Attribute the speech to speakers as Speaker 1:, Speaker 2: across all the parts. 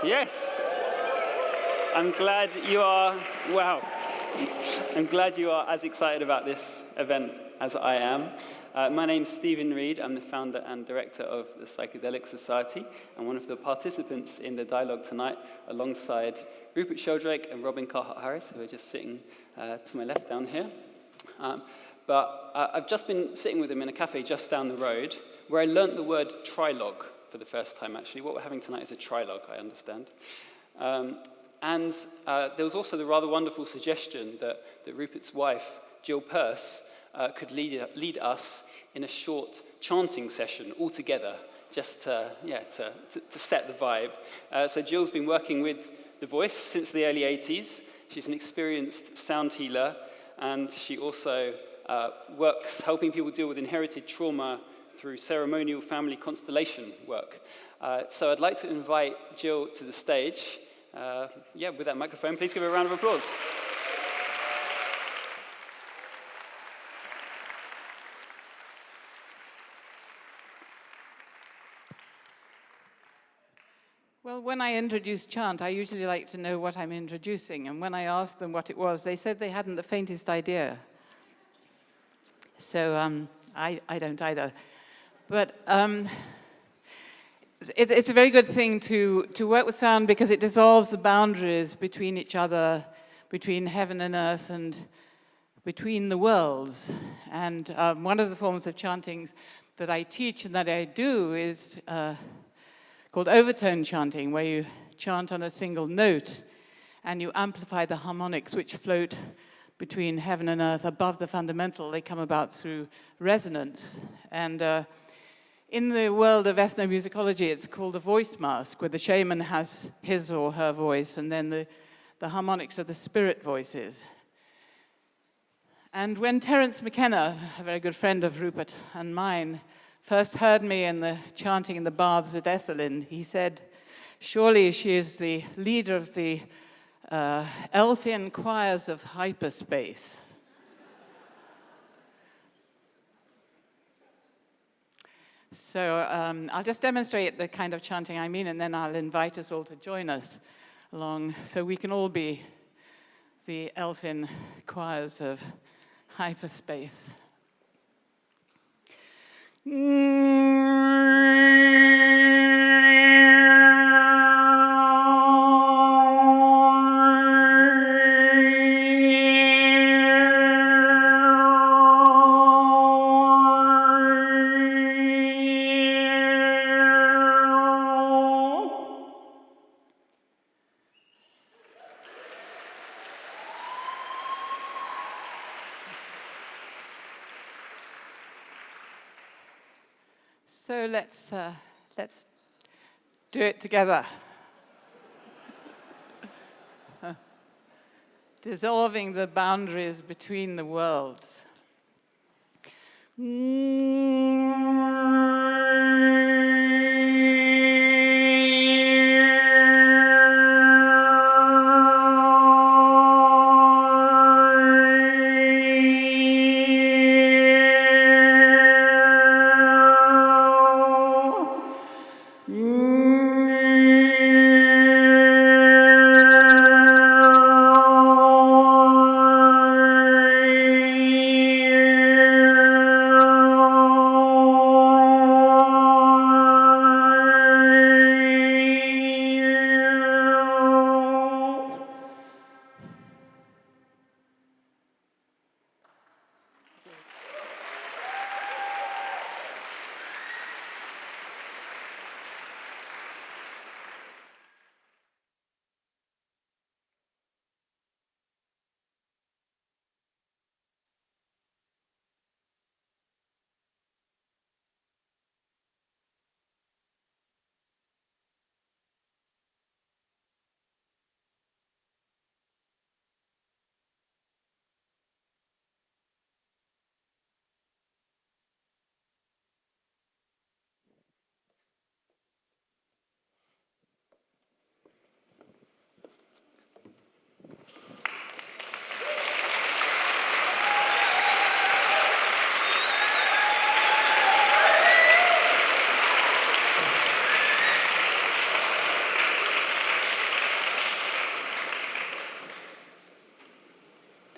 Speaker 1: Yes. I'm glad you are, wow. I'm glad you are as excited about this event as I am. My name's Stephen Reid. I'm the founder and director of the Psychedelic Society and one of the participants in the dialogue tonight alongside Rupert Sheldrake and Robin Carhart-Harris, who are just sitting to my left down here. But I've just been sitting with them in a cafe just down the road where I learnt the word trilogue for the first time, actually. What we're having tonight is a trilogue, I understand. And there was also the rather wonderful suggestion that Rupert's wife, Jill Peirce, could lead us in a short chanting session all together, just to set the vibe. So Jill's been working with the voice since the early 80s. She's an experienced sound healer, and she also works helping people deal with inherited trauma through ceremonial family constellation work. So I'd like to invite Jill to the stage. With that microphone, please give her a round of applause.
Speaker 2: Well, when I introduce chant, I usually like to know what I'm introducing, and when I asked them what it was, they said they hadn't the faintest idea. So I don't either. But it's a very good thing to work with sound because it dissolves the boundaries between each other, between heaven and earth, and between the worlds. And one of the forms of chanting that I teach and that I do is called overtone chanting, where you chant on a single note and you amplify the harmonics which float between heaven and earth above the fundamental. They come about through resonance. And in the world of ethnomusicology, it's called a voice mask, where the shaman has his or her voice, and then the harmonics are the spirit voices. And when Terence McKenna, a very good friend of Rupert and mine, first heard me in the chanting in the baths at Esalen, he said, surely she is the leader of the Elfian choirs of hyperspace. So I'll just demonstrate the kind of chanting I mean, and then I'll invite us all to join us along, so we can all be the elfin choirs of hyperspace. So let's do it together. Dissolving the boundaries between the worlds.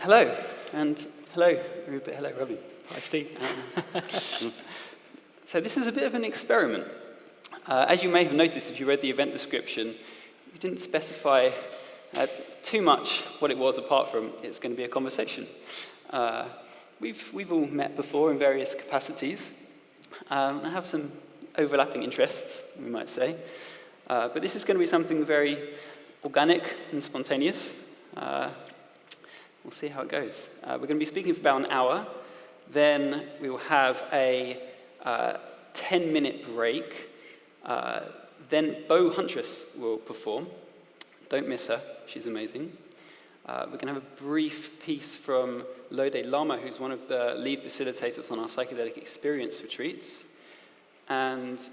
Speaker 1: Hello, and hello, Rupert. Hello, Robin.
Speaker 3: Hi, Steve.
Speaker 1: So this is a bit of an experiment. As you may have noticed if you read the event description, we didn't specify too much what it was apart from it's going to be a conversation. We've all met before in various capacities. I have some overlapping interests, we might say. But this is going to be something very organic and spontaneous. We'll see how it goes. We're going to be speaking for about an hour. Then we will have a 10-minute break. Then Bo Huntress will perform. Don't miss her. She's amazing. We're going to have a brief piece from Lode Lama, who's one of the lead facilitators on our psychedelic experience retreats. And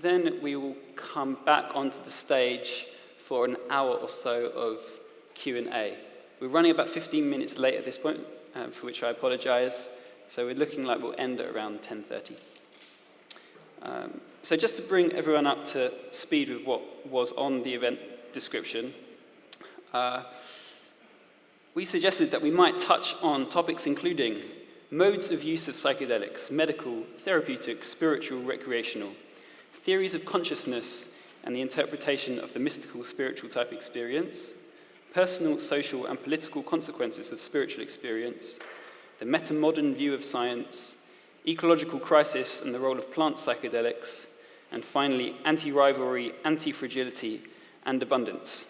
Speaker 1: then we will come back onto the stage for an hour or so of Q&A. We're running about 15 minutes late at this point, for which I apologize. So we're looking like we'll end at around 10:30. So just to bring everyone up to speed with what was on the event description, we suggested that we might touch on topics including modes of use of psychedelics, medical, therapeutic, spiritual, recreational, theories of consciousness and the interpretation of the mystical spiritual type experience, personal, social and political consequences of spiritual experience, the meta-modern view of science, ecological crisis and the role of plant psychedelics, and finally, anti-rivalry, anti-fragility, and abundance.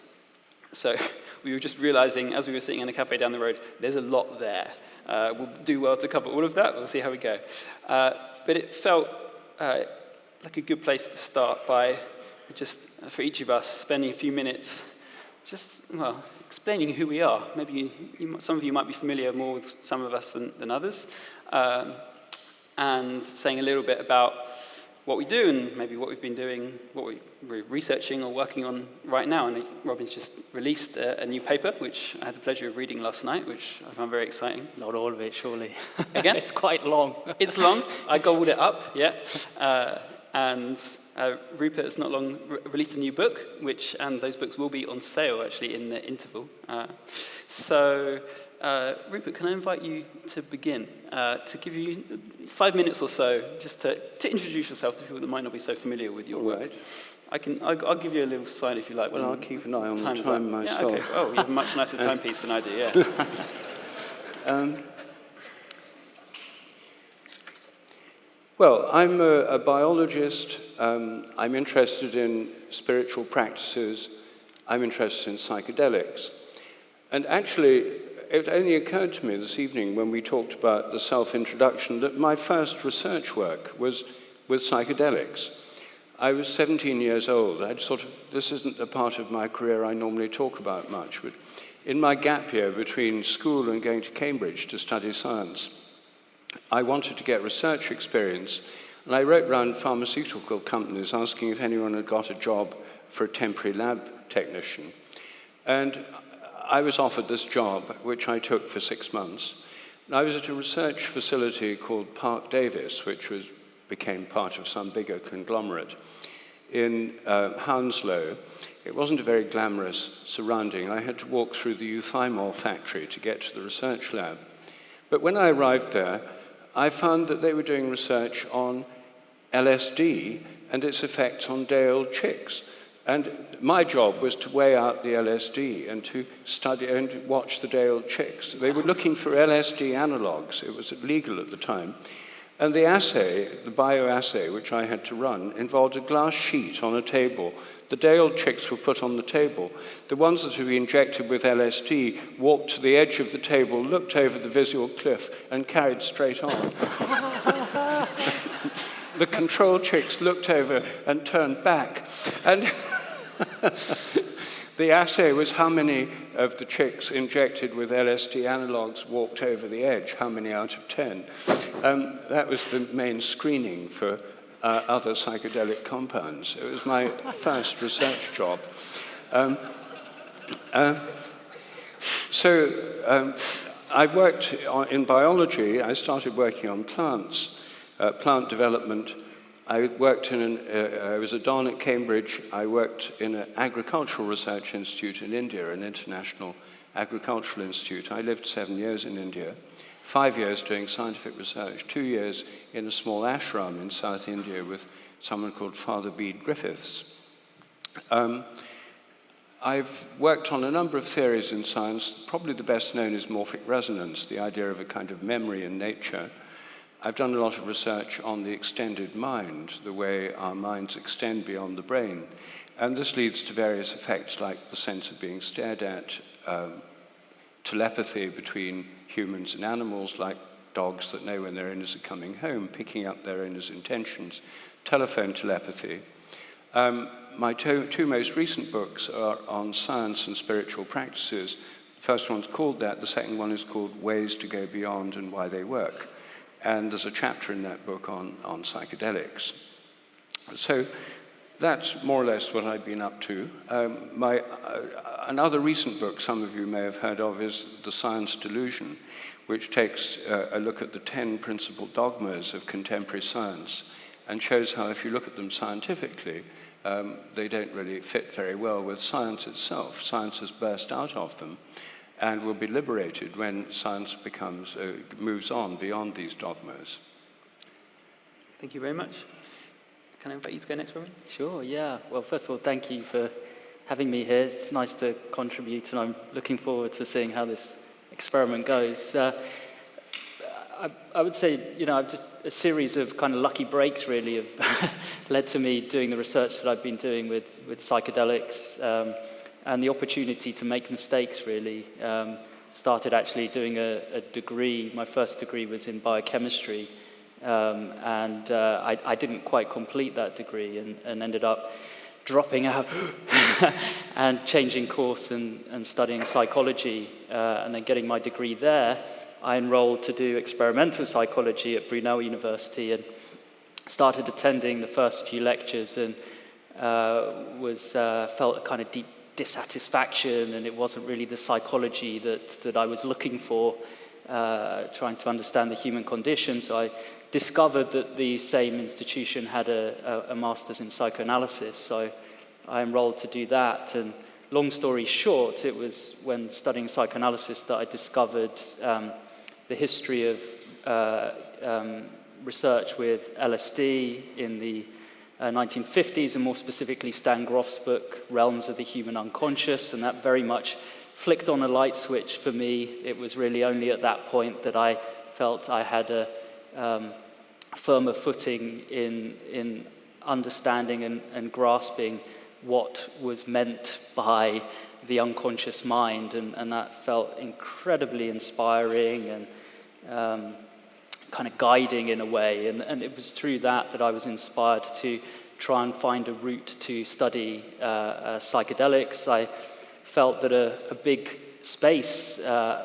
Speaker 1: So we were just realizing, as we were sitting in a cafe down the road, there's a lot there. We'll do well to cover all of that. We'll see how we go. But it felt like a good place to start by just, for each of us, spending a few minutes just, well, explaining who we are. Maybe some of you might be familiar more with some of us than others. And saying a little bit about what we do and maybe what we've been doing, what we're researching or working on right now. And Robin's just released a new paper, which I had the pleasure of reading last night, which I found very exciting.
Speaker 3: Not all of it, surely.
Speaker 1: Again?
Speaker 3: It's quite long.
Speaker 1: It's long. I gobbled it up, yeah. And Rupert has not long released a new book, and those books will be on sale, actually, in the interval. So Rupert, can I invite you to begin, to give you 5 minutes or so, just to introduce yourself to people that might not be so familiar with your work. I'll give you a little sign if you like.
Speaker 4: Well, I'll keep an eye on the time myself.
Speaker 1: Yeah, okay. Oh, you have a much nicer timepiece than I do, yeah.
Speaker 4: Well, I'm a biologist. I'm interested in spiritual practices. I'm interested in psychedelics. And actually, it only occurred to me this evening when we talked about the self-introduction that my first research work was with psychedelics. I was 17 years old. This isn't a part of my career I normally talk about much, but in my gap year between school and going to Cambridge to study science, I wanted to get research experience, and I wrote round pharmaceutical companies asking if anyone had got a job for a temporary lab technician. And I was offered this job, which I took for 6 months. And I was at a research facility called Park Davis, which became part of some bigger conglomerate in Hounslow. It wasn't a very glamorous surrounding. I had to walk through the euthymol factory to get to the research lab. But when I arrived there, I found that they were doing research on LSD and its effects on day-old chicks. And my job was to weigh out the LSD and to study and watch the day-old chicks. They were looking for LSD analogs. It was illegal at the time. And the assay, the bioassay, which I had to run, involved a glass sheet on a table. The day-old chicks were put on the table. The ones that had been injected with LSD walked to the edge of the table, looked over the visual cliff, and carried straight on. The control chicks looked over and turned back. And the assay was how many of the chicks injected with LSD analogs walked over the edge, how many out of 10. That was the main screening for other psychedelic compounds. It was my first research job. So I worked in biology. I started working on plants, plant development. I was a Don at Cambridge. I worked in an agricultural research institute in India, an international Agricultural Institute. I lived 7 years in India, 5 years doing scientific research, 2 years in a small ashram in South India with someone called Father Bede Griffiths. I've worked on a number of theories in science. Probably the best known is morphic resonance, the idea of a kind of memory in nature. I've done a lot of research on the extended mind, the way our minds extend beyond the brain. And this leads to various effects like the sense of being stared at, telepathy between humans and animals, like dogs that know when their owners are coming home, picking up their owners' intentions, telephone telepathy. My two most recent books are on science and spiritual practices. The first one's called that, the second one is called Ways to Go Beyond and Why They Work. And there's a chapter in that book on psychedelics. So that's more or less what I've been up to. Another recent book some of you may have heard of is The Science Delusion, which takes a look at the 10 principal dogmas of contemporary science and shows how if you look at them scientifically, they don't really fit very well with science itself. Science has burst out of them and will be liberated when science moves on beyond these dogmas.
Speaker 1: Thank you very much. Can I invite you to go next, Robin?
Speaker 3: Sure, yeah. Well, first of all, thank you for having me here. It's nice to contribute, and I'm looking forward to seeing how this experiment goes. I would say, I've just a series of kind of lucky breaks really have led to me doing the research that I've been doing with psychedelics, and the opportunity to make mistakes really. Started actually doing a degree. My first degree was in biochemistry, and I didn't quite complete that degree and ended up dropping out and changing course and studying psychology, and then getting my degree there. I enrolled to do experimental psychology at Brunel University and started attending the first few lectures and felt a kind of deep dissatisfaction, and it wasn't really the psychology that I was looking for, trying to understand the human condition. So I discovered that the same institution had a master's in psychoanalysis, so I enrolled to do that. And long story short, it was when studying psychoanalysis that I discovered the history of research with LSD in the 1950s, and more specifically Stan Grof's book, Realms of the Human Unconscious, and that very much flicked on a light switch for me. It was really only at that point that I felt I had a firmer footing in understanding and grasping what was meant by the unconscious mind, and that felt incredibly inspiring and kind of guiding in a way, and it was through that I was inspired to try and find a route to study psychedelics. I felt that a big space,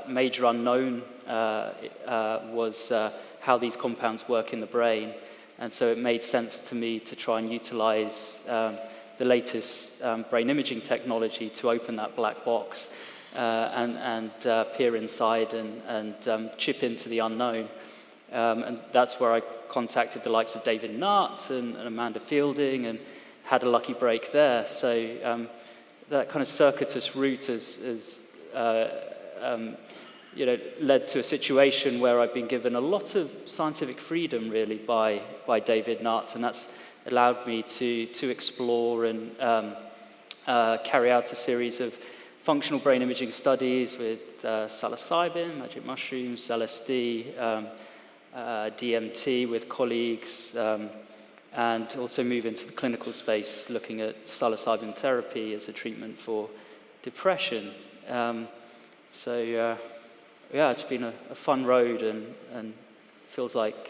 Speaker 3: major unknown, was how these compounds work in the brain, and so it made sense to me to try and utilize the latest brain imaging technology to open that black box and peer inside and chip into the unknown. And that's where I contacted the likes of David Nutt and Amanda Fielding and had a lucky break there. So that kind of circuitous route has led to a situation where I've been given a lot of scientific freedom really by David Nutt, and that's allowed me to explore and carry out a series of functional brain imaging studies with psilocybin, magic mushrooms, LSD, DMT with colleagues, and also move into the clinical space looking at psilocybin therapy as a treatment for depression. It's been a fun road and feels like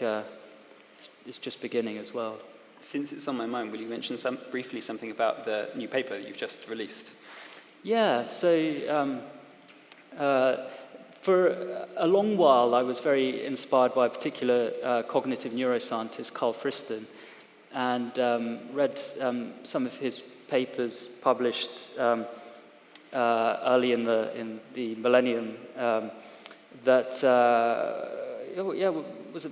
Speaker 3: it's just beginning as well.
Speaker 1: Since it's on my mind, will you mention briefly something about the new paper that you've just released?
Speaker 3: Yeah, so for a long while I was very inspired by a particular cognitive neuroscientist, Carl Friston, and read some of his papers published early in the millennium that was a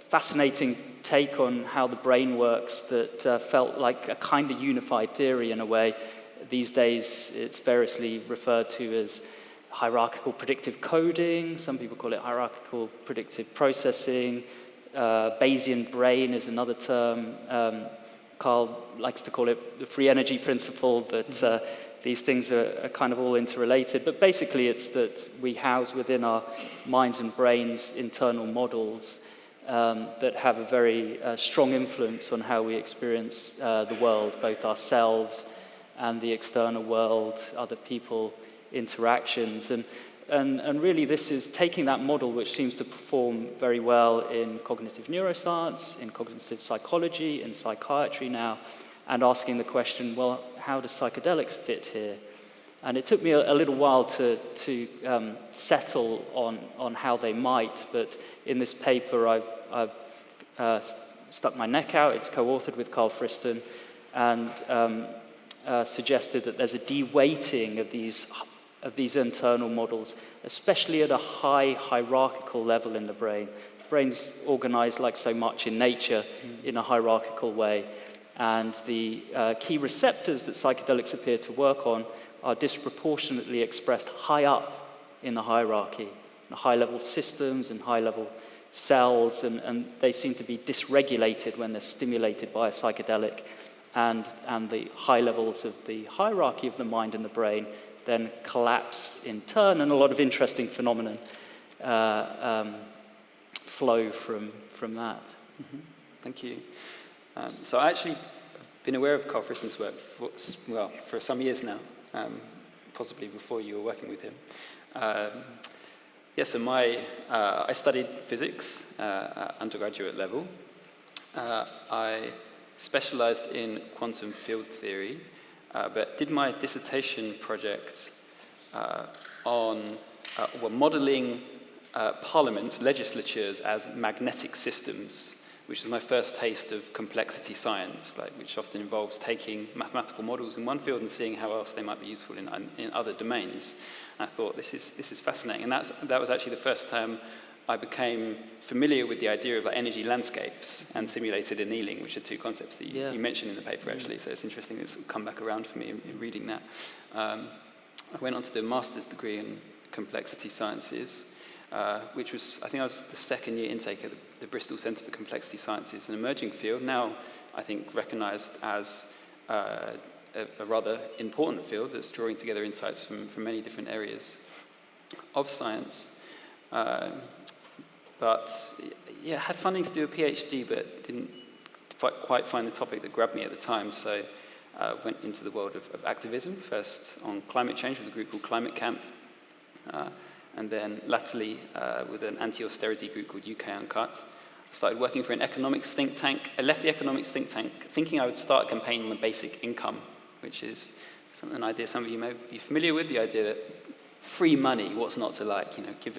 Speaker 3: fascinating take on how the brain works that felt like a kind of unified theory in a way. These days it's variously referred to as hierarchical predictive coding, some people call it hierarchical predictive processing. Bayesian brain is another term. Carl likes to call it the free energy principle, but these things are kind of all interrelated. But basically it's that we house within our minds and brains internal models that have a very strong influence on how we experience the world, both ourselves and the external world, other people, interactions. And really this is taking that model, which seems to perform very well in cognitive neuroscience, in cognitive psychology, in psychiatry now, and asking the question, well, how does psychedelics fit here? And it took me a little while to settle on how they might, but in this paper I've stuck my neck out. It's co-authored with Carl Friston, and suggested that there's a de-weighting of these internal models, especially at a high hierarchical level in the brain. The brain's organized like so much in nature in a hierarchical way, and the key receptors that psychedelics appear to work on are disproportionately expressed high up in the hierarchy, in high-level systems and high-level cells, and they seem to be dysregulated when they're stimulated by a psychedelic, and the high levels of the hierarchy of the mind and the brain then collapse in turn, and a lot of interesting phenomenon flow from that.
Speaker 1: Mm-hmm. Thank you. So I actually have been aware of Carl Friston's work for some years now, possibly before you were working with him. So I studied physics at undergraduate level. I specialized in quantum field theory, but did my dissertation project on modeling parliaments, legislatures as magnetic systems, which is my first taste of complexity science, which often involves taking mathematical models in one field and seeing how else they might be useful in other domains. And I thought, this is fascinating. And that was actually the first time I became familiar with the idea of energy landscapes and simulated annealing, which are two concepts that you mentioned in the paper, actually. So it's interesting it's come back around for me in reading that. I went on to do a master's degree in complexity sciences, which was, I think I was the second year intake at the Bristol Centre for Complexity Sciences, an emerging field, now I think recognised as a rather important field that's drawing together insights from many different areas of science. But had funding to do a PhD, but didn't quite find the topic that grabbed me at the time, so went into the world of activism, first on climate change with a group called Climate Camp, and then latterly with an anti-austerity group called UK Uncut. I started working for an economics think tank. I left the economics think tank thinking I would start a campaign on the basic income, which is an idea some of you may be familiar with, the idea that free money, what's not to like?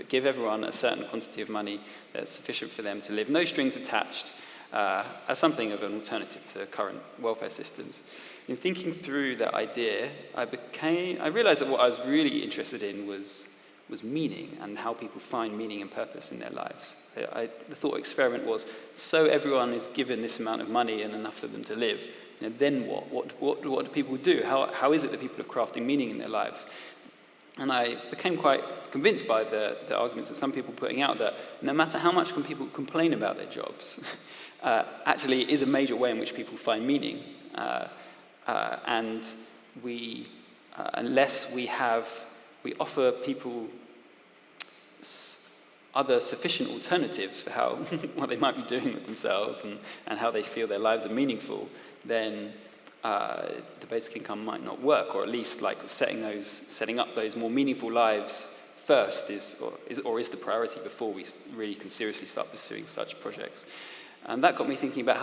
Speaker 1: Give everyone a certain quantity of money that's sufficient for them to live, no strings attached, as something of an alternative to current welfare systems. In thinking through that idea, I realized that what I was really interested in was meaning and how people find meaning and purpose in their lives. The thought experiment was, so everyone is given this amount of money and enough for them to live, then what? What do people do? How is it that people are crafting meaning in their lives? And I became quite convinced by the arguments that some people putting out that no matter how much people complain about their jobs, actually it is a major way in which people find meaning. And unless we offer people other sufficient alternatives for what they might be doing with themselves and how they feel their lives are meaningful, then the basic income might not work, or at least setting up those more meaningful lives first is the priority before we really can seriously start pursuing such projects. And that got me thinking about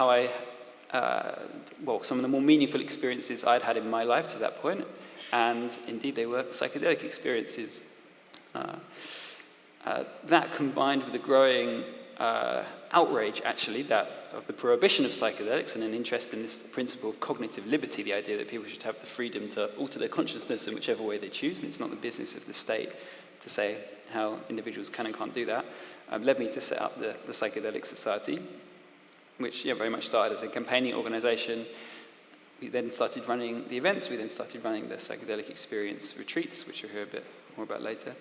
Speaker 1: how some of the more meaningful experiences I'd had in my life to that point, and indeed they were psychedelic experiences. That combined with the growing outrage, actually, of the prohibition of psychedelics and an interest in this principle of cognitive liberty, the idea that people should have the freedom to alter their consciousness in whichever way they choose, and it's not the business of the state to say how individuals can and can't do that, led me to set up the Psychedelic Society, which very much started as a campaigning organization we then started running the events. We then started running the psychedelic experience retreats, which you'll hear a bit more about later.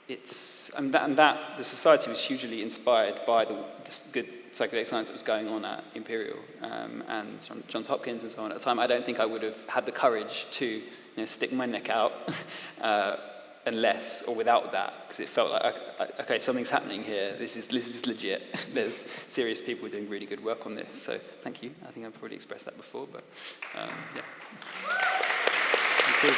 Speaker 1: The society was hugely inspired by this good psychedelic science that was going on at Imperial and Johns Hopkins and so on at the time. I don't think I would have had the courage to stick my neck out unless or without that, because it felt like, okay, something's happening here. This is legit. There's serious people doing really good work on this. So thank you. I think I've already expressed that before, but yeah. Thank you.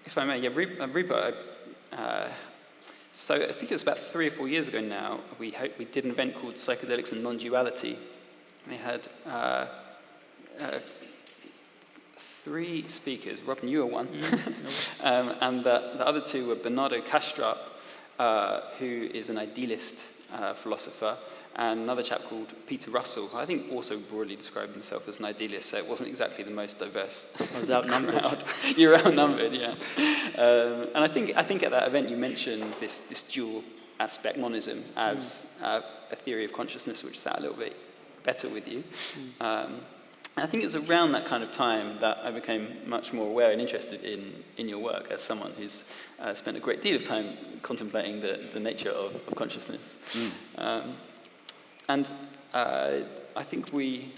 Speaker 1: If I may, yeah, Rupert, so I think it was about 3 or 4 years ago now, we did an event called Psychedelics and Non-Duality. We had 3 speakers. Robin, you were one. And the other 2 were Bernardo Kastrup, who is an idealist philosopher, and another chap called Peter Russell, who I think also broadly described himself as an idealist, so it wasn't exactly the most diverse.
Speaker 3: I was outnumbered.
Speaker 1: You were outnumbered, yeah. And I think at that event you mentioned this dual aspect, monism, as a theory of consciousness, which sat a little bit better with you. And I think it was around that kind of time that I became much more aware and interested in your work as someone who's spent a great deal of time contemplating the nature of consciousness. And I think we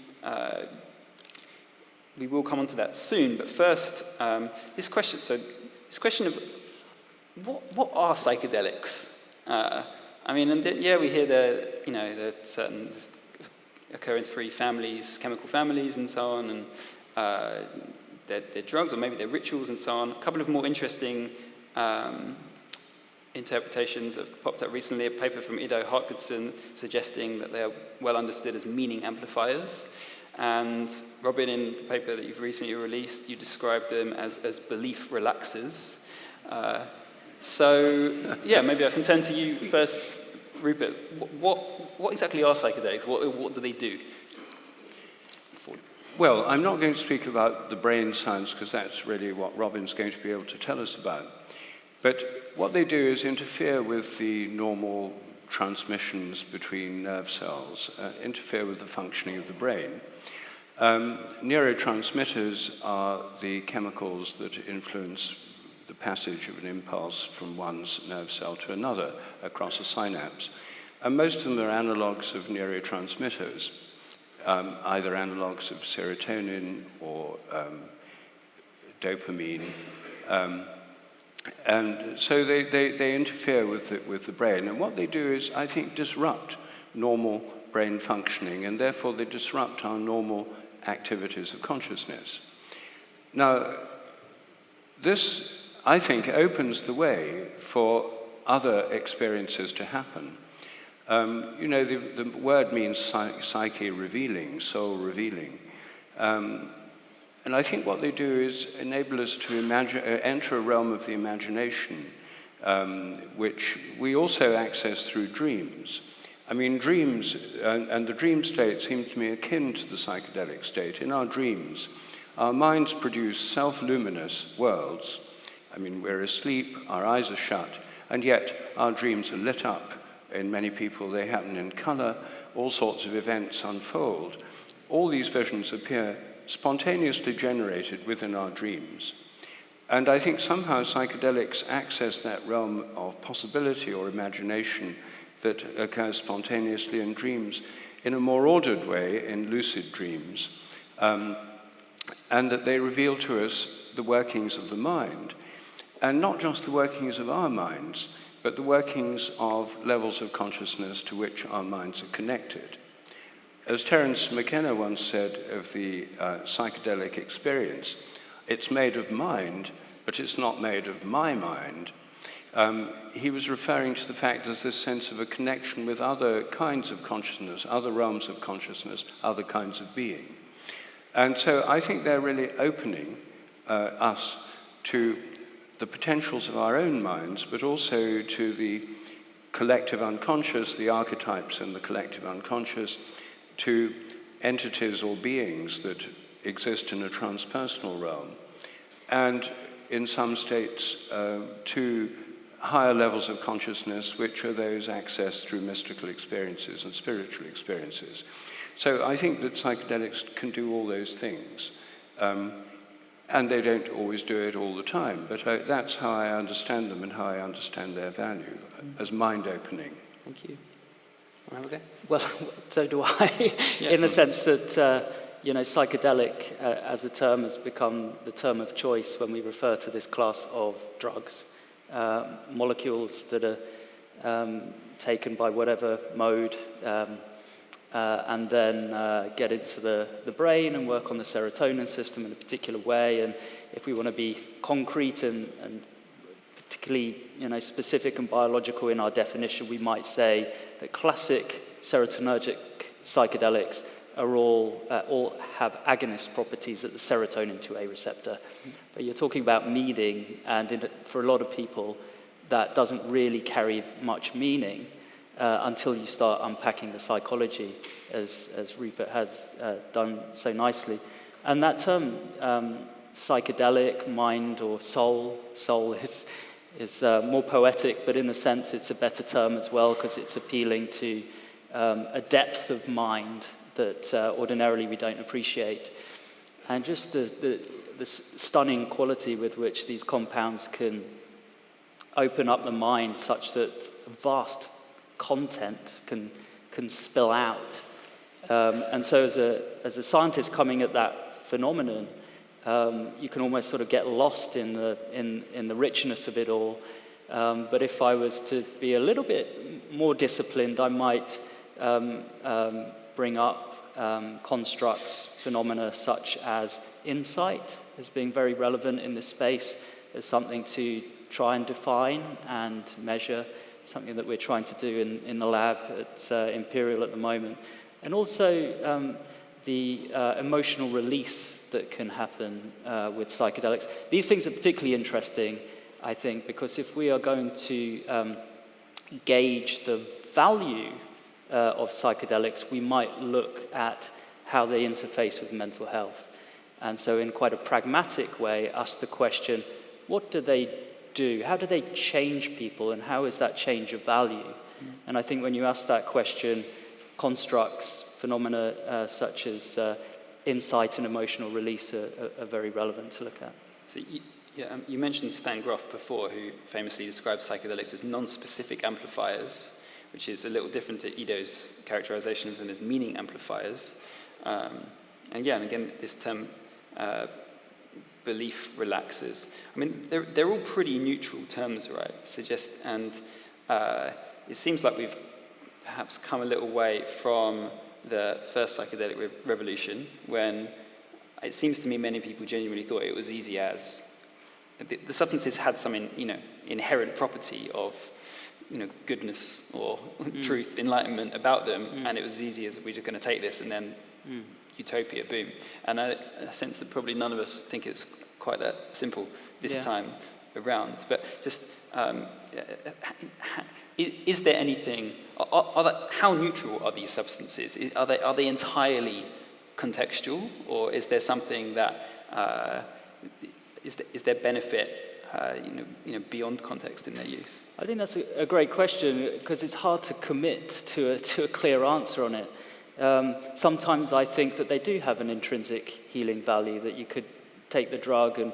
Speaker 1: will come on to that soon. But first, this question of what are psychedelics? I mean, we hear that certain occur in 3 families, chemical families, and so on, and they're drugs, or maybe they're rituals, and so on. A couple of more interesting interpretations have popped up recently. A paper from Ido Hartgoodson suggesting that they are well understood as meaning amplifiers. And Robin, in the paper that you've recently released, you describe them as belief relaxers. Maybe I can turn to you first, Rupert. What exactly are psychedelics? What do they do?
Speaker 4: Well, I'm not going to speak about the brain science, because that's really what Robin's going to be able to tell us about. But what they do is interfere with the normal transmissions between nerve cells, interfere with the functioning of the brain. Neurotransmitters are the chemicals that influence the passage of an impulse from one nerve cell to another across a synapse. And most of them are analogues of neurotransmitters, either analogues of serotonin or dopamine. And so they interfere with the brain. And what they do is, I think, disrupt normal brain functioning, and therefore they disrupt our normal activities of consciousness. Now, this, I think, opens the way for other experiences to happen. The word means psyche revealing, soul revealing. And I think what they do is enable us to enter a realm of the imagination, which we also access through dreams. I mean, dreams, and the dream state seems to me akin to the psychedelic state. In our dreams, our minds produce self-luminous worlds. I mean, we're asleep, our eyes are shut, and yet our dreams are lit up. In many people, they happen in color, all sorts of events unfold. All these visions appear spontaneously generated within our dreams. And I think somehow psychedelics access that realm of possibility or imagination that occurs spontaneously in dreams in a more ordered way in lucid dreams, and that they reveal to us the workings of the mind, and not just the workings of our minds, but the workings of levels of consciousness to which our minds are connected. As Terence McKenna once said of the psychedelic experience, it's made of mind, but it's not made of my mind. He was referring to the fact there's this sense of a connection with other kinds of consciousness, other realms of consciousness, other kinds of being. And so I think they're really opening us to the potentials of our own minds, but also to the collective unconscious, the archetypes in the collective unconscious, to entities or beings that exist in a transpersonal realm. And in some states, to higher levels of consciousness, which are those accessed through mystical experiences and spiritual experiences. So I think that psychedelics can do all those things. And they don't always do it all the time, but that's how I understand them and how I understand their value as mind-opening.
Speaker 3: Thank you. Well, so do I, in the sense that, psychedelic as a term has become the term of choice when we refer to this class of drugs. Molecules that are taken by whatever mode and then get into the brain and work on the serotonin system in a particular way. And if we want to be concrete and particularly specific and biological in our definition, we might say that classic serotonergic psychedelics are all have agonist properties at the serotonin 2A receptor. But you're talking about meaning, and for a lot of people, that doesn't really carry much meaning until you start unpacking the psychology, as Rupert has done so nicely. And that term, psychedelic, mind, or soul is more poetic, but in a sense it's a better term as well, because it's appealing to a depth of mind that ordinarily we don't appreciate. And just the stunning quality with which these compounds can open up the mind such that vast content can spill out. And so as a scientist coming at that phenomenon, you can almost sort of get lost in the richness of it all. But if I was to be a little bit more disciplined, I might bring up constructs, phenomena such as insight as being very relevant in this space, as something to try and define and measure, something that we're trying to do in the lab at Imperial at the moment. And also the emotional release that can happen with psychedelics. These things are particularly interesting, I think, because if we are going to gauge the value of psychedelics, we might look at how they interface with mental health. And so in quite a pragmatic way, ask the question, what do they do? How do they change people, and how is that change of value? And I think when you ask that question, constructs, phenomena such as insight and emotional release are very relevant to look at.
Speaker 1: So you mentioned Stan Grof before, who famously described psychedelics as non-specific amplifiers, which is a little different to Ido's characterization of them as meaning amplifiers. And again, this term belief relaxers. I mean, they're all pretty neutral terms, right? It seems like we've perhaps come a little way from the first psychedelic revolution, when it seems to me many people genuinely thought it was easy as the substances had some inherent property of goodness or truth, enlightenment about them, and it was as easy as we're just going to take this and then utopia, boom. And I sense that probably none of us think it's quite that simple this time around. But just, is there anything, how neutral are these substances? Are they entirely contextual, or is there something that, is there benefit beyond context in their use?
Speaker 3: I think that's a great question, because it's hard to commit to a clear answer on it. Sometimes I think that they do have an intrinsic healing value, that you could take the drug and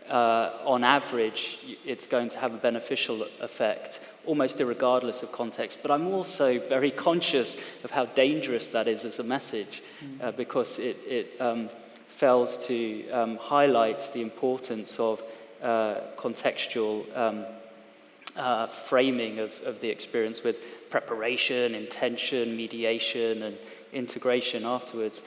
Speaker 3: on average it's going to have a beneficial effect, almost irregardless of context. But I'm also very conscious of how dangerous that is as a message, because it fails to highlight the importance of contextual framing of the experience, with preparation, intention, mediation, and integration afterwards.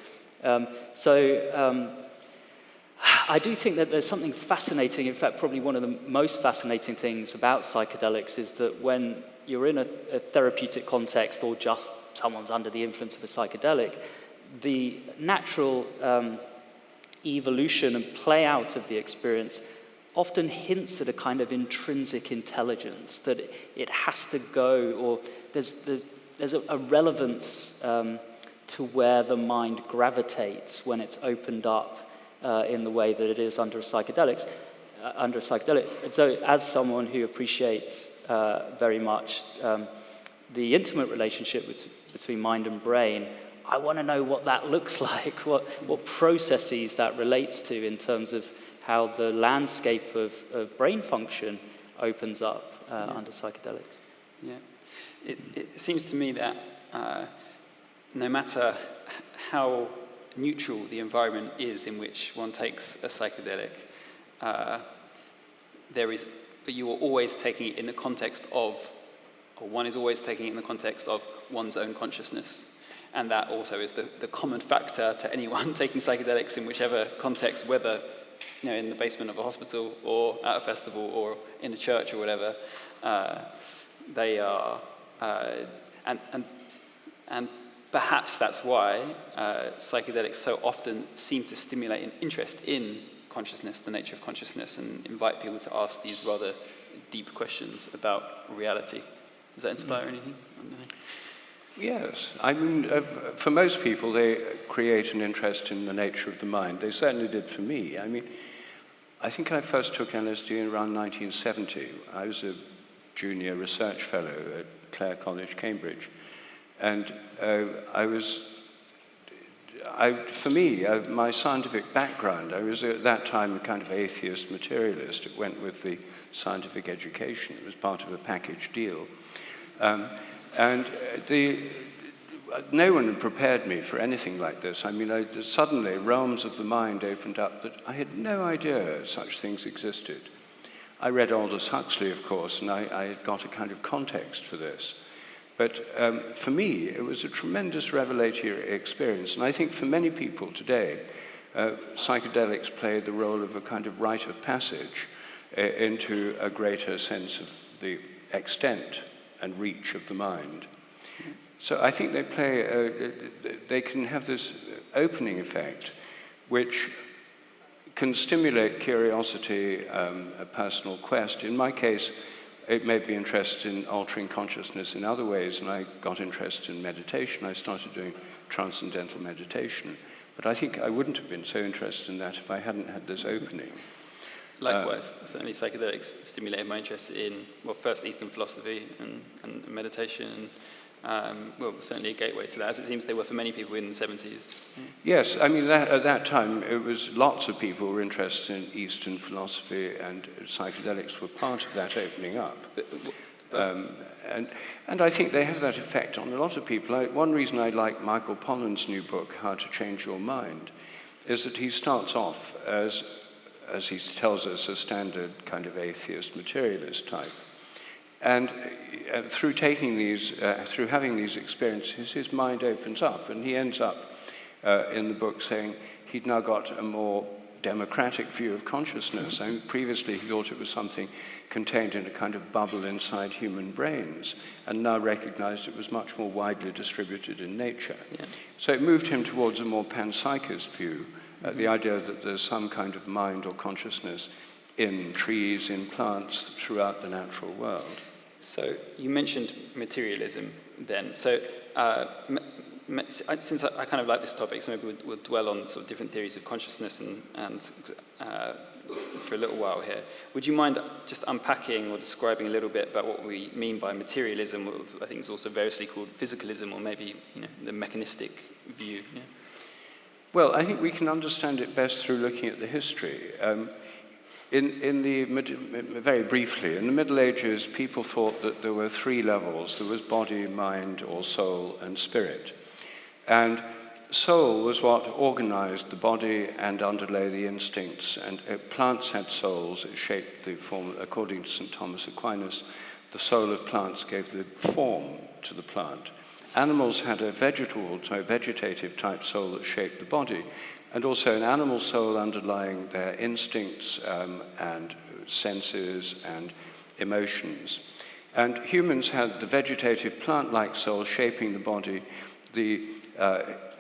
Speaker 3: I do think that there's something fascinating. In fact, probably one of the most fascinating things about psychedelics is that when you're in a therapeutic context, or just someone's under the influence of a psychedelic, the natural evolution and play out of the experience often hints at a kind of intrinsic intelligence, that it has to go, or there's a relevance to where the mind gravitates when it's opened up in the way that it is under psychedelics. under a psychedelic. And so as someone who appreciates very much the intimate relationship between mind and brain, I want to know what that looks like, what processes that relates to in terms of how the landscape of brain function opens up under psychedelics.
Speaker 1: Yeah. It seems to me that no matter how neutral the environment is in which one takes a psychedelic, you are always taking it in the context of, or one is always taking it in the context of one's own consciousness. And that also is the common factor to anyone taking psychedelics in whichever context, whether in the basement of a hospital or at a festival or in a church or whatever. They are, and perhaps that's why psychedelics so often seem to stimulate an interest in consciousness, the nature of consciousness, and invite people to ask these rather deep questions about reality. Does that inspire anything?
Speaker 4: Yes. I mean, for most people, they create an interest in the nature of the mind. They certainly did for me. I mean, I think I first took LSD around 1970. I was a junior research fellow at Clare College, Cambridge. And for me, my scientific background, I was at that time a kind of atheist materialist. It went with the scientific education. It was part of a package deal. No one had prepared me for anything like this. I mean, suddenly realms of the mind opened up that I had no idea such things existed. I read Aldous Huxley, of course, and I had got a kind of context for this. But for me, it was a tremendous revelatory experience. And I think for many people today, psychedelics play the role of a kind of rite of passage into a greater sense of the extent and reach of the mind. So I think they can have this opening effect, which can stimulate curiosity, a personal quest. In my case, it made me interested in altering consciousness in other ways, and I got interested in meditation. I started doing transcendental meditation. But I think I wouldn't have been so interested in that if I hadn't had this opening.
Speaker 1: Likewise, certainly psychedelics stimulated my interest in, well, first Eastern philosophy and meditation, certainly a gateway to that, as it seems they were for many people in the 70s.
Speaker 4: Yes, I mean, at that time, it was lots of people were interested in Eastern philosophy, and psychedelics were part of that opening up. And I think they have that effect on a lot of people. One reason I like Michael Pollan's new book, How to Change Your Mind, is that he starts off as he tells us, a standard kind of atheist materialist type. And through having these experiences, his mind opens up, and he ends up in the book saying he'd now got a more democratic view of consciousness. I mean, previously he thought it was something contained in a kind of bubble inside human brains, and now recognized it was much more widely distributed in nature. Yeah. So it moved him towards a more panpsychist view, the idea that there's some kind of mind or consciousness in trees, in plants, throughout the natural world.
Speaker 1: So you mentioned materialism then. So since I kind of like this topic, so maybe we'll dwell on sort of different theories of consciousness and for a little while here. Would you mind just unpacking or describing a little bit about what we mean by materialism, what I think is also variously called physicalism, or maybe the mechanistic view? Yeah.
Speaker 4: Well, I think we can understand it best through looking at the history. Very briefly, in the Middle Ages, people thought that there were three levels. There was body, mind, or soul, and spirit. And soul was what organized the body and underlay the instincts. And plants had souls. It shaped the form. According to St. Thomas Aquinas, the soul of plants gave the form to the plant. Animals had a vegetative type soul that shaped the body, and also an animal soul underlying their instincts and senses and emotions. And humans had the vegetative plant-like soul shaping the body, the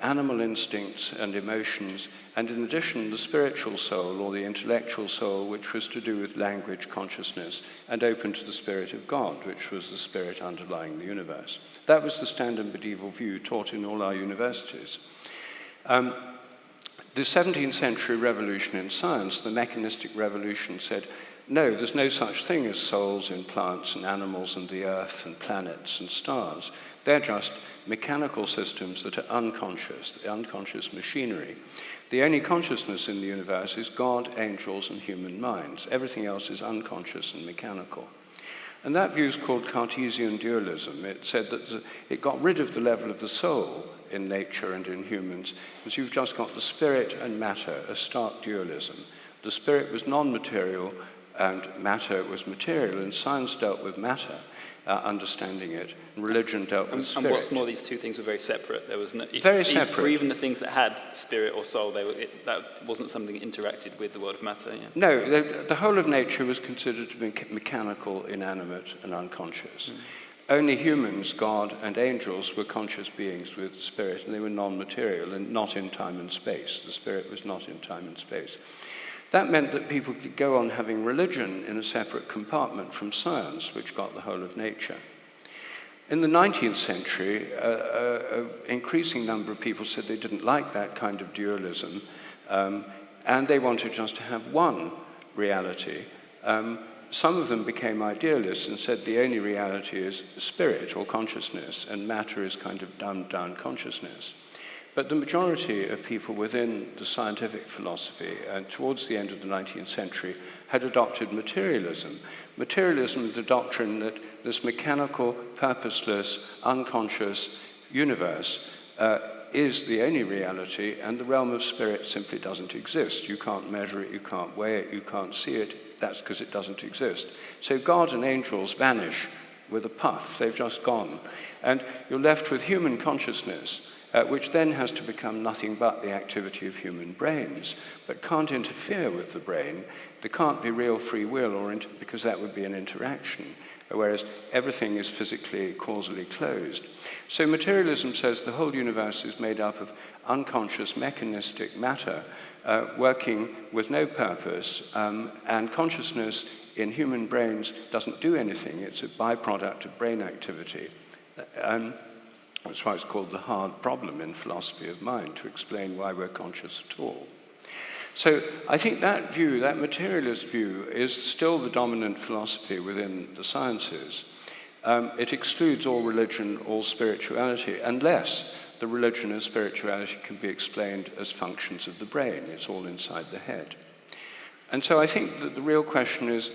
Speaker 4: animal instincts and emotions, and in addition, the spiritual soul or the intellectual soul, which was to do with language, consciousness, and open to the spirit of God, which was the spirit underlying the universe. That was the standard medieval view taught in all our universities. The 17th century revolution in science, the mechanistic revolution, said, no, there's no such thing as souls in plants and animals and the earth and planets and stars. They're just mechanical systems that are unconscious, the unconscious machinery. The only consciousness in the universe is God, angels, and human minds. Everything else is unconscious and mechanical. And that view is called Cartesian dualism. It said that it got rid of the level of the soul in nature and in humans, because you've just got the spirit and matter, a stark dualism. The spirit was non-material and matter was material, and science dealt with matter, understanding it, and religion dealt with spirit.
Speaker 1: And what's more, these two things were very separate. There was no,
Speaker 4: very separate.
Speaker 1: For even the things that had spirit or soul, that wasn't something that interacted with the world of matter. Yeah.
Speaker 4: No, the whole of nature was considered to be mechanical, inanimate, and unconscious. Only humans, God, and angels were conscious beings with spirit, and they were non-material and not in time and space. The spirit was not in time and space. That meant that people could go on having religion in a separate compartment from science, which got the whole of nature. In the 19th century, an increasing number of people said they didn't like that kind of dualism, and they wanted just to have one reality. Some of them became idealists and said the only reality is spirit or consciousness, and matter is kind of dumbed-down consciousness. But the majority of people within the scientific philosophy, and towards the end of the 19th century, had adopted materialism. Materialism is the doctrine that this mechanical, purposeless, unconscious universe is the only reality, and the realm of spirit simply doesn't exist. You can't measure it, you can't weigh it, you can't see it. That's because it doesn't exist. So God and angels vanish with a puff. They've just gone. And you're left with human consciousness, which then has to become nothing but the activity of human brains, but can't interfere with the brain. There can't be real free will, because that would be an interaction, whereas everything is physically, causally closed. So materialism says the whole universe is made up of unconscious mechanistic matter working with no purpose, and consciousness in human brains doesn't do anything. It's a byproduct of brain activity. That's why it's called the hard problem in philosophy of mind, to explain why we're conscious at all. So I think that view, that materialist view, is still the dominant philosophy within the sciences. It excludes all religion, all spirituality, unless the religion and spirituality can be explained as functions of the brain. It's all inside the head. And so I think that the real question is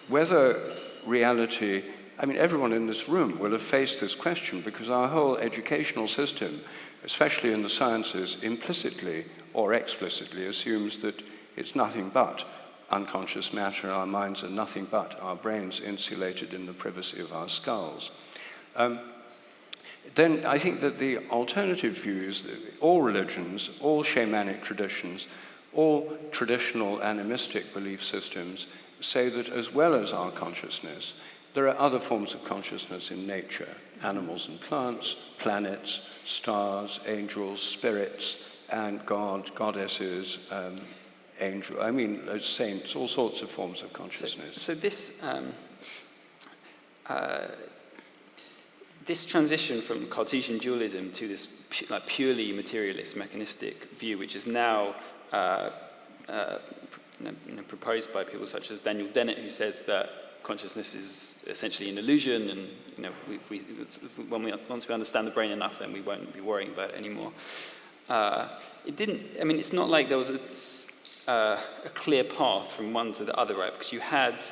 Speaker 4: whether reality, I mean, everyone in this room will have faced this question, because our whole educational system, especially in the sciences, implicitly or explicitly assumes that it's nothing but unconscious matter. Our minds are nothing but our brains insulated in the privacy of our skulls. Then I think that the alternative view is that all religions, all shamanic traditions, all traditional animistic belief systems say that as well as our consciousness, there are other forms of consciousness in nature: animals and plants, planets, stars, angels, spirits, and God, goddesses, saints, all sorts of forms of consciousness.
Speaker 1: So this transition from Cartesian dualism to this purely materialist, mechanistic view, which is now proposed by people such as Daniel Dennett, who says that consciousness is essentially an illusion, and once we understand the brain enough, then we won't be worrying about it anymore. It's not like there was a clear path from one to the other, right? Because you had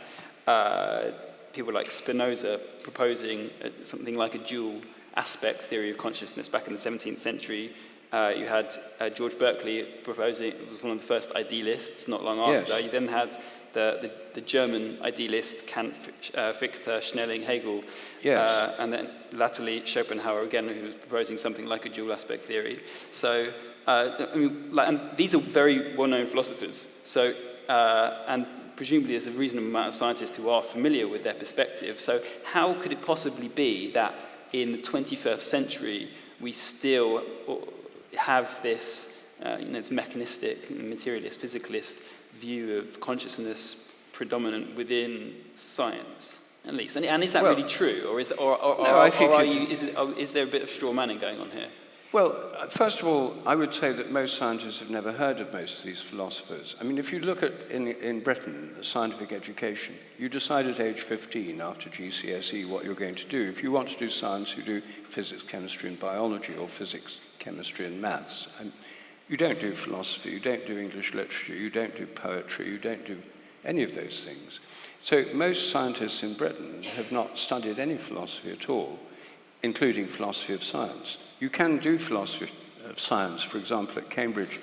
Speaker 1: people like Spinoza proposing something like a dual aspect theory of consciousness back in the 17th century. You had George Berkeley proposing, was one of the first idealists not long after.
Speaker 4: Yes.
Speaker 1: You then had the German idealist Kant, Fichte, Schelling, Hegel,
Speaker 4: yes.
Speaker 1: And then latterly Schopenhauer again, who was proposing something like a dual aspect theory. So, and these are very well-known philosophers. So, and presumably there's a reasonable amount of scientists who are familiar with their perspective. So, how could it possibly be that in the 21st century we still have this, this mechanistic, materialist, physicalist view of consciousness predominant within science, at least? And is that really true, or is there a bit of straw manning going on here?
Speaker 4: Well, first of all, I would say that most scientists have never heard of most of these philosophers. I mean, if you look at, in Britain, scientific education, you decide at age 15 after GCSE what you're going to do. If you want to do science, you do physics, chemistry, and biology, or physics, chemistry, and maths. And you don't do philosophy, you don't do English literature, you don't do poetry, you don't do any of those things. So most scientists in Britain have not studied any philosophy at all, including philosophy of science. You can do philosophy of science, for example, at Cambridge,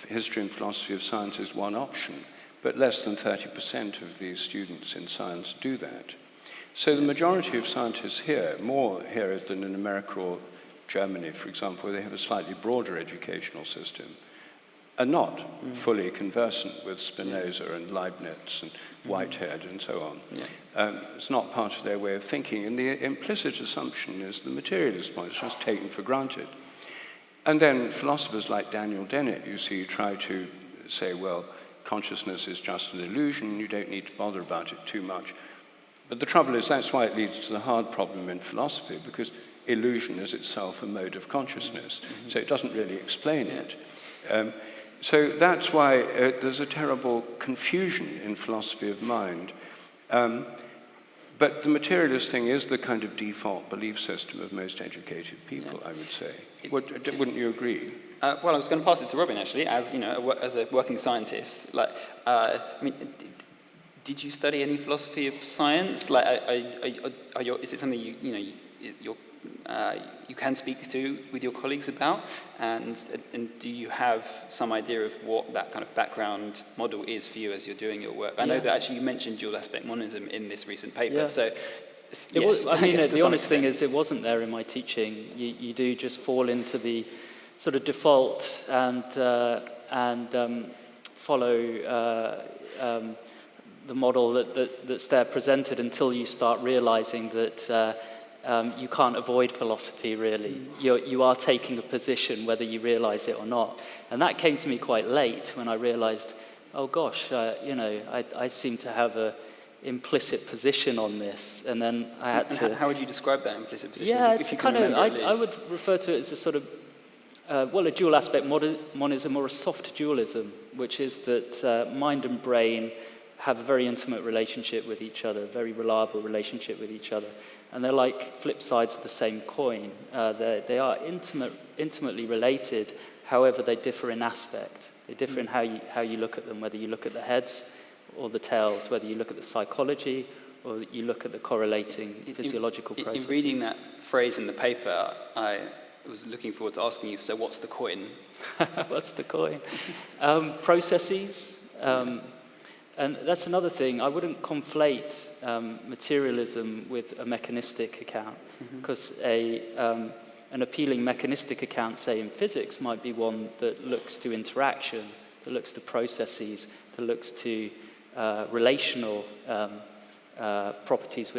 Speaker 4: history and philosophy of science is one option, but less than 30% of the students in science do that. So the majority of scientists here, more here than in America or Germany, for example, where they have a slightly broader educational system, are not fully conversant with Spinoza and Leibniz and Whitehead and so on. It's not part of their way of thinking, and the implicit assumption is the materialist point. It's just taken for granted. And then philosophers like Daniel Dennett, you see, try to say, well, consciousness is just an illusion, you don't need to bother about it too much. But the trouble is, that's why it leads to the hard problem in philosophy, because illusion is itself a mode of consciousness, so it doesn't really explain it. So that's why there's a terrible confusion in philosophy of mind. But the materialist thing is the kind of default belief system of most educated people, I would say. Wouldn't you agree?
Speaker 1: Well, I was going to pass it to Robin, actually, as as a working scientist. Did you study any philosophy of science? Is it something you can speak to with your colleagues about? And do you have some idea of what that kind of background model is for you as you're doing your work? I know that actually you mentioned dual aspect monism in this recent paper, so...
Speaker 3: The honest thing is it wasn't there in my teaching. You do just fall into the sort of default and follow the model that's there presented until you start realizing that you can't avoid philosophy, really. You are taking a position whether you realize it or not. And that came to me quite late when I realized, oh gosh, I seem to have a implicit position on this, and then I had to...
Speaker 1: How would you describe that implicit position?
Speaker 3: Yeah, it's kind of, I would refer to it as a sort of, a dual aspect monism or a soft dualism, which is that mind and brain have a very intimate relationship with each other, a very reliable relationship with each other, and they're like flip sides of the same coin. They are intimately related, however they differ in aspect. They differ in how you look at them, whether you look at the heads or the tails, whether you look at the psychology or you look at the correlating physiological processes.
Speaker 1: In reading that phrase in the paper, I was looking forward to asking you, so what's the coin?
Speaker 3: What's the coin? Processes. And that's another thing. I wouldn't conflate materialism with a mechanistic account, because an appealing mechanistic account, say in physics, might be one that looks to interaction, that looks to processes, that looks to relational properties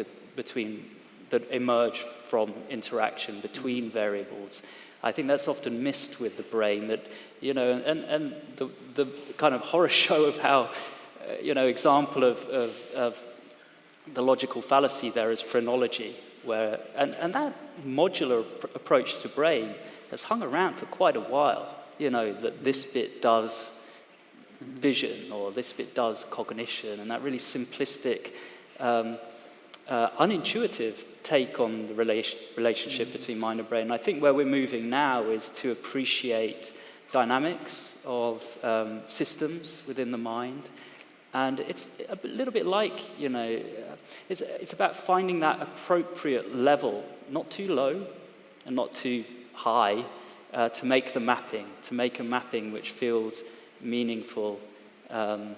Speaker 3: that emerge from interaction between variables. I think that's often missed with the brain. That and the kind of horror show of how example of the logical fallacy there is phrenology, where and that modular approach to brain has hung around for quite a while. That this bit does vision, or this bit does cognition, and that really simplistic, unintuitive take on the relationship between mind and brain. And I think where we're moving now is to appreciate dynamics of systems within the mind, and it's a little bit like, it's about finding that appropriate level, not too low and not too high, to make the mapping, to make a mapping which feels meaningful and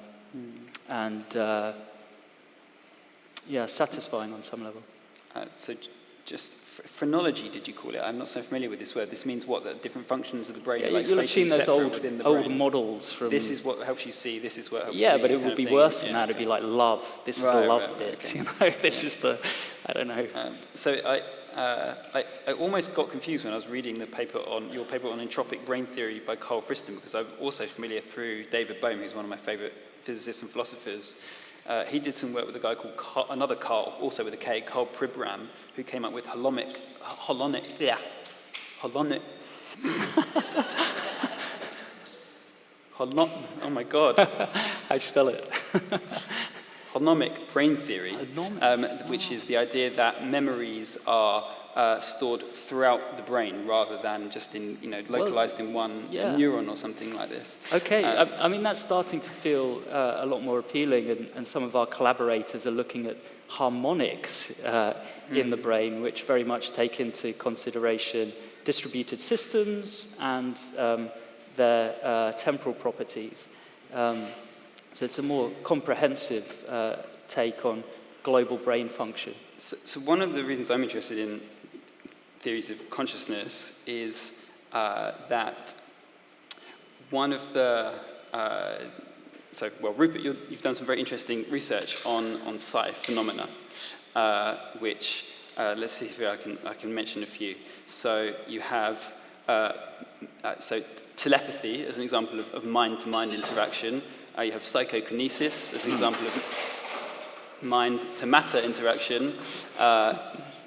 Speaker 3: satisfying on some level.
Speaker 1: So just phrenology, did you call it? I'm not so familiar with this word. This means what? The different functions of the brain are like
Speaker 3: you'll have seen those old models from...
Speaker 1: This is what helps you see, this is what helps you...
Speaker 3: Yeah, but it would be worse than that. It'd be like love. This is the love bit.
Speaker 1: Okay.
Speaker 3: This is the... I don't know.
Speaker 1: So I almost got confused when I was reading your paper on entropic brain theory by Carl Friston, because I'm also familiar through David Bohm, who's one of my favorite physicists and philosophers. He did some work with a guy called another Carl, also with a K, Carl Pribram, who came up with holonomic Oh my God.
Speaker 3: How'd you spell it?
Speaker 1: Holonomic brain theory,
Speaker 3: Holonomic.
Speaker 1: which is the idea that memories are stored throughout the brain rather than just in, localized in one neuron or something like this.
Speaker 3: Okay, I mean, that's starting to feel a lot more appealing, and some of our collaborators are looking at harmonics in the brain, which very much take into consideration distributed systems and their temporal properties. So it's a more comprehensive take on global brain function.
Speaker 1: So one of the reasons I'm interested in theories of consciousness is that one of the... Rupert, you've done some very interesting research on psi phenomena, which, let's see if I can mention a few. So you have... telepathy as an example of mind-to-mind interaction. You have psychokinesis as an example of mind-to-matter interaction.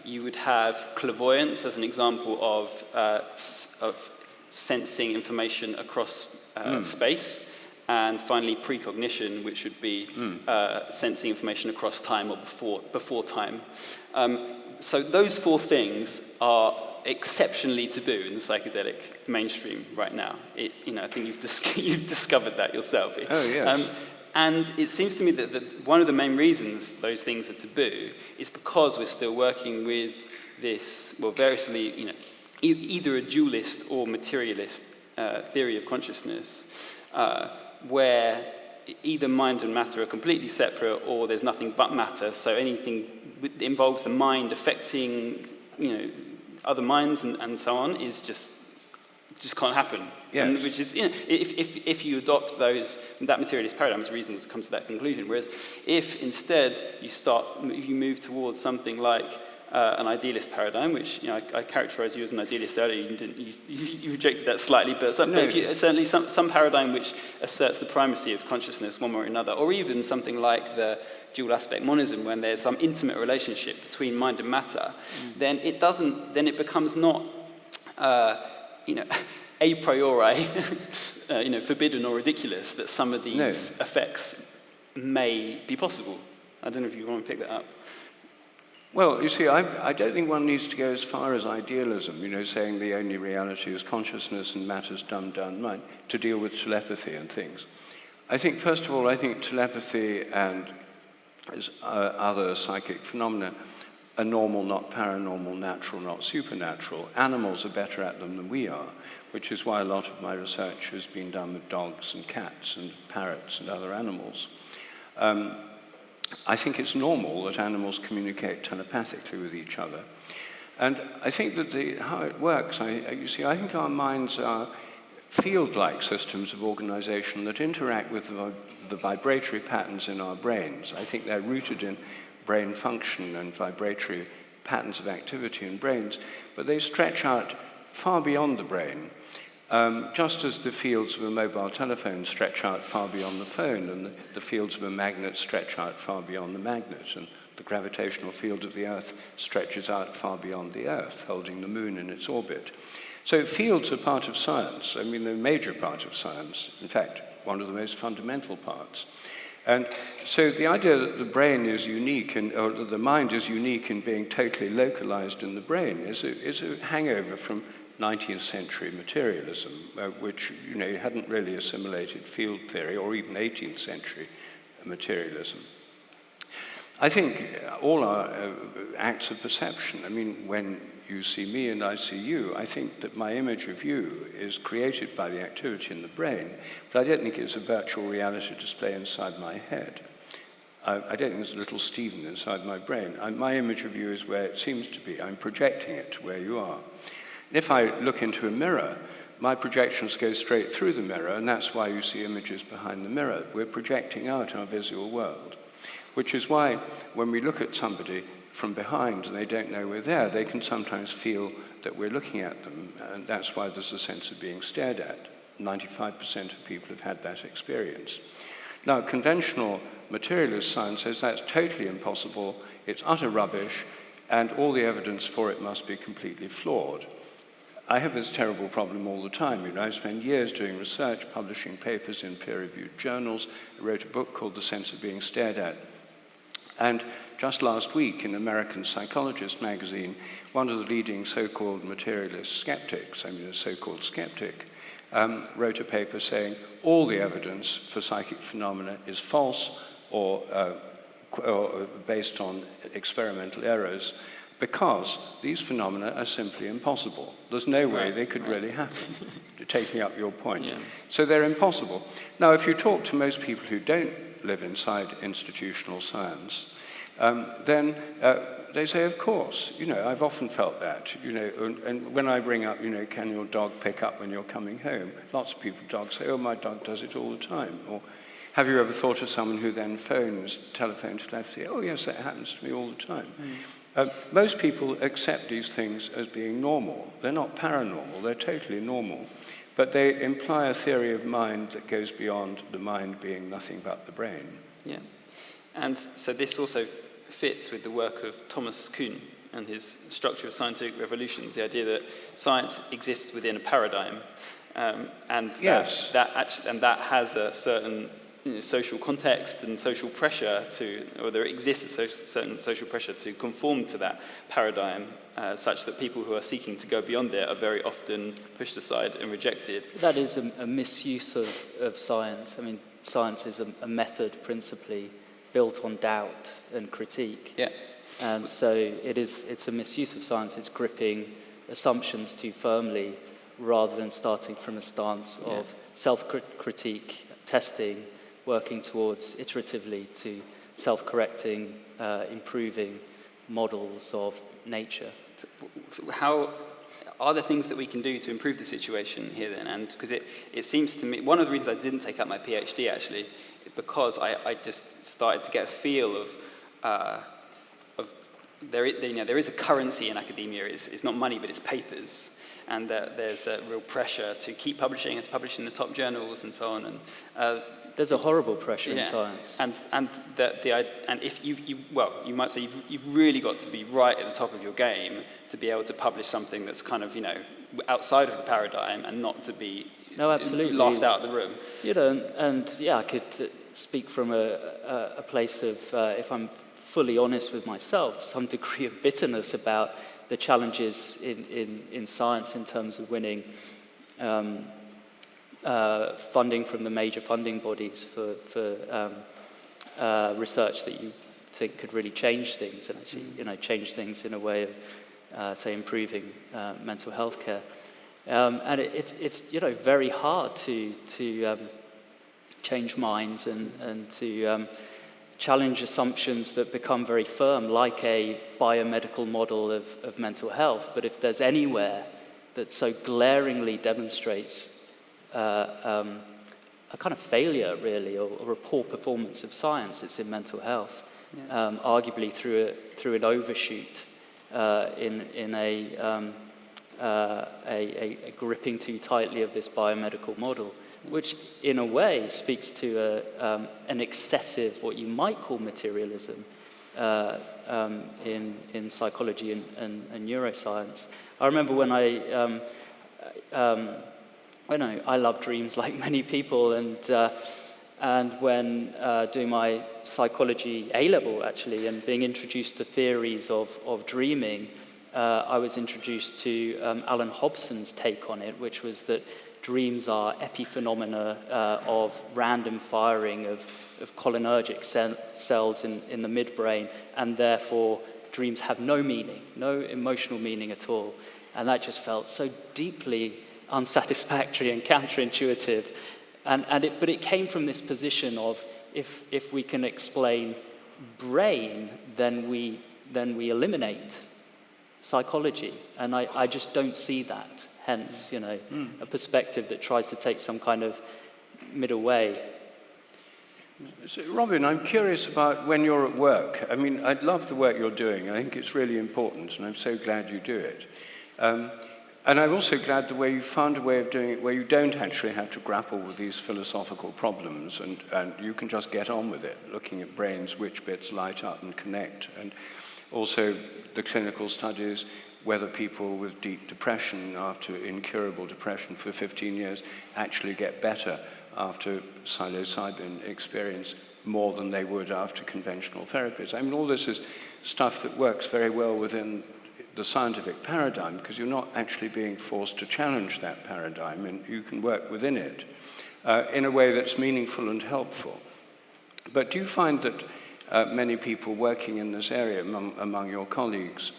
Speaker 1: You would have clairvoyance as an example of sensing information across space. And finally, precognition, which would be sensing information across time or before time. So those four things are exceptionally taboo in the psychedelic mainstream right now. I think you've discovered that yourself.
Speaker 4: Oh, yes.
Speaker 1: And it seems to me that one of the main reasons those things are taboo is because we're still working with this, variously, either a dualist or materialist theory of consciousness, where either mind and matter are completely separate or there's nothing but matter, so anything that involves the mind affecting, other minds and so on is just can't happen.
Speaker 4: Yes.
Speaker 1: And which is, if you adopt that materialist paradigm, it's reasonable to come to that conclusion. Whereas if instead you move towards something like an idealist paradigm, which I characterized you as an idealist earlier. You rejected that slightly, but certainly some paradigm which asserts the primacy of consciousness one way or another, or even something like the dual aspect monism, when there's some intimate relationship between mind and matter, then it becomes not a priori forbidden or ridiculous that some of these effects may be possible. I don't know if you want to pick that up.
Speaker 4: Well, you see, I don't think one needs to go as far as idealism, saying the only reality is consciousness and matter's dumbed down mind, to deal with telepathy and things. I think, first of all, telepathy and other psychic phenomena are normal, not paranormal, natural, not supernatural. Animals are better at them than we are, which is why a lot of my research has been done with dogs and cats and parrots and other animals. I think it's normal that animals communicate telepathically with each other. And I think that how it works, I think our minds are field-like systems of organization that interact with the vibratory patterns in our brains. I think they're rooted in brain function and vibratory patterns of activity in brains, but they stretch out far beyond the brain. Just as the fields of a mobile telephone stretch out far beyond the phone, and the fields of a magnet stretch out far beyond the magnet, and the gravitational field of the Earth stretches out far beyond the Earth, holding the moon in its orbit. So fields are part of science. I mean, they're a major part of science. In fact, one of the most fundamental parts. And so the idea that the brain is unique, or that the mind is unique in being totally localized in the brain is a hangover from 19th century materialism, which hadn't really assimilated field theory, or even 18th century materialism. I think all our acts of perception, when you see me and I see you, I think that my image of you is created by the activity in the brain, but I don't think it's a virtual reality display inside my head. I don't think there's a little Stephen inside my brain. My image of you is where it seems to be. I'm projecting it where you are. If I look into a mirror, my projections go straight through the mirror, and that's why you see images behind the mirror. We're projecting out our visual world, which is why when we look at somebody from behind and they don't know we're there, they can sometimes feel that we're looking at them, and that's why there's a sense of being stared at. 95% of people have had that experience. Now, conventional materialist science says that's totally impossible, it's utter rubbish, and all the evidence for it must be completely flawed. I have this terrible problem all the time. You know, I spend years doing research, publishing papers in peer-reviewed journals. I wrote a book called The Sense of Being Stared At. And just last week in American Psychologist magazine, one of the leading so-called materialist skeptics, I mean a so-called skeptic, wrote a paper saying all the evidence for psychic phenomena is false or based on experimental errors, because these phenomena are simply impossible. There's no way they could really happen, taking up your point. Yeah. So they're impossible. Now, if you talk to most people who don't live inside institutional science, then they say, of course, you know, I've often felt that, you know, and when I bring up, you know, can your dog pick up when you're coming home? Lots of people, dogs say, oh, my dog does it all the time. Or, have you ever thought of someone who then phones, telephone telepathy? Oh, yes, that happens to me all the time. Most people accept these things as being normal. They're not paranormal, they're totally normal. But they imply a theory of mind that goes beyond the mind being nothing but the brain.
Speaker 1: Yeah. And so this also fits with the work of Thomas Kuhn and his structure of scientific revolutions, the idea that science exists within a paradigm, and
Speaker 4: yes.
Speaker 1: that has a certain social context and social pressure or there exists a certain social pressure to conform to that paradigm, such that people who are seeking to go beyond it are very often pushed aside and rejected.
Speaker 3: That is a misuse of science. I mean, science is a method principally built on doubt and critique.
Speaker 1: Yeah.
Speaker 3: And so it's a misuse of science. It's gripping assumptions too firmly rather than starting from a stance of self-critique, testing, working towards iteratively to self-correcting, improving models of nature.
Speaker 1: How are there things that we can do to improve the situation here then? And because it seems to me, one of the reasons I didn't take up my PhD actually, is because I just started to get a feel of there is a currency in academia. It's not money, but it's papers. And there's a real pressure to keep publishing and to publish in the top journals and so on. And
Speaker 3: there's a horrible pressure in science.
Speaker 1: And if you might say you've really got to be right at the top of your game to be able to publish something that's kind of outside of the paradigm and not to be
Speaker 3: absolutely
Speaker 1: laughed out of the room.
Speaker 3: I could speak from a place of, if I'm fully honest with myself, some degree of bitterness about the challenges in science in terms of winning funding from the major funding bodies for research that you think could really change things and actually change things in a way of say improving mental health care. And it's very hard to change minds and to challenge assumptions that become very firm, like a biomedical model of mental health. But if there's anywhere that so glaringly demonstrates a kind of failure, really, or a poor performance of science, it's in mental health, arguably through an overshoot in a gripping too tightly of this biomedical model, which in a way speaks to an excessive, what you might call materialism in psychology and neuroscience. I remember when I love dreams like many people, and when doing my psychology A-level actually, and being introduced to theories of dreaming, I was introduced to Alan Hobson's take on it, which was that dreams are epiphenomena of random firing of cholinergic cells in the midbrain, and therefore dreams have no meaning, no emotional meaning at all. And that just felt so deeply unsatisfactory and counterintuitive. But it came from this position of if we can explain brain, then we eliminate psychology. And I just don't see that. Hence, a perspective that tries to take some kind of middle way.
Speaker 4: So, Robin, I'm curious about when you're at work. I mean, I love the work you're doing. I think it's really important, and I'm so glad you do it. And I'm also glad the way you found a way of doing it where you don't actually have to grapple with these philosophical problems, and you can just get on with it, looking at brains, which bits light up and connect, and also the clinical studies. whether people with deep depression after incurable depression for 15 years actually get better after psilocybin experience more than they would after conventional therapies. I mean, all this is stuff that works very well within the scientific paradigm, because you're not actually being forced to challenge that paradigm, and you can work within it in a way that's meaningful and helpful. But do you find that many people working in this area among your colleagues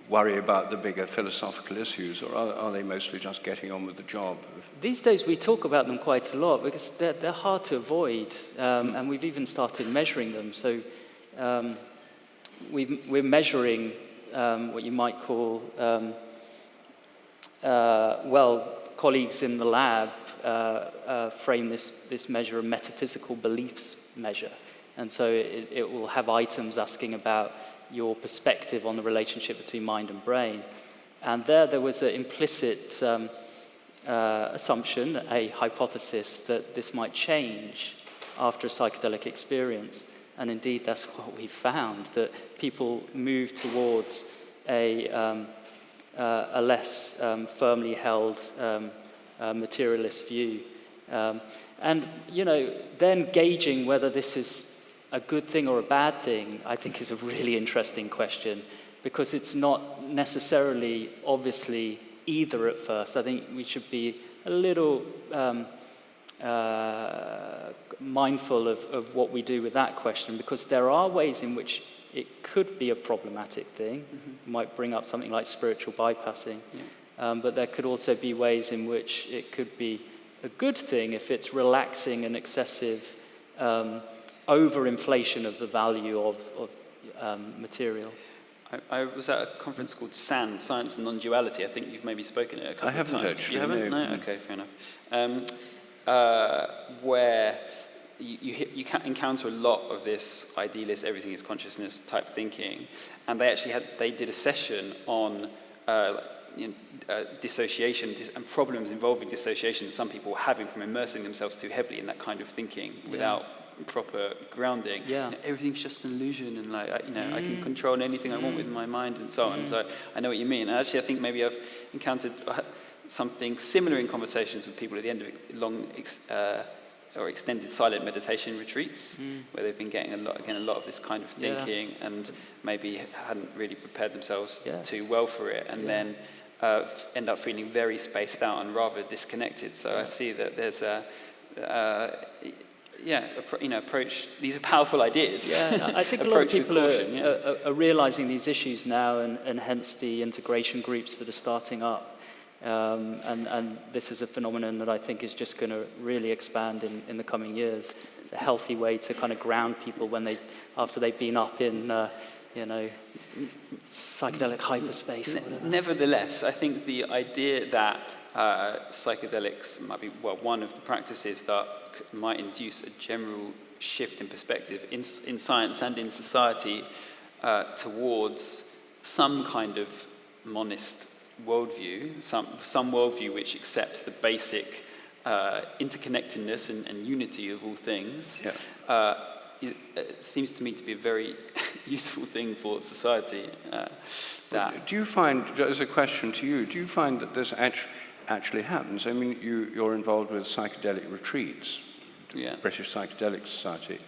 Speaker 4: worry about the bigger philosophical issues, or are they mostly just getting on with the job?
Speaker 3: These days we talk about them quite a lot because they're hard to avoid, and we've even started measuring them. So we're measuring what you might call, colleagues in the lab frame this measure a metaphysical beliefs measure. And so it will have items asking about your perspective on the relationship between mind and brain. And there was an implicit assumption, a hypothesis, that this might change after a psychedelic experience. And indeed, that's what we found, that people move towards a less firmly held materialist view. And, then gauging whether this is a good thing or a bad thing, I think is a really interesting question, because it's not necessarily obviously either at first. I think we should be a little mindful of what we do with that question, because there are ways in which it could be a problematic thing. Mm-hmm. It might bring up something like spiritual bypassing, but there could also be ways in which it could be a good thing if it's relaxing an excessive overinflation of the value of material.
Speaker 1: I was at a conference called SAND, Science and Non-Duality. I think you've maybe spoken at it a couple of times.
Speaker 4: I haven't actually.
Speaker 1: You haven't? No? Okay, fair enough. Where you can encounter a lot of this idealist, everything is consciousness type thinking, and they did a session on dissociation and problems involving dissociation that some people were having from immersing themselves too heavily in that kind of thinking without proper grounding. Everything's just an illusion, and I can control anything I want with my mind and so on. So I know what you mean. And actually, I think maybe I've encountered something similar in conversations with people at the end of long or extended silent meditation retreats, where they've been getting a lot of this kind of thinking, and maybe hadn't really prepared themselves too well for it, and then end up feeling very spaced out and rather disconnected. So I see that there's approach. These are powerful ideas.
Speaker 3: Yeah, I think a lot of people are realizing these issues now, and hence the integration groups that are starting up. And this is a phenomenon that I think is just going to really expand in the coming years. A healthy way to kind of ground people after they've been up in, psychedelic hyperspace.
Speaker 1: Nevertheless, I think the idea that psychedelics might be, one of the practices that might induce a general shift in perspective in science and in society towards some kind of monist worldview, some worldview which accepts the basic interconnectedness and unity of all things. It seems to me to be a very useful thing for society.
Speaker 4: Do you find, as a question to you, do you find that this actually happens? I mean, you're involved with psychedelic retreats, British Psychedelic Society.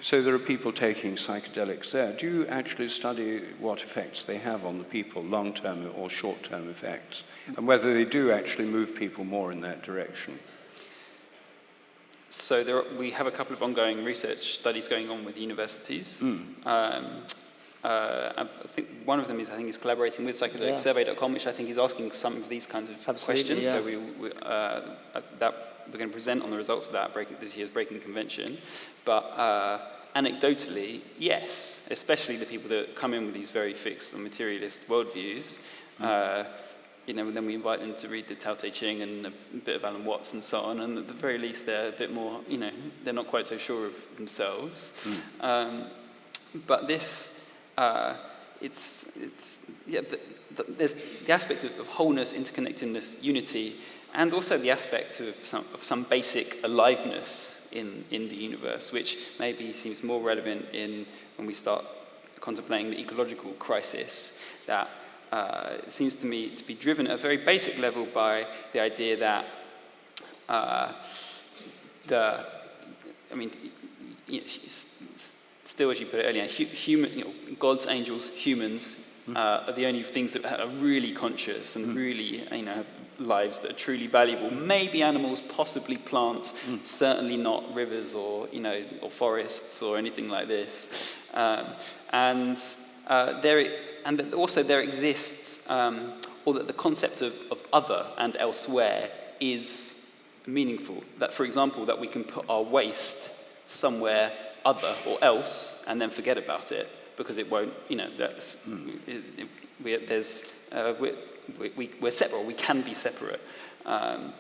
Speaker 4: So there are people taking psychedelics there. Do you actually study what effects they have on the people, long-term or short-term effects, and whether they do actually move people more in that direction?
Speaker 1: So we have a couple of ongoing research studies going on with universities. I think one of them is collaborating with psychedelicsurvey.com, which I think is asking some of these kinds of questions. So we're going to present on the results of that this year's Breaking Convention. But anecdotally, yes, especially the people that come in with these very fixed and materialist worldviews. Then we invite them to read the Tao Te Ching and a bit of Alan Watts and so on, and at the very least they're a bit more, they're not quite so sure of themselves. But this, there's the aspect of wholeness, interconnectedness, unity, and also the aspect of some basic aliveness in the universe, which maybe seems more relevant when we start contemplating the ecological crisis that it seems to me to be driven at a very basic level by the idea that still, as you put it earlier, gods, angels, humans are the only things that are really conscious and really, have lives that are truly valuable. Maybe animals, possibly plants, certainly not rivers or forests or anything like this. And also there exists, or that the concept of other and elsewhere is meaningful. That, for example, that we can put our waste somewhere other or else and then forget about it because it won't, we're separate, we can be separate. I'm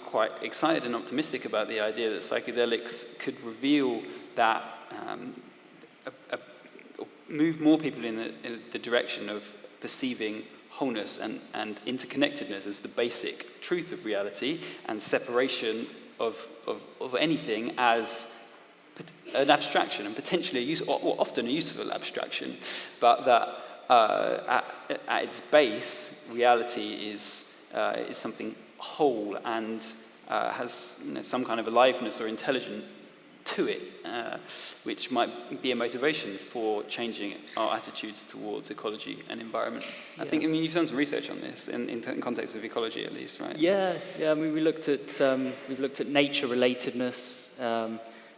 Speaker 1: quite excited and optimistic about the idea that psychedelics could reveal that, move more people in the direction of perceiving wholeness and interconnectedness as the basic truth of reality, and separation of anything as an abstraction, and potentially or often a useful abstraction, but that at its base, reality is something whole and has some kind of aliveness or intelligence to it, which might be a motivation for changing our attitudes towards ecology and environment. I think, you've done some research on this in context of ecology, at least, right?
Speaker 3: Yeah. We looked at nature relatedness,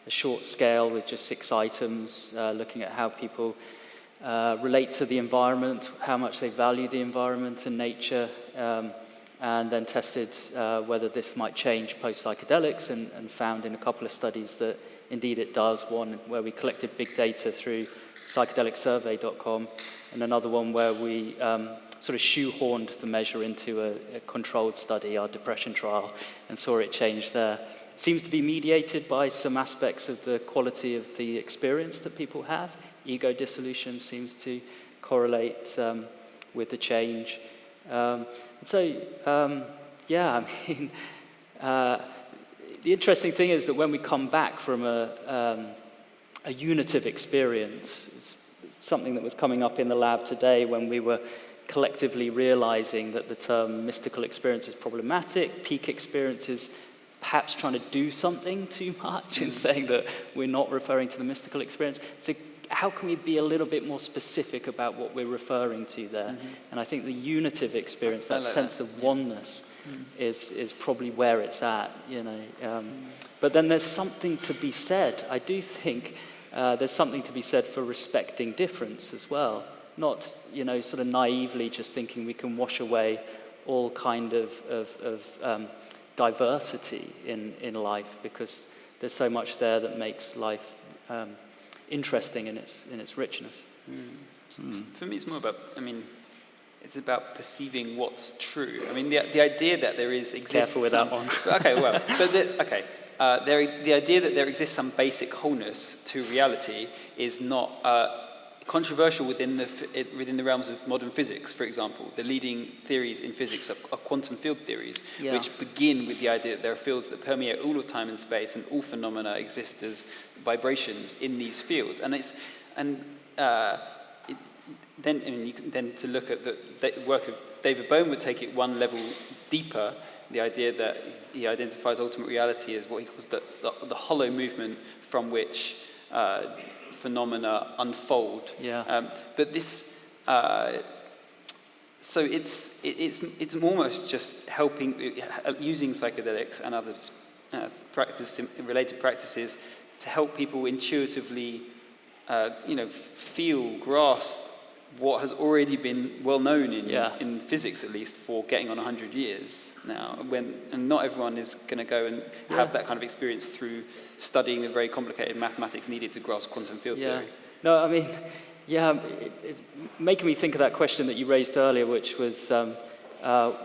Speaker 3: a short scale with just 6 items, looking at how people relate to the environment, how much they value the environment and nature, and then tested whether this might change post-psychedelics, and found in a couple of studies that indeed it does. One where we collected big data through psychedelicsurvey.com, and another one where we sort of shoehorned the measure into a controlled study, our depression trial, and saw it change there. It seems to be mediated by some aspects of the quality of the experience that people have. Ego dissolution seems to correlate with the change. The interesting thing is that when we come back from a unitive experience, it's something that was coming up in the lab today when we were collectively realizing that the term mystical experience is problematic, peak experience is perhaps trying to do something too much in saying that we're not referring to the mystical experience. So how can we be a little bit more specific about what we're referring to there? Mm-hmm. And I think the unitive experience, that sense of oneness, is probably where it's at, But then there's something to be said. I do think there's something to be said for respecting difference as well. Not, sort of naively just thinking we can wash away all kind of diversity in life, because there's so much there that makes life interesting in its richness.
Speaker 1: For me, it's more about, it's about perceiving what's true. The idea that there exists...
Speaker 3: Careful with that one.
Speaker 1: The idea that there exists some basic wholeness to reality is not controversial within the realms of modern physics, for example. The leading theories in physics are quantum field theories, which begin with the idea that there are fields that permeate all of time and space, and all phenomena exist as vibrations in these fields. Then to look at the work of David Bohm would take it one level deeper, the idea that he identifies ultimate reality as what he calls the holo-movement from which phenomena unfold. But this, so it's almost just helping, using psychedelics and other related practices to help people intuitively, grasp what has already been well known in physics, at least, for getting on 100 years now. And not everyone is going to go and have that kind of experience through studying the very complicated mathematics needed to grasp quantum field theory.
Speaker 3: No, it's making me think of that question that you raised earlier, which was,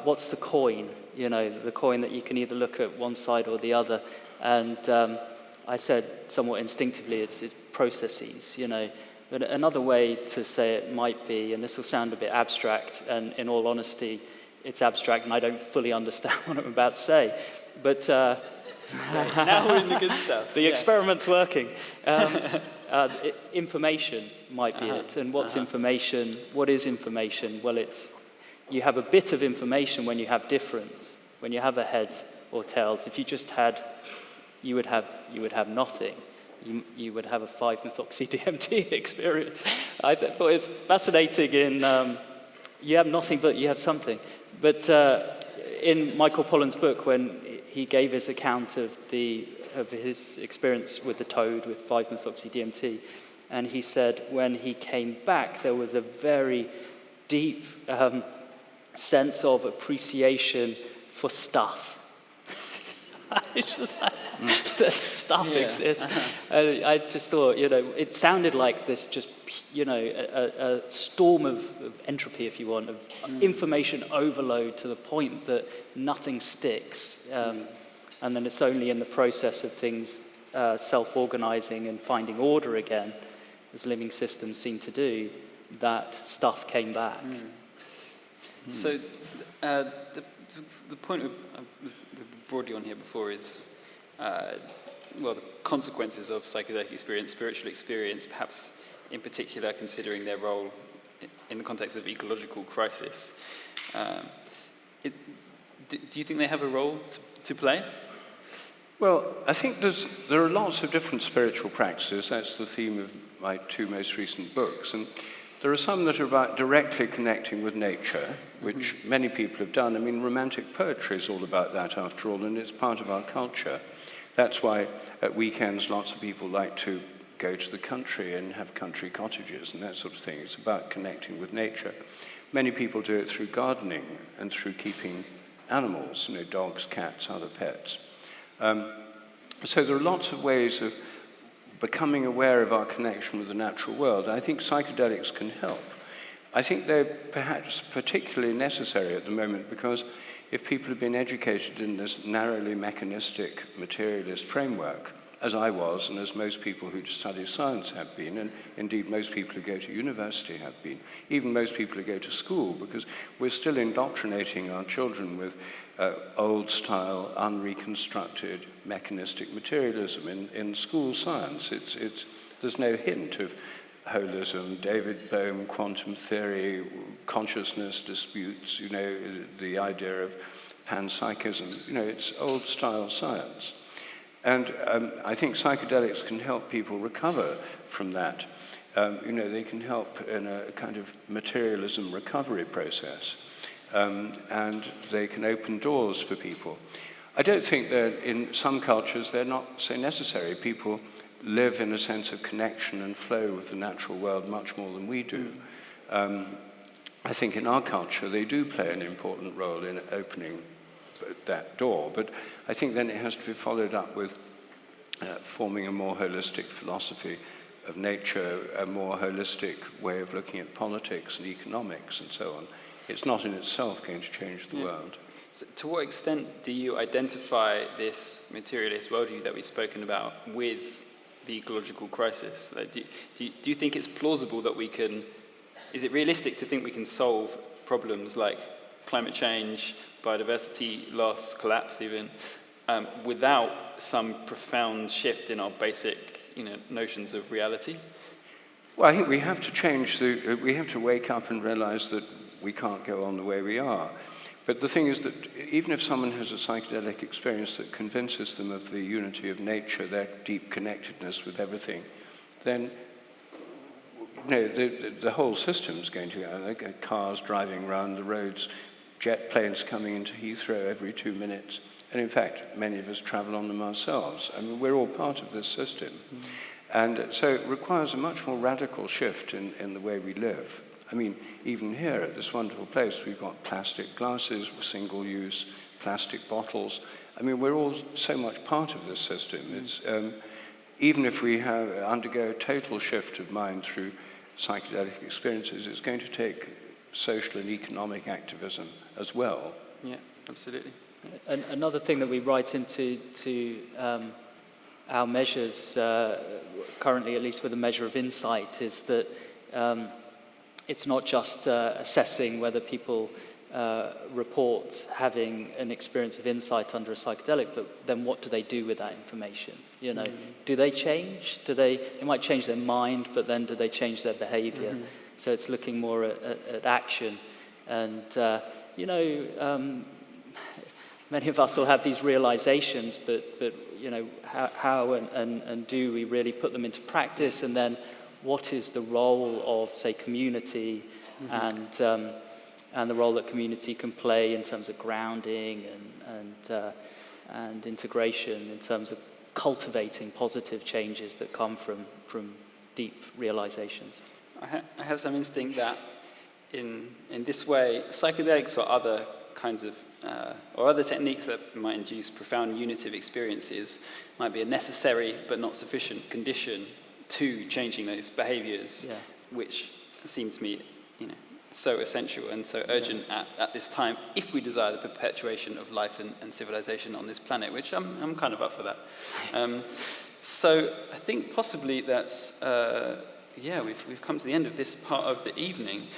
Speaker 3: what's the coin? The coin that you can either look at one side or the other. And I said somewhat instinctively, it's processes, But another way to say it might be, and this will sound a bit abstract, and in all honesty, it's abstract and I don't fully understand what I'm about to say, but
Speaker 1: Now we're in the good stuff.
Speaker 3: The experiment's working. Information might be it. And what's information? What is information? Well, you have a bit of information when you have difference, when you have a heads or tails. If you just had, you would have nothing. You would have a 5-methoxy-DMT experience. I thought it's fascinating in you have nothing but you have something. But in Michael Pollan's book, when he gave his account of his experience with the toad with 5-methoxy-DMT, and he said when he came back, there was a very deep sense of appreciation for stuff. It's just like, that stuff exists. I just thought, it sounded like this just, a storm of entropy, if you want, of information overload to the point that nothing sticks. And then it's only in the process of things self-organizing and finding order again, as living systems seem to do, that stuff came back.
Speaker 1: So the point we brought you on here before is, the consequences of psychedelic experience, spiritual experience, perhaps in particular considering their role in the context of ecological crisis. Do you think they have a role to play?
Speaker 4: Well, I think there are lots of different spiritual practices. That's the theme of my 2 most recent books. And there are some that are about directly connecting with nature, which many people have done. I mean, Romantic poetry is all about that, after all, and it's part of our culture. That's why at weekends lots of people like to go to the country and have country cottages and that sort of thing. It's about connecting with nature. Many people do it through gardening and through keeping animals, dogs, cats, other pets. So there are lots of ways of becoming aware of our connection with the natural world. I think psychedelics can help. I think they're perhaps particularly necessary at the moment because if people have been educated in this narrowly mechanistic materialist framework, as I was and as most people who study science have been, and indeed most people who go to university have been, even most people who go to school, because we're still indoctrinating our children with old-style, unreconstructed, mechanistic materialism in school science. There's no hint of holism, David Bohm, quantum theory, consciousness disputes, the idea of panpsychism. It's old-style science. And I think psychedelics can help people recover from that. They can help in a kind of materialism recovery process. And they can open doors for people. I don't think that in some cultures they're not so necessary. People live in a sense of connection and flow with the natural world much more than we do. I think in our culture they do play an important role in opening that door, but I think then it has to be followed up with forming a more holistic philosophy of nature, a more holistic way of looking at politics and economics and so on. It's not in itself going to change the world.
Speaker 1: So to what extent do you identify this materialist worldview that we've spoken about with the ecological crisis? Do you think it's plausible that is it realistic to think we can solve problems like climate change, biodiversity loss, collapse even, without some profound shift in our basic notions of reality?
Speaker 4: Well, I think we have to change we have to wake up and realize that we can't go on the way we are. But the thing is that even if someone has a psychedelic experience that convinces them of the unity of nature, their deep connectedness with everything, then the whole system's going to go. Cars driving around the roads, jet planes coming into Heathrow every 2 minutes. And in fact, many of us travel on them ourselves. I mean, we're all part of this system. And so it requires a much more radical shift in the way we live. I mean, even here at this wonderful place, we've got plastic glasses, single-use plastic bottles. I mean, we're all so much part of this system. It's, even if we undergo a total shift of mind through psychedelic experiences, it's going to take social and economic activism as well.
Speaker 1: Yeah, absolutely.
Speaker 3: Another thing that we write into our measures, currently at least with a measure of insight, is that it's not just assessing whether people report having an experience of insight under a psychedelic, but then what do they do with that information? You know, do they change? They might change their mind, but then do they change their behavior? So it's looking more at action. And, you know, many of us will have these realizations, but you know, how and do we really put them into practice? And then what is the role of, say, community and the role that community can play in terms of grounding and integration, in terms of cultivating positive changes that come from deep realizations?
Speaker 1: I have some instinct that in this way, psychedelics or other kinds of or other techniques that might induce profound unitive experiences might be a necessary but not sufficient condition to changing those behaviors, which seem to me, you know, so essential and so urgent at this time, if we desire the perpetuation of life and civilization on this planet, which I'm kind of up for that. So I think possibly that's, we've come to the end of this part of the evening.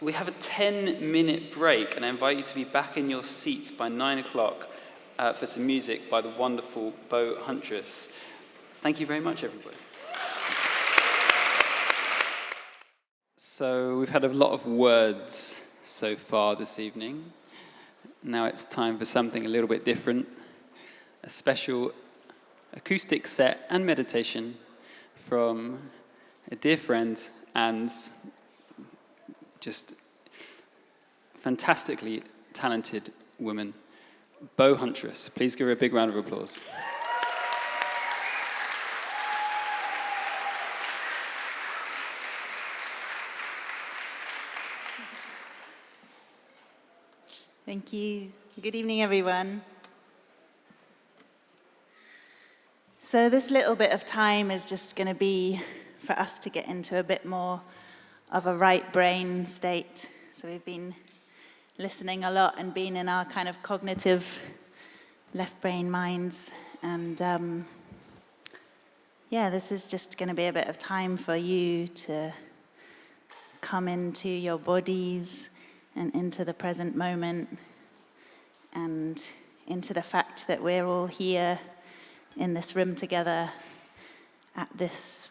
Speaker 1: We have a 10-minute break, and I invite you to be back in your seats by 9 o'clock for some music by the wonderful Bow Huntress. Thank you very much, everybody. So we've had a lot of words so far this evening. Now it's time for something a little bit different, a special acoustic set and meditation from a dear friend and just fantastically talented woman, Bow Huntress. Please give her a big round of applause.
Speaker 5: Thank you. Good evening, everyone. So this little bit of time is just going to be for us to get into a bit more of a right brain state. So we've been listening a lot and been in our kind of cognitive left brain minds. And this is just going to be a bit of time for you to come into your bodies and into the present moment and into the fact that we're all here in this room together at this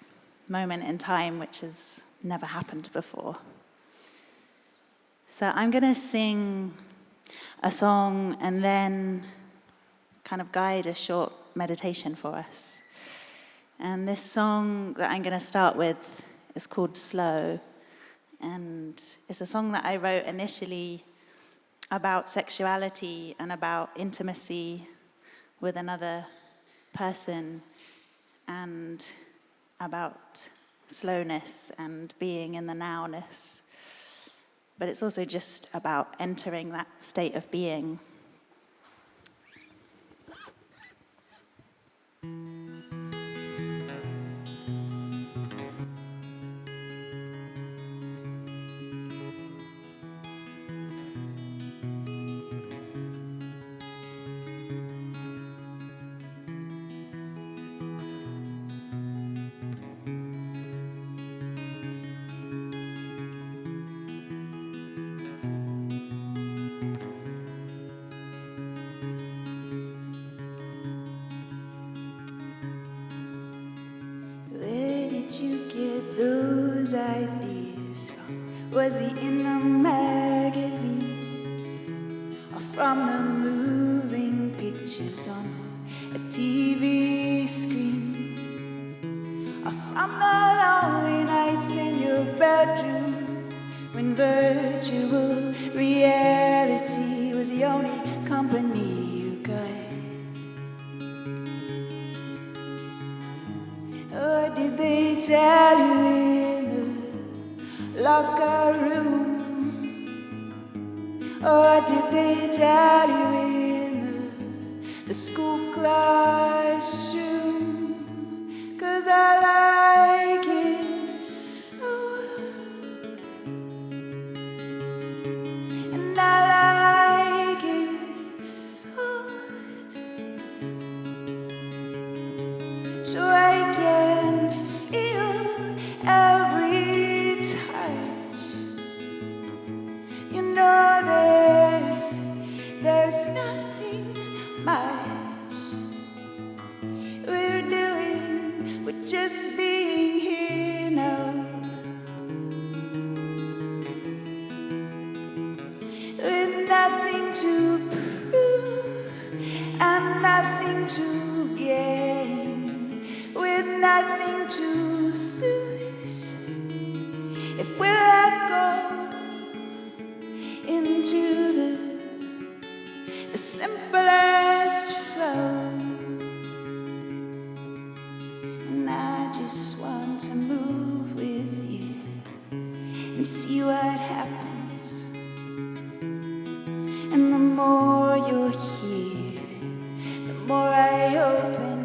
Speaker 5: moment in time, which has never happened before. So I'm going to sing a song and then kind of guide a short meditation for us. And this song that I'm going to start with is called Slow. And it's a song that I wrote initially about sexuality and about intimacy with another person and about slowness and being in the nowness. But it's also just about entering that state of being. Was he in a magazine or from the moving pictures on a TV screen or from the lonely nights in your bedroom when virtual reality was the only company you got? Or did they tell you in the locker room? Or did they tell you in the school classroom? 'Cause I like it so, and I like it soft, so I can feel every touch. You know if we let go into the simplest flow. And I just want to move with you and see what happens. And the more you're here, the more I open.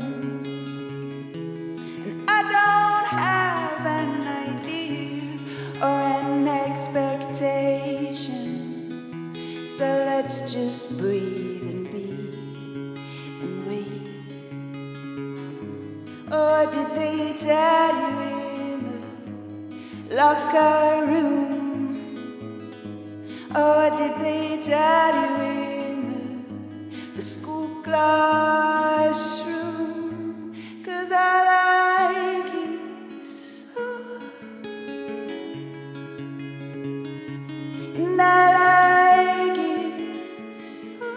Speaker 5: And I don't have an idea or an expectation. So let's just breathe and be and wait. Or did they tell you in the locker room? Or did they tell you in the school classroom? 'Cause I like you so. And I like it so.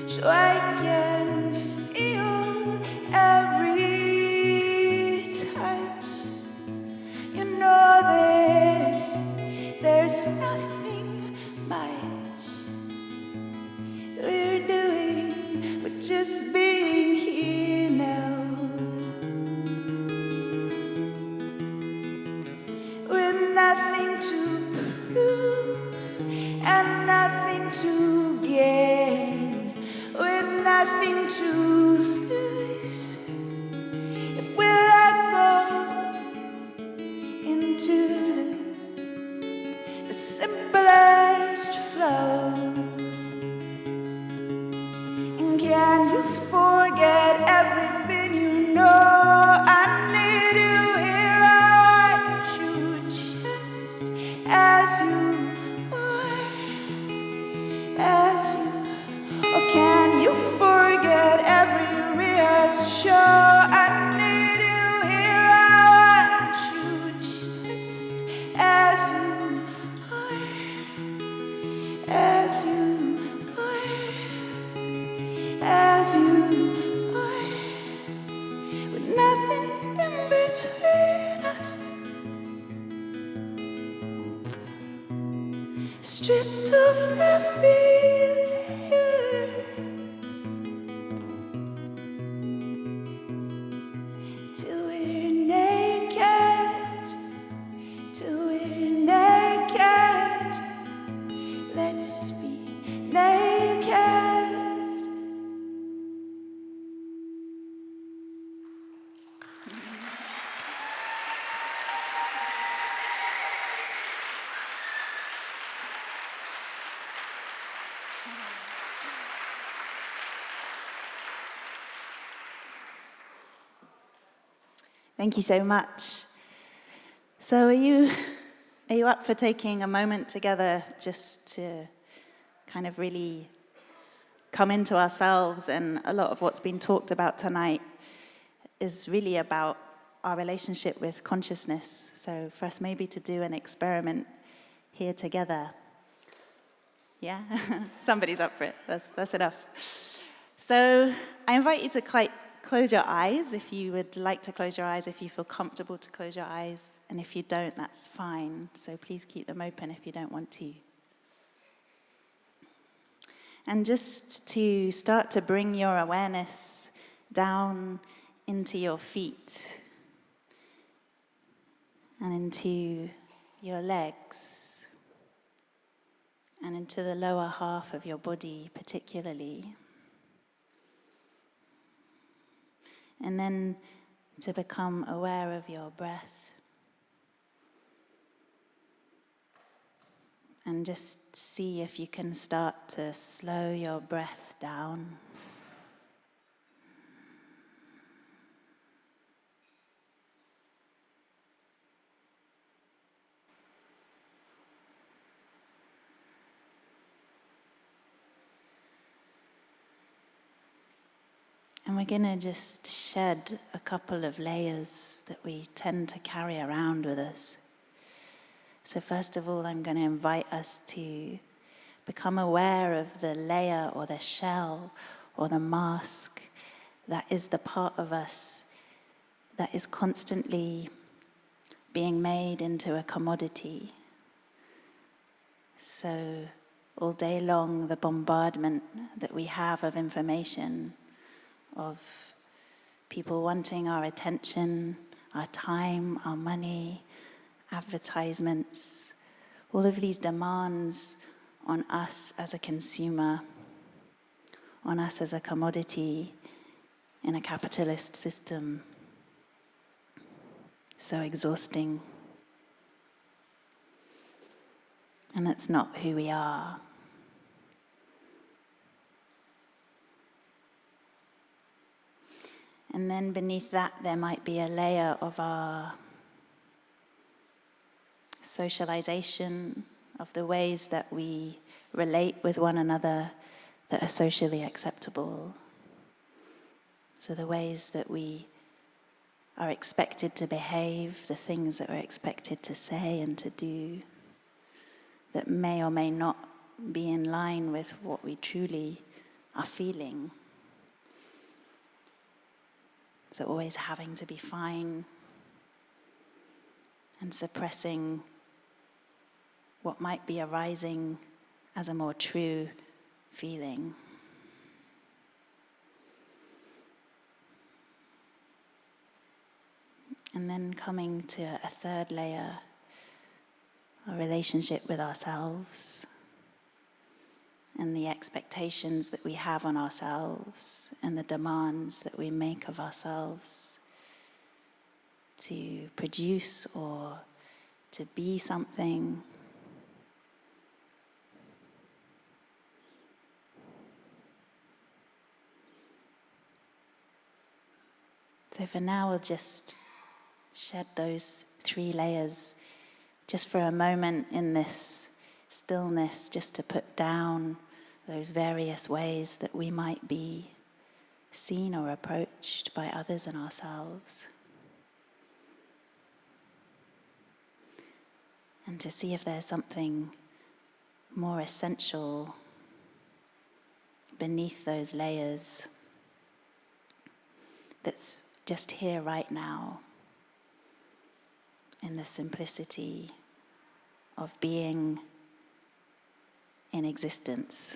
Speaker 5: So I can feel every touch. You know there's nothing much we're doing but just being here now. With nothing to prove and nothing to gain, with nothing to lose. If we let go into the simplest flow. And can you forget everything you know? I need you here, I want you just as you are, as you. Or can you forget every rehearsed show? I need you here, I want you just as you are, as you are, as you are, with nothing in between us, stripped of every layer, till we're naked, till we're naked. Let's be naked. Thank you so much. So are you up for taking a moment together just to kind of really come into ourselves? And a lot of what's been talked about tonight is really about our relationship with consciousness. So for us maybe to do an experiment here together. Yeah? Somebody's up for it. That's enough. So I invite you to close your eyes if you would like to close your eyes, if you feel comfortable to close your eyes. And if you don't, that's fine. So please keep them open if you don't want to. And just to start to bring your awareness down into your feet and into your legs and into the lower half of your body particularly. And then to become aware of your breath. And just see if you can start to slow your breath down. And we're going to just shed a couple of layers that we tend to carry around with us. So first of all, I'm going to invite us to become aware of the layer or the shell or the mask that is the part of us that is constantly being made into a commodity. So all day long, the bombardment that we have of information, of people wanting our attention, our time, our money, advertisements, all of these demands on us as a consumer, on us as a commodity in a capitalist system. So exhausting. And that's not who we are. And then beneath that, there might be a layer of our socialization, of the ways that we relate with one another that are socially acceptable. So the ways that we are expected to behave, the things that we're expected to say and to do, that may or may not be in line with what we truly are feeling. So always having to be fine and suppressing what might be arising as a more true feeling. And then coming to a third layer, our relationship with ourselves and the expectations that we have on ourselves and the demands that we make of ourselves to produce or to be something. So for now, we'll just shed those 3 layers just for a moment in this stillness, just to put down those various ways that we might be seen or approached by others and ourselves. And to see if there's something more essential beneath those layers that's just here right now, in the simplicity of being in existence.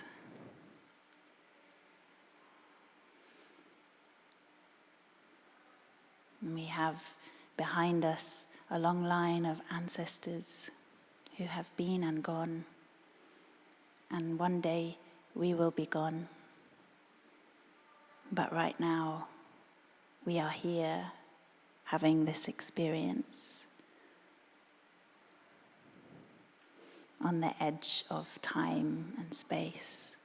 Speaker 5: And we have behind us a long line of ancestors who have been and gone, and one day we will be gone. But right now, we are here having this experience on the edge of time and space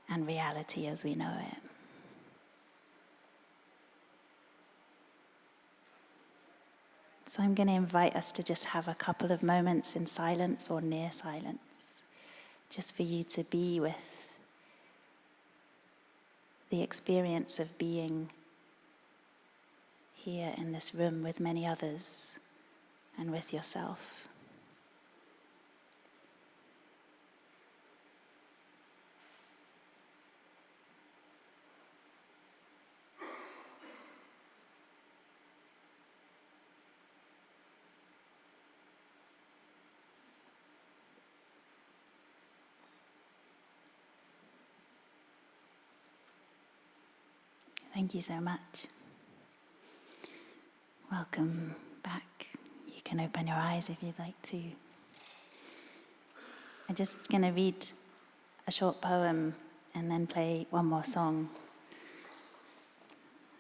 Speaker 5: and reality as we know it. So I'm going to invite us to just have a couple of moments in silence or near silence, just for you to be with the experience of being here in this room with many others and with yourself. Thank you so much. Welcome back. You can open your eyes if you'd like to. I'm just going to read a short poem and then play one more song.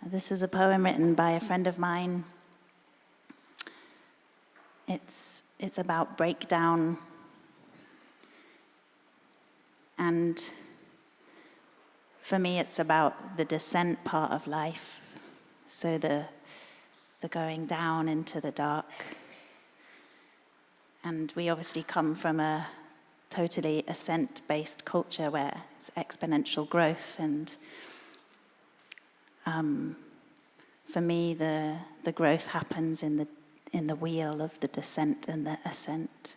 Speaker 5: This is a poem written by a friend of mine. It's about breakdown, and for me it's about the descent part of life, so the going down into the dark. And we obviously come from a totally ascent-based culture where it's exponential growth, and for me the growth happens in the wheel of the descent and the ascent.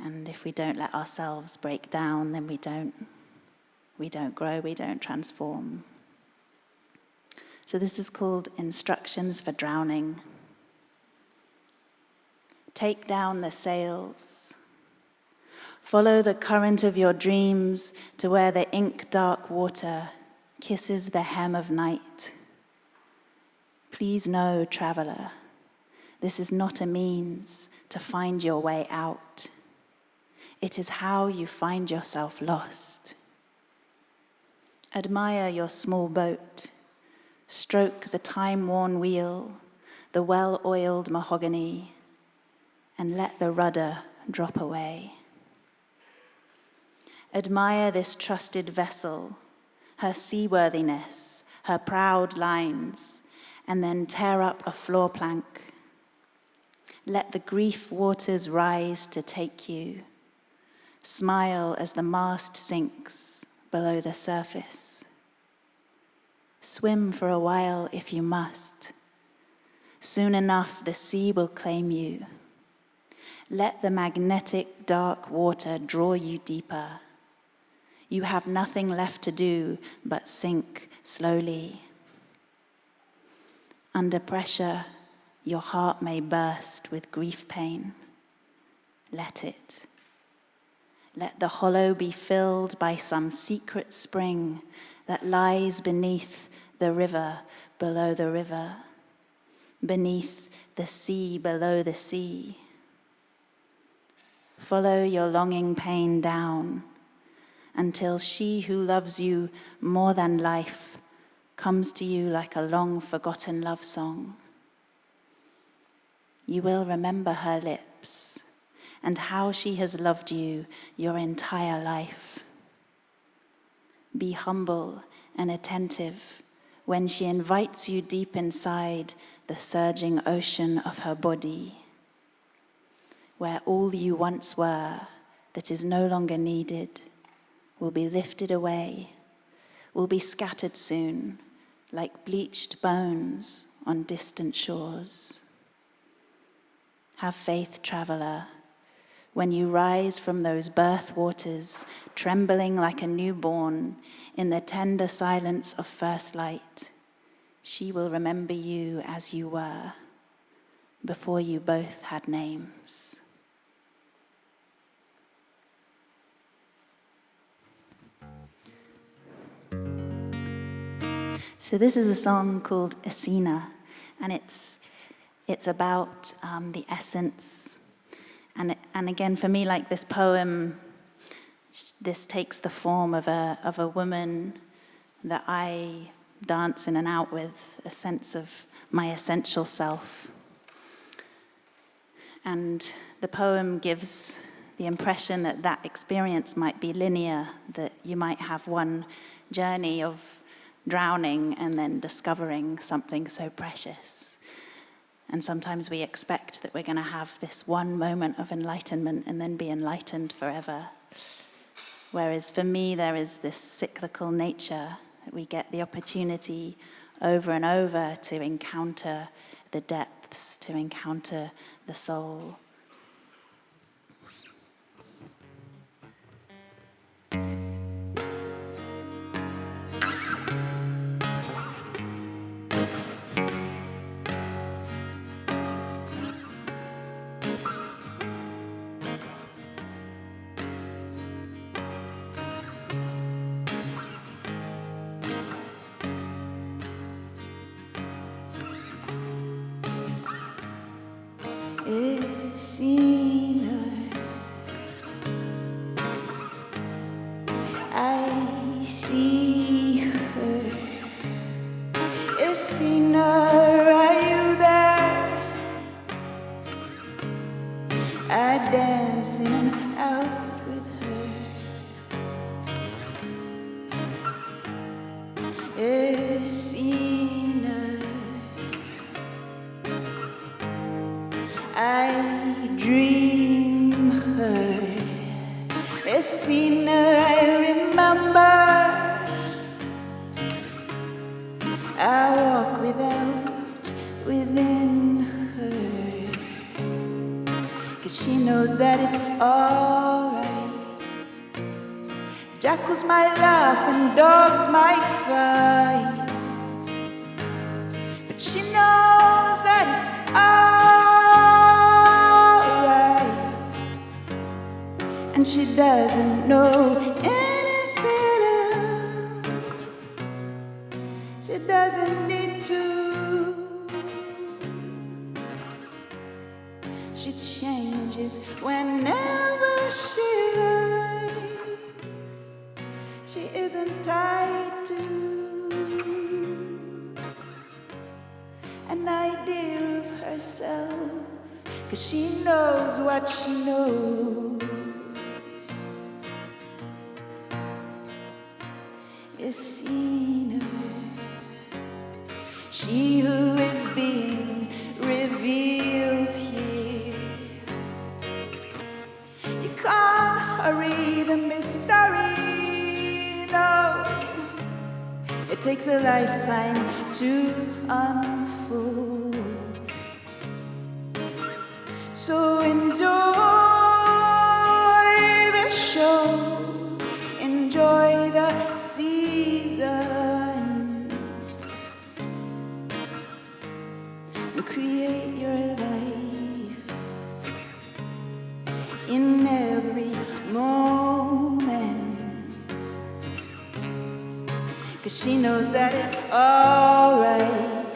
Speaker 5: And if we don't let ourselves break down, then we don't grow, we don't transform. So this is called Instructions for Drowning. Take down the sails. Follow the current of your dreams to where the ink-dark water kisses the hem of night. Please know, traveler, this is not a means to find your way out. It is how you find yourself lost. Admire your small boat. Stroke the time-worn wheel, the well-oiled mahogany, and let the rudder drop away. Admire this trusted vessel, her seaworthiness, her proud lines, and then tear up a floor plank. Let the grief waters rise to take you. Smile as the mast sinks below the surface. Swim for a while if you must. Soon enough the sea will claim you. Let the magnetic dark water draw you deeper. You have nothing left to do but sink slowly. Under pressure, your heart may burst with grief pain. Let it. Let the hollow be filled by some secret spring that lies beneath the river below the river, beneath the sea below the sea. Follow your longing pain down until she who loves you more than life comes to you like a long-forgotten love song. You will remember her lips and how she has loved you your entire life. Be humble and attentive when she invites you deep inside the surging ocean of her body, where all you once were that is no longer needed will be lifted away, will be scattered soon like bleached bones on distant shores. Have faith, traveler, when you rise from those birth waters, trembling like a newborn in the tender silence of first light, she will remember you as you were, before you both had names. So this is a song called Esina, and it's about the essence. And again, for me, like this poem, this takes the form of a woman that I dance in and out with, a sense of my essential self. And the poem gives the impression that that experience might be linear, that you might have one journey of drowning and then discovering something so precious. And sometimes we expect that we're going to have this one moment of enlightenment and then be enlightened forever. Whereas for me, there is this cyclical nature that we get the opportunity over and over to encounter the depths, to encounter the soul. I see her. Esina, are you there? I dance in and out with her. Esina, I dream her. Esina, I remember. I walk within her, 'cause she knows that it's alright. Jackals might laugh and dogs might fight, but she knows that it's alright, and she doesn't know anything else. She doesn't need to. She changes whenever she likes. She isn't tied to an idea of herself, 'cause she knows what she knows. Is seen her, she who is being revealed here. You can't hurry the mystery, no. It takes a lifetime to unfold. So enjoy the show, enjoy the seasons, and create your life in every moment, 'cause she knows that it's alright.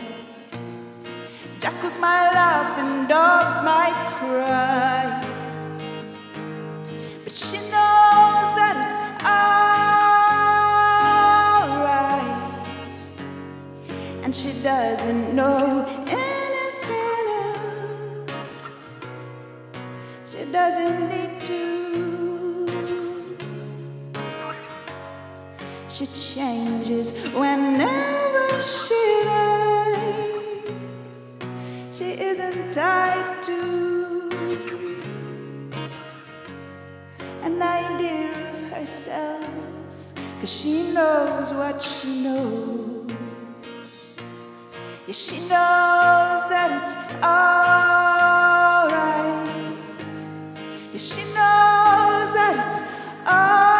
Speaker 5: Jackals might laugh and dogs might cry, but she knows that it's alright, and she doesn't know anything else. She doesn't need to. She changes whenever she likes. She isn't tied to an idea of herself, 'cause she knows what she knows. Yeah, she knows that it's alright. Yeah, she knows that it's alright.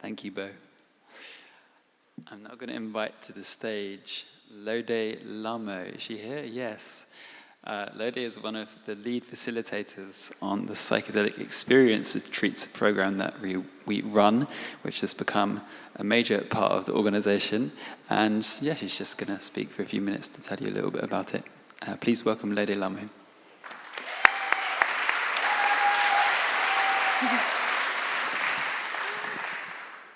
Speaker 1: Thank you, Bo. I'm now going to invite to the stage Lode Lamo. Is she here? Yes. Lode is one of the lead facilitators on the Psychedelic Experience Retreats program that we run, which has become a major part of the organization. And yeah, she's just going to speak for a few minutes to tell you a little bit about it. Please welcome Lode Lamo.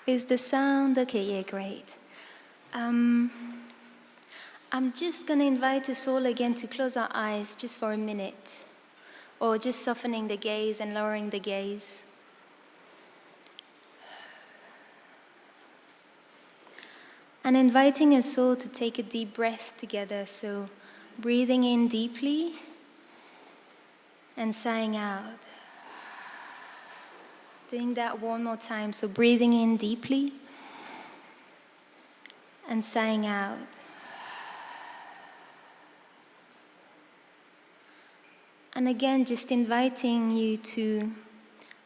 Speaker 6: Is the sound okay? Yeah, great. I'm just going to invite us all again to close our eyes just for a minute, or just softening the gaze and lowering the gaze. And inviting us all to take a deep breath together, so breathing in deeply and sighing out. Doing that one more time, so breathing in deeply and sighing out. And again, just inviting you to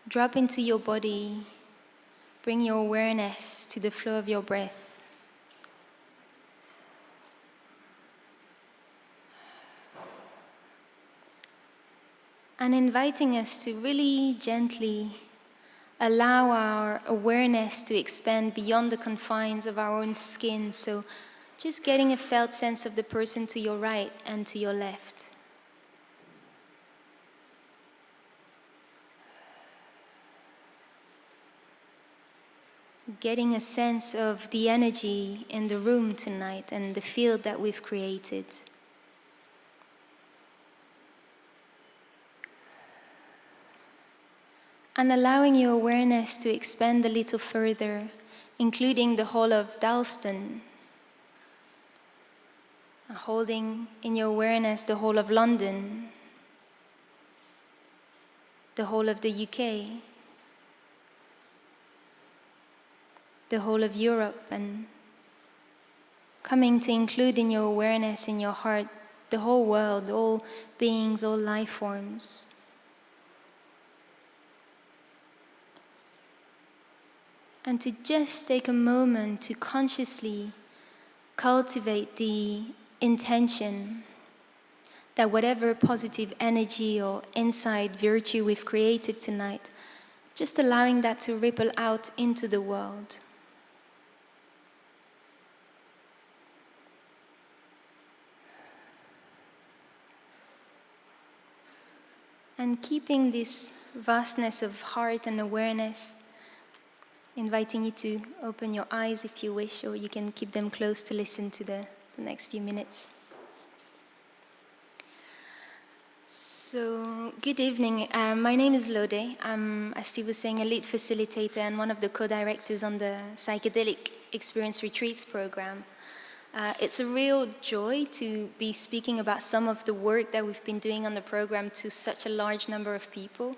Speaker 6: drop into your body, bring your awareness to the flow of your breath. And inviting us to really gently allow our awareness to expand beyond the confines of our own skin. So just getting a felt sense of the person to your right and to your left. Getting a sense of the energy in the room tonight and the field that we've created. And allowing your awareness to expand a little further including the whole of Dalston, holding in your awareness the whole of London, the whole of the UK, the whole of Europe, and coming to include in your awareness, in your heart, the whole world, all beings, all life forms. And to just take a moment to consciously cultivate the intention that whatever positive energy or insight, virtue we've created tonight, just allowing that to ripple out into the world. And keeping this vastness of heart and awareness, inviting you to open your eyes if you wish, or you can keep them closed to listen to the next few minutes. So, good evening. My name is Lode. I'm, as Steve was saying, a lead facilitator and one of the co-directors on the Psychedelic Experience Retreats program. It's a real joy to be speaking about some of the work that we've been doing on the program to such a large number of people.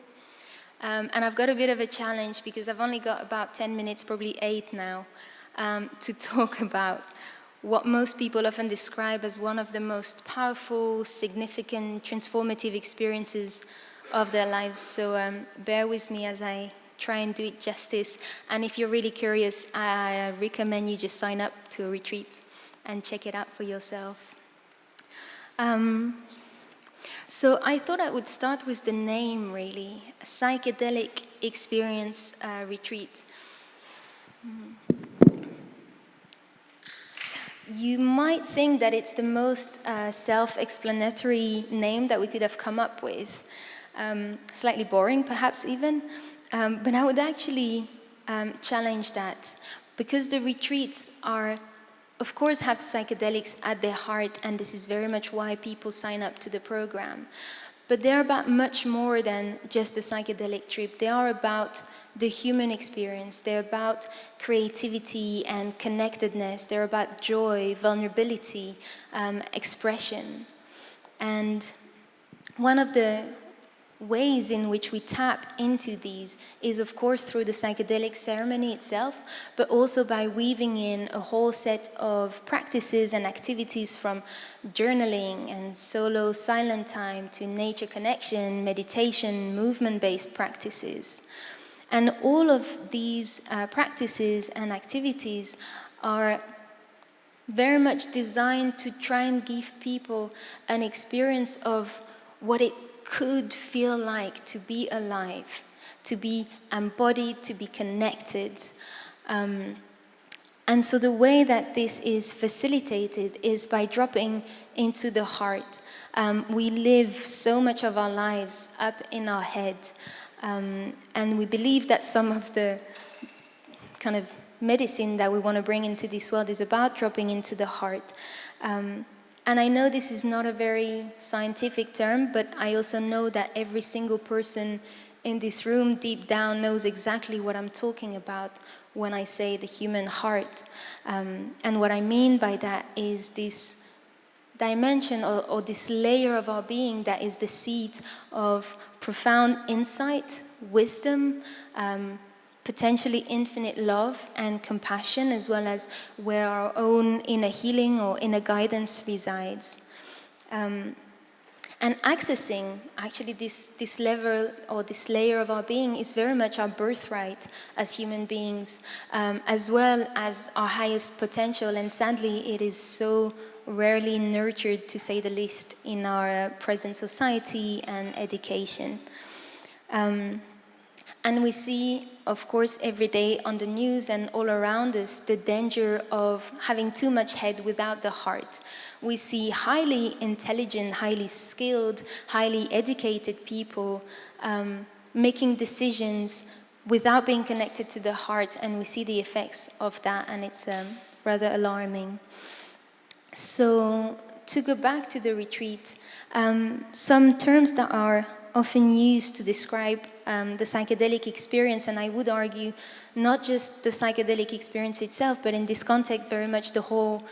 Speaker 6: And I've got a bit of a challenge because I've only got about 10 minutes, probably 8 now, to talk about what most people often describe as one of the most powerful, significant, transformative experiences of their lives. So bear with me as I try and do it justice. And if you're really curious, I recommend you just sign up to a retreat and check it out for yourself. So I thought I would start with the name, really, Psychedelic Experience Retreat. You might think that it's the most self-explanatory name that we could have come up with. Slightly boring, perhaps even, but I would actually challenge that, because the retreats are, of course, have psychedelics at their heart, and this is very much why people sign up to the program. But they're about much more than just a psychedelic trip. They are about the human experience. They're about creativity and connectedness. They're about joy, vulnerability, expression. And one of the ways in which we tap into these is, of course, through the psychedelic ceremony itself, but also by weaving in a whole set of practices and activities, from journaling and solo silent time to nature connection, meditation, movement-based practices. And all of these practices and activities are very much designed to try and give people an experience of what it could feel like to be alive, to be embodied, to be connected. And so the way that this is facilitated is by dropping into the heart. We live so much of our lives up in our head, and we believe that some of the kind of medicine that we want to bring into this world is about dropping into the heart. And I know this is not a very scientific term, but I also know that every single person in this room deep down knows exactly what I'm talking about when I say the human heart. And what I mean by that is this dimension or this layer of our being that is the seat of profound insight, wisdom, potentially infinite love and compassion, as well as where our own inner healing or inner guidance resides. And accessing actually this level or this layer of our being is very much our birthright as human beings, as well as our highest potential. And sadly, it is so rarely nurtured, to say the least, in our present society and education. And we see, of course, every day on the news and all around us, the danger of having too much head without the heart. We see highly intelligent, highly skilled, highly educated people making decisions without being connected to the heart, and we see the effects of that, and it's rather alarming. So, to go back to the retreat, some terms that are often used to describe the psychedelic experience, and I would argue not just the psychedelic experience itself, but in this context very much the whole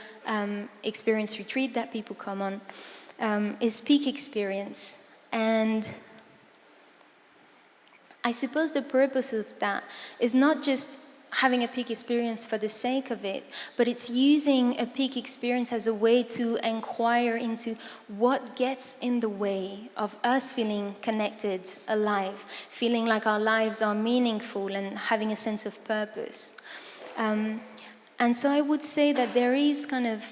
Speaker 6: experience retreat that people come on, is peak experience. And I suppose the purpose of that is not just having a peak experience for the sake of it, but it's using a peak experience as a way to inquire into what gets in the way of us feeling connected, alive, feeling like our lives are meaningful and having a sense of purpose. And so I would say that there is kind of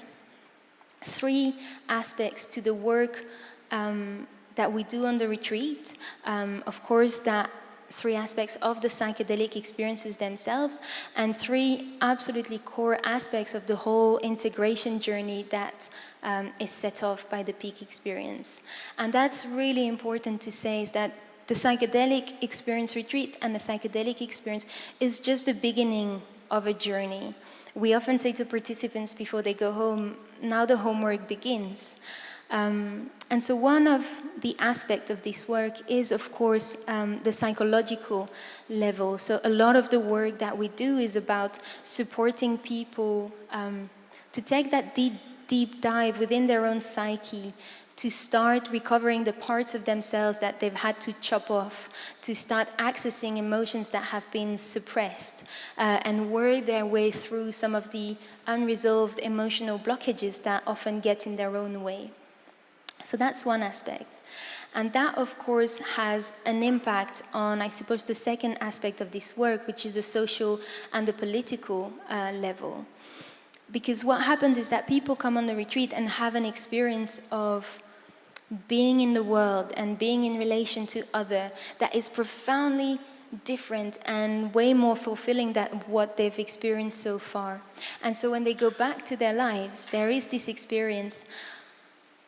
Speaker 6: three aspects to the work that we do on the retreat. Of course, that three aspects of the psychedelic experiences themselves, and three absolutely core aspects of the whole integration journey that is set off by the peak experience. And that's really important to say, is that the psychedelic experience retreat and the psychedelic experience is just the beginning of a journey. We often say to participants before they go home, now the homework begins. And so one of the aspects of this work is, of course, the psychological level. So a lot of the work that we do is about supporting people to take that deep dive within their own psyche, to start recovering the parts of themselves that they've had to chop off, to start accessing emotions that have been suppressed, and work their way through some of the unresolved emotional blockages that often get in their own way. So that's one aspect. And that, of course, has an impact on, I suppose, the second aspect of this work, which is the social and the political level. Because what happens is that people come on the retreat and have an experience of being in the world and being in relation to other that is profoundly different and way more fulfilling than what they've experienced so far. And so when they go back to their lives, there is this experience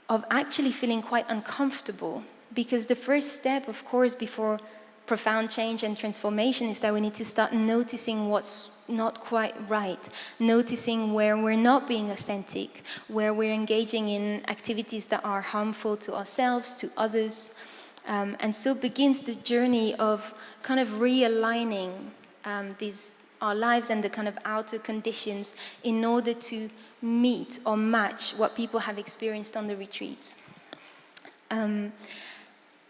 Speaker 6: of actually feeling quite uncomfortable, because the first step, of course, before profound change and transformation is that we need to start noticing what's not quite right, noticing where we're not being authentic, where we're engaging in activities that are harmful to ourselves, to others. And so begins the journey of kind of realigning our lives and the kind of outer conditions in order to meet or match what people have experienced on the retreats. And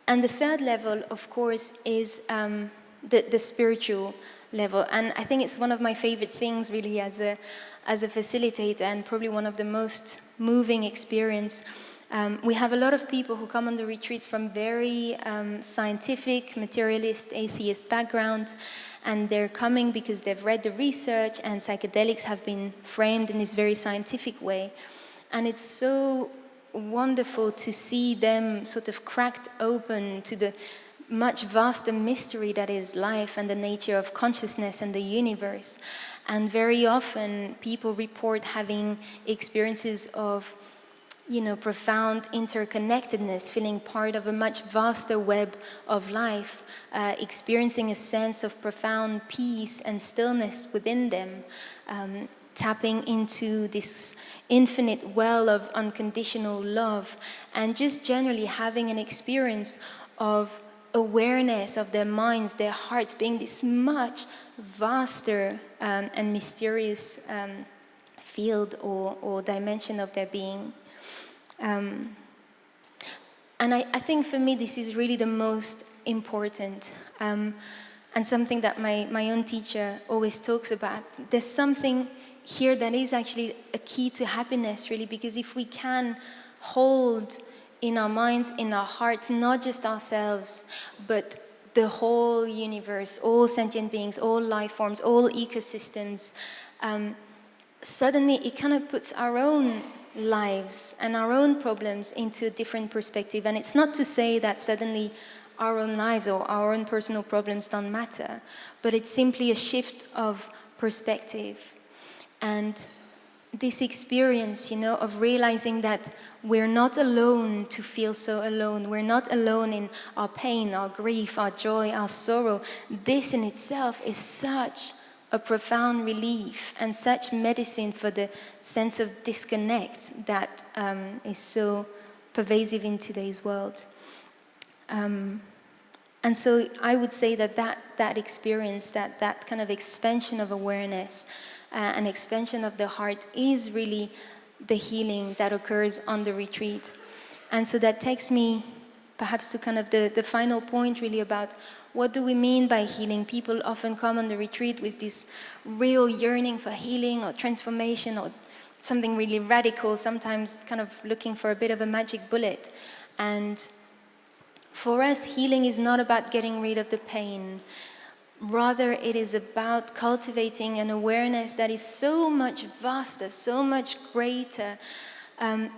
Speaker 6: the third level, of course, is the spiritual level. And I think it's one of my favorite things, really, as a facilitator, and probably one of the most moving experience. We have a lot of people who come on the retreats from very scientific, materialist, atheist background, and they're coming because they've read the research, and psychedelics have been framed in this very scientific way. And it's so wonderful to see them sort of cracked open to the much vaster mystery that is life and the nature of consciousness and the universe. And very often people report having experiences of profound interconnectedness, feeling part of a much vaster web of life, experiencing a sense of profound peace and stillness within them, tapping into this infinite well of unconditional love, and just generally having an experience of awareness of their minds, their hearts being this much vaster and mysterious field or dimension of their being. And I think for me this is really the most important, and something that my own teacher always talks about. There's something here that is actually a key to happiness, really, because if we can hold in our minds, in our hearts, not just ourselves, but the whole universe, all sentient beings, all life forms, all ecosystems, suddenly it kind of puts our own lives and our own problems into a different perspective. And it's not to say that suddenly our own lives or our own personal problems don't matter, but it's simply a shift of perspective. And this experience, of realizing that we're not alone to feel so alone. We're not alone in our pain, our grief, our joy, our sorrow. This in itself is such a profound relief and such medicine for the sense of disconnect that is so pervasive in today's world. And so I would say that experience, that kind of expansion of awareness, an expansion of the heart is really the healing that occurs on the retreat. And so that takes me perhaps to kind of the final point really about what do we mean by healing. People often come on the retreat with this real yearning for healing or transformation or something really radical, sometimes kind of looking for a bit of a magic bullet. And for us, healing is not about getting rid of the pain. Rather, it is about cultivating an awareness that is so much vaster, so much greater,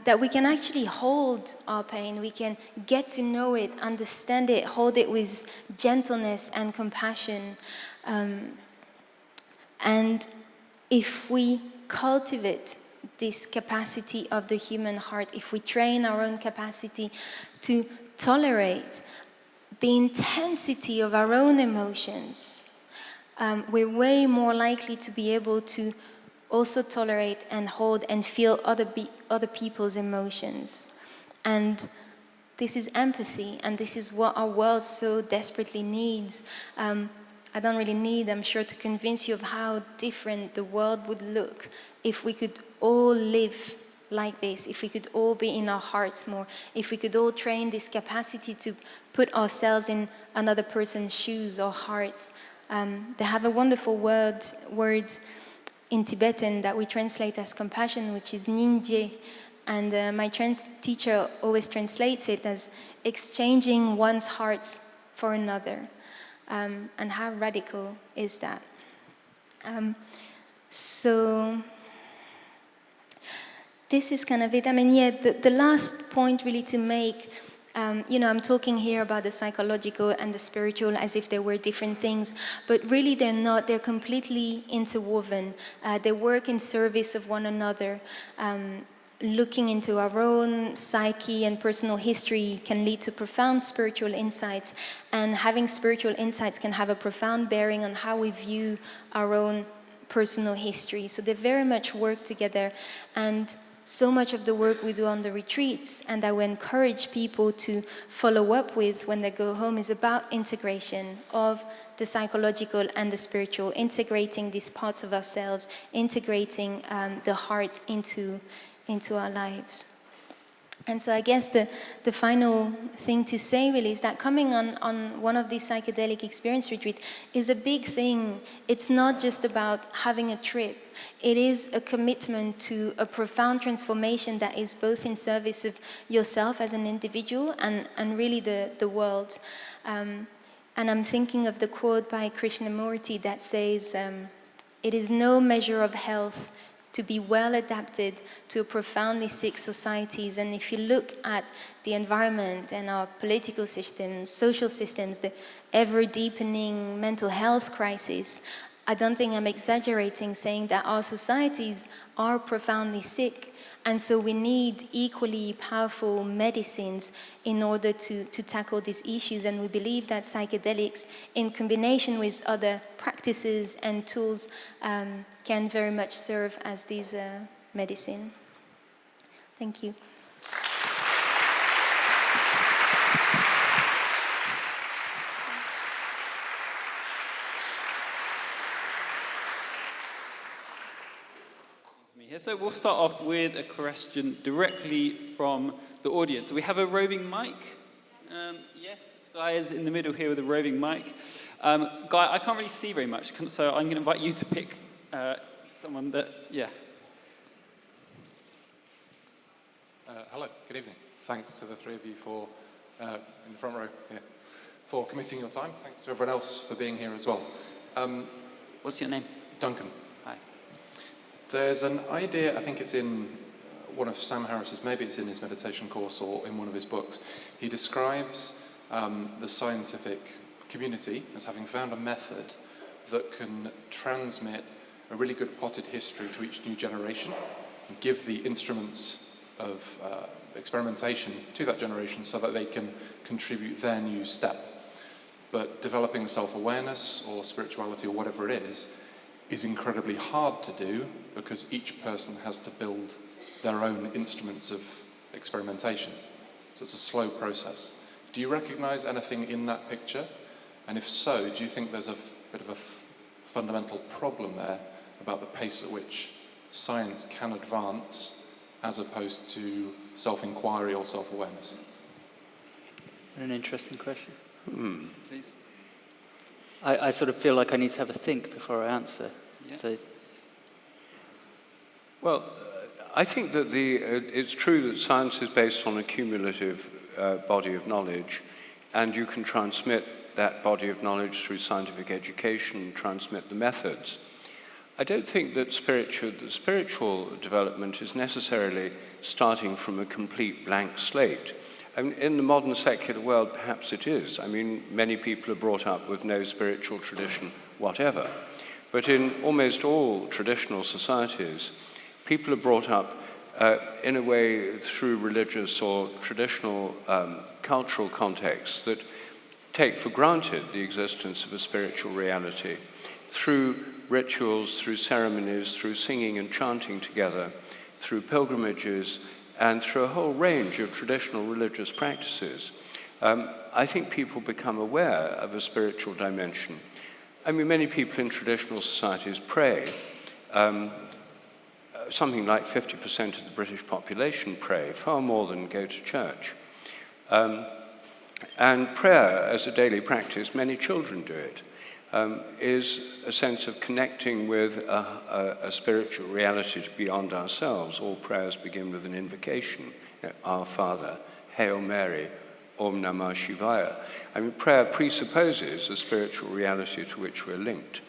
Speaker 6: that we can actually hold our pain. We can get to know it, understand it, hold it with gentleness and compassion. And if we cultivate this capacity of the human heart, if we train our own capacity to tolerate the intensity of our own emotions, we're way more likely to be able to also tolerate and hold and feel other people's emotions. And this is empathy, and this is what our world so desperately needs. I don't really need, I'm sure, to convince you of how different the world would look if we could all live like this, if we could all be in our hearts more, if we could all train this capacity to put ourselves in another person's shoes or hearts. They have a wonderful word in Tibetan that we translate as compassion, which is ninje, and my teacher always translates it as exchanging one's hearts for another. And how radical is that? So this is kind of it. I mean, yeah, the last point really to make, I'm talking here about the psychological and the spiritual as if they were different things, but really they're not. They're completely interwoven. They work in service of one another. Looking into our own psyche and personal history can lead to profound spiritual insights, and having spiritual insights can have a profound bearing on how we view our own personal history. So they very much work together, and so much of the work we do on the retreats and that we encourage people to follow up with when they go home is about integration of the psychological and the spiritual, integrating these parts of ourselves, integrating the heart into our lives. And so I guess the final thing to say really is that coming on one of these psychedelic experience retreats is a big thing. It's not just about having a trip. It is a commitment to a profound transformation that is both in service of yourself as an individual and really the world. And I'm thinking of the quote by Krishnamurti that says, "It is no measure of health to be well adapted to a profoundly sick societies." And if you look at the environment and our political systems, social systems, the ever-deepening mental health crisis, I don't think I'm exaggerating saying that our societies are profoundly sick. And so we need equally powerful medicines in order to tackle these issues. And we believe that psychedelics, in combination with other practices and tools, can very much serve as these medicine. Thank you.
Speaker 1: So we'll start off with a question directly from the audience. We have a roving mic. Yes, Guy is in the middle here with a roving mic. Guy, I can't really see very much, so I'm going to invite you to pick someone that, yeah.
Speaker 7: Hello, good evening. Thanks to the three of you for, in the front row here, for committing your time. Thanks to everyone else for being here as well.
Speaker 1: What's your name?
Speaker 7: Duncan.
Speaker 1: Hi.
Speaker 7: There's an idea, I think it's in one of Sam Harris's, maybe it's in his meditation course or in one of his books. He describes the scientific community as having found a method that can transmit a really good potted history to each new generation and give the instruments of experimentation to that generation so that they can contribute their new step. But developing self-awareness or spirituality or whatever it is incredibly hard to do because each person has to build their own instruments of experimentation. So it's a slow process. Do you recognise anything in that picture? And if so, do you think there's a bit of a fundamental problem there about the pace at which science can advance as opposed to self-inquiry or self-awareness?
Speaker 3: An interesting question. Please. I sort of feel like I need to have a think before I answer.
Speaker 1: Yeah.
Speaker 3: So,
Speaker 4: Well, I think that it's true that science is based on a cumulative body of knowledge, and you can transmit that body of knowledge through scientific education, transmit the methods. I don't think that spiritual development is necessarily starting from a complete blank slate. I mean, in the modern secular world, perhaps it is. I mean, many people are brought up with no spiritual tradition whatever. But in almost all traditional societies, people are brought up in a way through religious or traditional cultural contexts that take for granted the existence of a spiritual reality through rituals, through ceremonies, through singing and chanting together, through pilgrimages, and through a whole range of traditional religious practices. I think people become aware of a spiritual dimension. I mean, many people in traditional societies pray. Something like 50% of the British population pray, far more than go to church. And prayer as a daily practice, many children do it, is a sense of connecting with a spiritual reality beyond ourselves. All prayers begin with an invocation, Our Father, Hail Mary, Om Namah Shivaya. I mean, prayer presupposes a spiritual reality to which we're linked.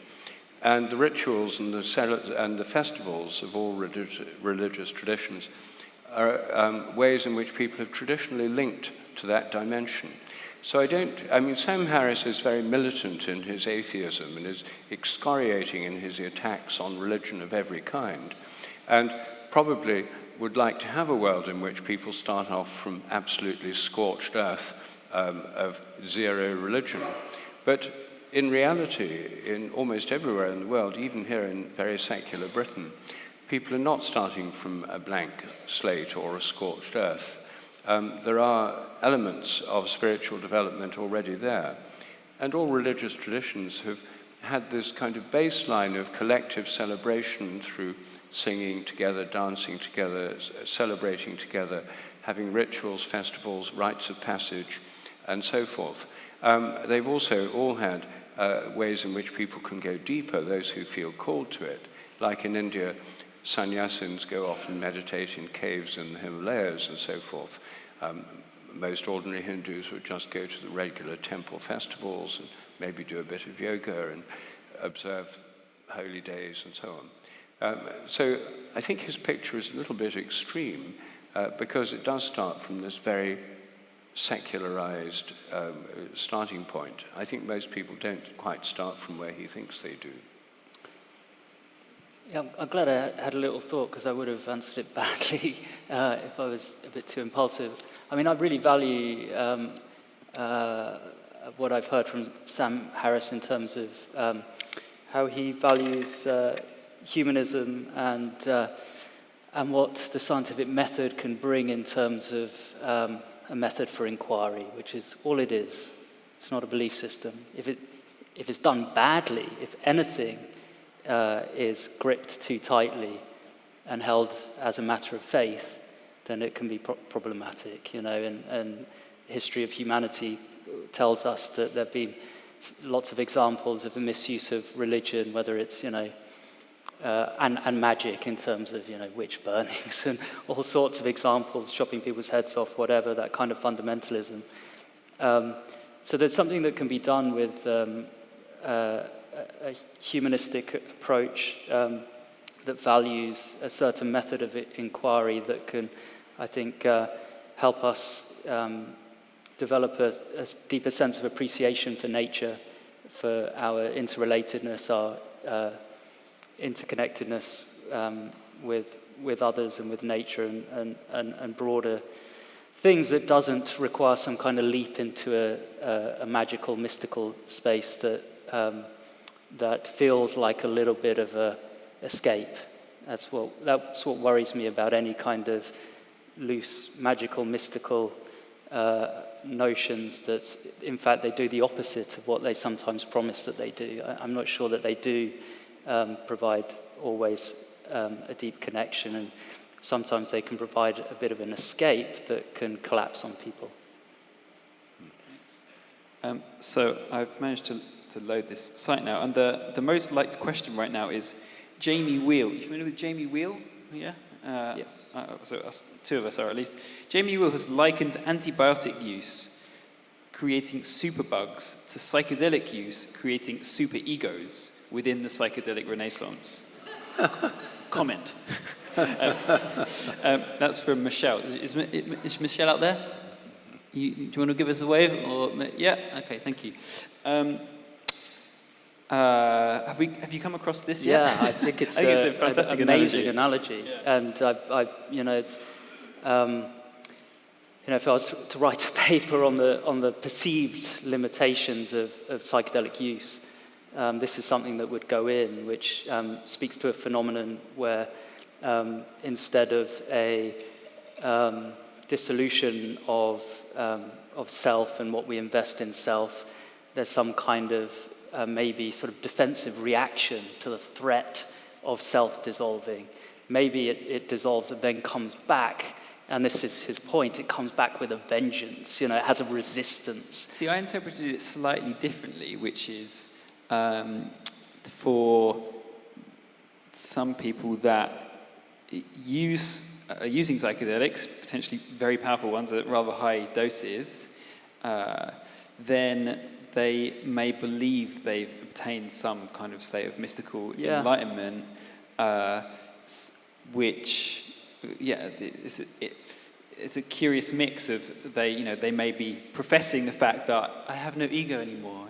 Speaker 4: And the rituals and the festivals of all religious traditions are ways in which people have traditionally linked to that dimension. So Sam Harris is very militant in his atheism and is excoriating in his attacks on religion of every kind, and probably would like to have a world in which people start off from absolutely scorched earth of zero religion. But in reality, in almost everywhere in the world, even here in very secular Britain, people are not starting from a blank slate or a scorched earth. There are elements of spiritual development already there. And all religious traditions have had this kind of baseline of collective celebration through singing together, dancing together, celebrating together, having rituals, festivals, rites of passage, and so forth. They've also all had ways in which people can go deeper, those who feel called to it. Like in India, sannyasins go off and meditate in caves in the Himalayas and so forth. Most ordinary Hindus would just go to the regular temple festivals and maybe do a bit of yoga and observe holy days and so on. So I think his picture is a little bit extreme because it does start from this very secularized starting point. I think most people don't quite start from where he thinks they do.
Speaker 3: Yeah, I'm glad I had a little thought, because I would have answered it badly if I was a bit too impulsive. I mean, I really value what I've heard from Sam Harris in terms of how he values humanism and what the scientific method can bring in terms of a method for inquiry, which is all it is. It's not a belief system. If it's done badly, if anything is gripped too tightly and held as a matter of faith, then it can be problematic, and history of humanity tells us that there have been lots of examples of the misuse of religion, whether it's, and magic in terms of, witch burnings and all sorts of examples, chopping people's heads off, whatever, that kind of fundamentalism. So there's something that can be done with a humanistic approach that values a certain method of inquiry that can, I think, help us develop a deeper sense of appreciation for nature, for our interrelatedness, our interconnectedness with others and with nature and broader things that doesn't require some kind of leap into a magical, mystical space that feels like a little bit of a escape. That's what worries me about any kind of loose, magical, mystical notions that, in fact, they do the opposite of what they sometimes promise that they do. I'm not sure that they do provide always a deep connection, and sometimes they can provide a bit of an escape that can collapse on people.
Speaker 8: So I've managed to load this site now, and the most liked question right now is Jamie Wheel. You familiar with Jamie Wheel? Yeah?
Speaker 3: Yeah.
Speaker 8: So two of us are at least. Jamie Wheel has likened antibiotic use, creating superbugs, to psychedelic use, creating superegos within the psychedelic renaissance. Comment. That's from Michelle. Is Michelle out there? Do you want to give us a wave? Or yeah. Okay. Thank you. Have you come across this yet?
Speaker 3: Yeah, I think it's
Speaker 8: a fantastic
Speaker 3: amazing analogy.
Speaker 8: Yeah.
Speaker 3: And it's if I was to write a paper on the perceived limitations of psychedelic use, this is something that would go in, which speaks to a phenomenon where instead of a dissolution of self and what we invest in self, there's some kind of maybe sort of defensive reaction to the threat of self dissolving. Maybe it dissolves and then comes back, and this is his point, it comes back with a vengeance, it has a resistance.
Speaker 8: See, I interpreted it slightly differently, which is for some people that are using psychedelics, potentially very powerful ones at rather high doses, then they may believe they've obtained some kind of state of mystical enlightenment, which, it's a curious mix of they may be professing the fact that I have no ego anymore,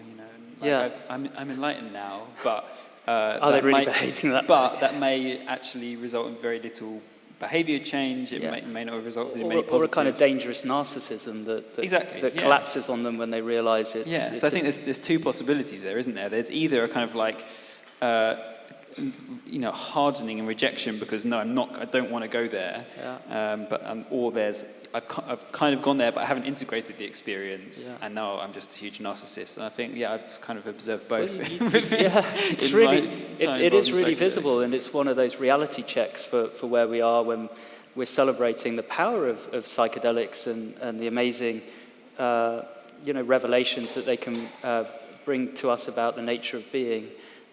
Speaker 8: I'm enlightened now, but
Speaker 3: are they really behaving that way?
Speaker 8: But that may actually result in very little behavior change. It may not have resulted in many positive...
Speaker 3: Or a kind of dangerous narcissism that collapses on them when they realise it's...
Speaker 8: Yeah, so I think there's two possibilities there, isn't there? There's either a kind of like, hardening and rejection because, no, I don't want to go there. Yeah. Or there's, I've kind of gone there, but I haven't integrated the experience, and now I'm just a huge narcissist. And I think, I've kind of observed both.
Speaker 3: It's really, it is really visible, and it's one of those reality checks for where we are when we're celebrating the power of psychedelics and the amazing, revelations that they can bring to us about the nature of being.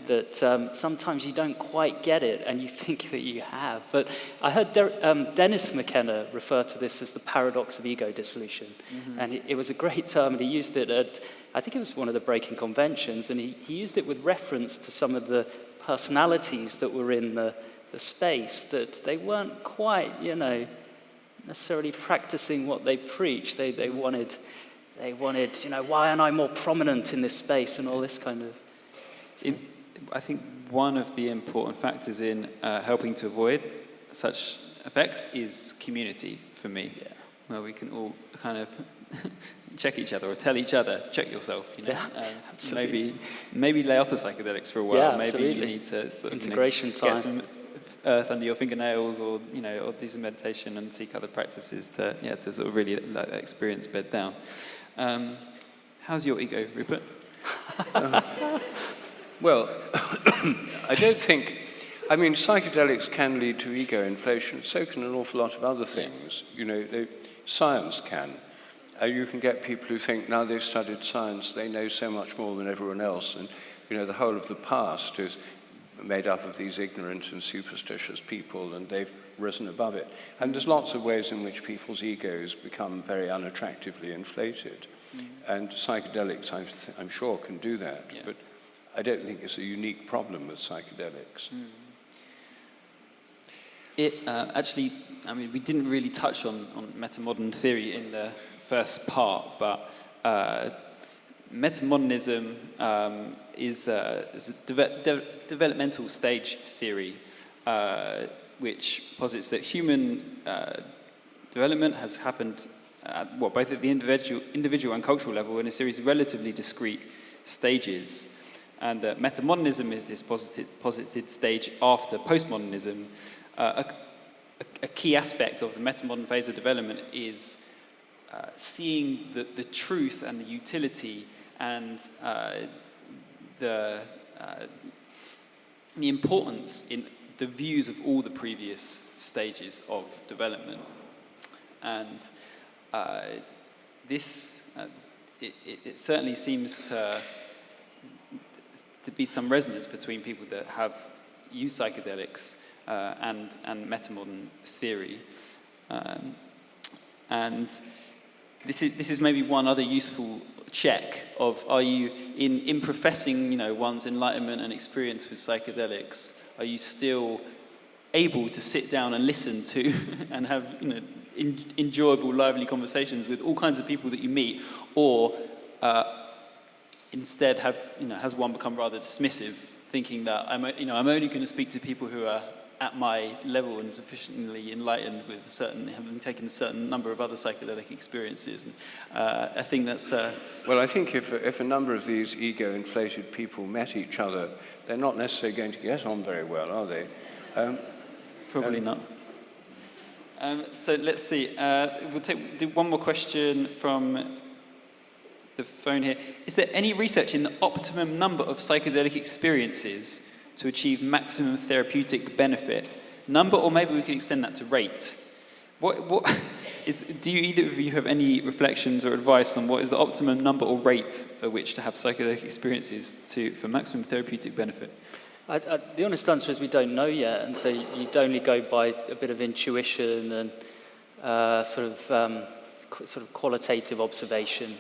Speaker 3: That sometimes you don't quite get it, and you think that you have. But I heard Dennis McKenna refer to this as the paradox of ego dissolution. Mm-hmm. And it was a great term, and he used it at, I think it was one of the Breaking Conventions, and he used it with reference to some of the personalities that were in the space, that they weren't quite, necessarily practicing what they preached. They wanted, why aren't I more prominent in this space, and all this kind of...
Speaker 8: I think one of the important factors in helping to avoid such effects is community for me, where we can all kind of check each other or tell each other, check yourself, maybe lay off the psychedelics for a while. Maybe you need to sort of,
Speaker 3: integration time.
Speaker 8: Get some earth under your fingernails, or or do some meditation and seek other practices to sort of really let that experience bed down. How's your ego, Rupert?
Speaker 4: Well, I don't think... psychedelics can lead to ego inflation. So can an awful lot of other things. Science can. You can get people who think now they've studied science, they know so much more than everyone else. And, the whole of the past is made up of these ignorant and superstitious people, and they've risen above it. And there's lots of ways in which people's egos become very unattractively inflated. And psychedelics, I'm sure, can do that. Yeah. But I don't think it's a unique problem with psychedelics.
Speaker 8: It actually, we didn't really touch on metamodern theory in the first part, but metamodernism is a developmental stage theory, which posits that human development has happened both at the individual and cultural level in a series of relatively discrete stages. And metamodernism is this posited stage after postmodernism. A key aspect of the metamodern phase of development is seeing the truth and the utility and the importance in the views of all the previous stages of development. And this, it certainly seems to be some resonance between people that have used psychedelics and metamodern theory. And this is maybe one other useful check of, are you, in professing, one's enlightenment and experience with psychedelics, are you still able to sit down and listen to and have, enjoyable, lively conversations with all kinds of people that you meet, or instead has one become rather dismissive, thinking that I'm only going to speak to people who are at my level and sufficiently enlightened with having taken a certain number of other psychedelic experiences. And I think that's...
Speaker 4: Well, I think if a number of these ego-inflated people met each other, they're not necessarily going to get on very well, are they?
Speaker 8: Probably not. So let's see. We'll do one more question from the phone here. Is there any research in the optimum number of psychedelic experiences to achieve maximum therapeutic benefit? Number, or maybe we could extend that to rate. Do either of you have any reflections or advice on what is the optimum number or rate at which to have psychedelic experiences for maximum therapeutic benefit?
Speaker 3: The honest answer is we don't know yet, and so you'd only go by a bit of intuition and sort of qualitative observation.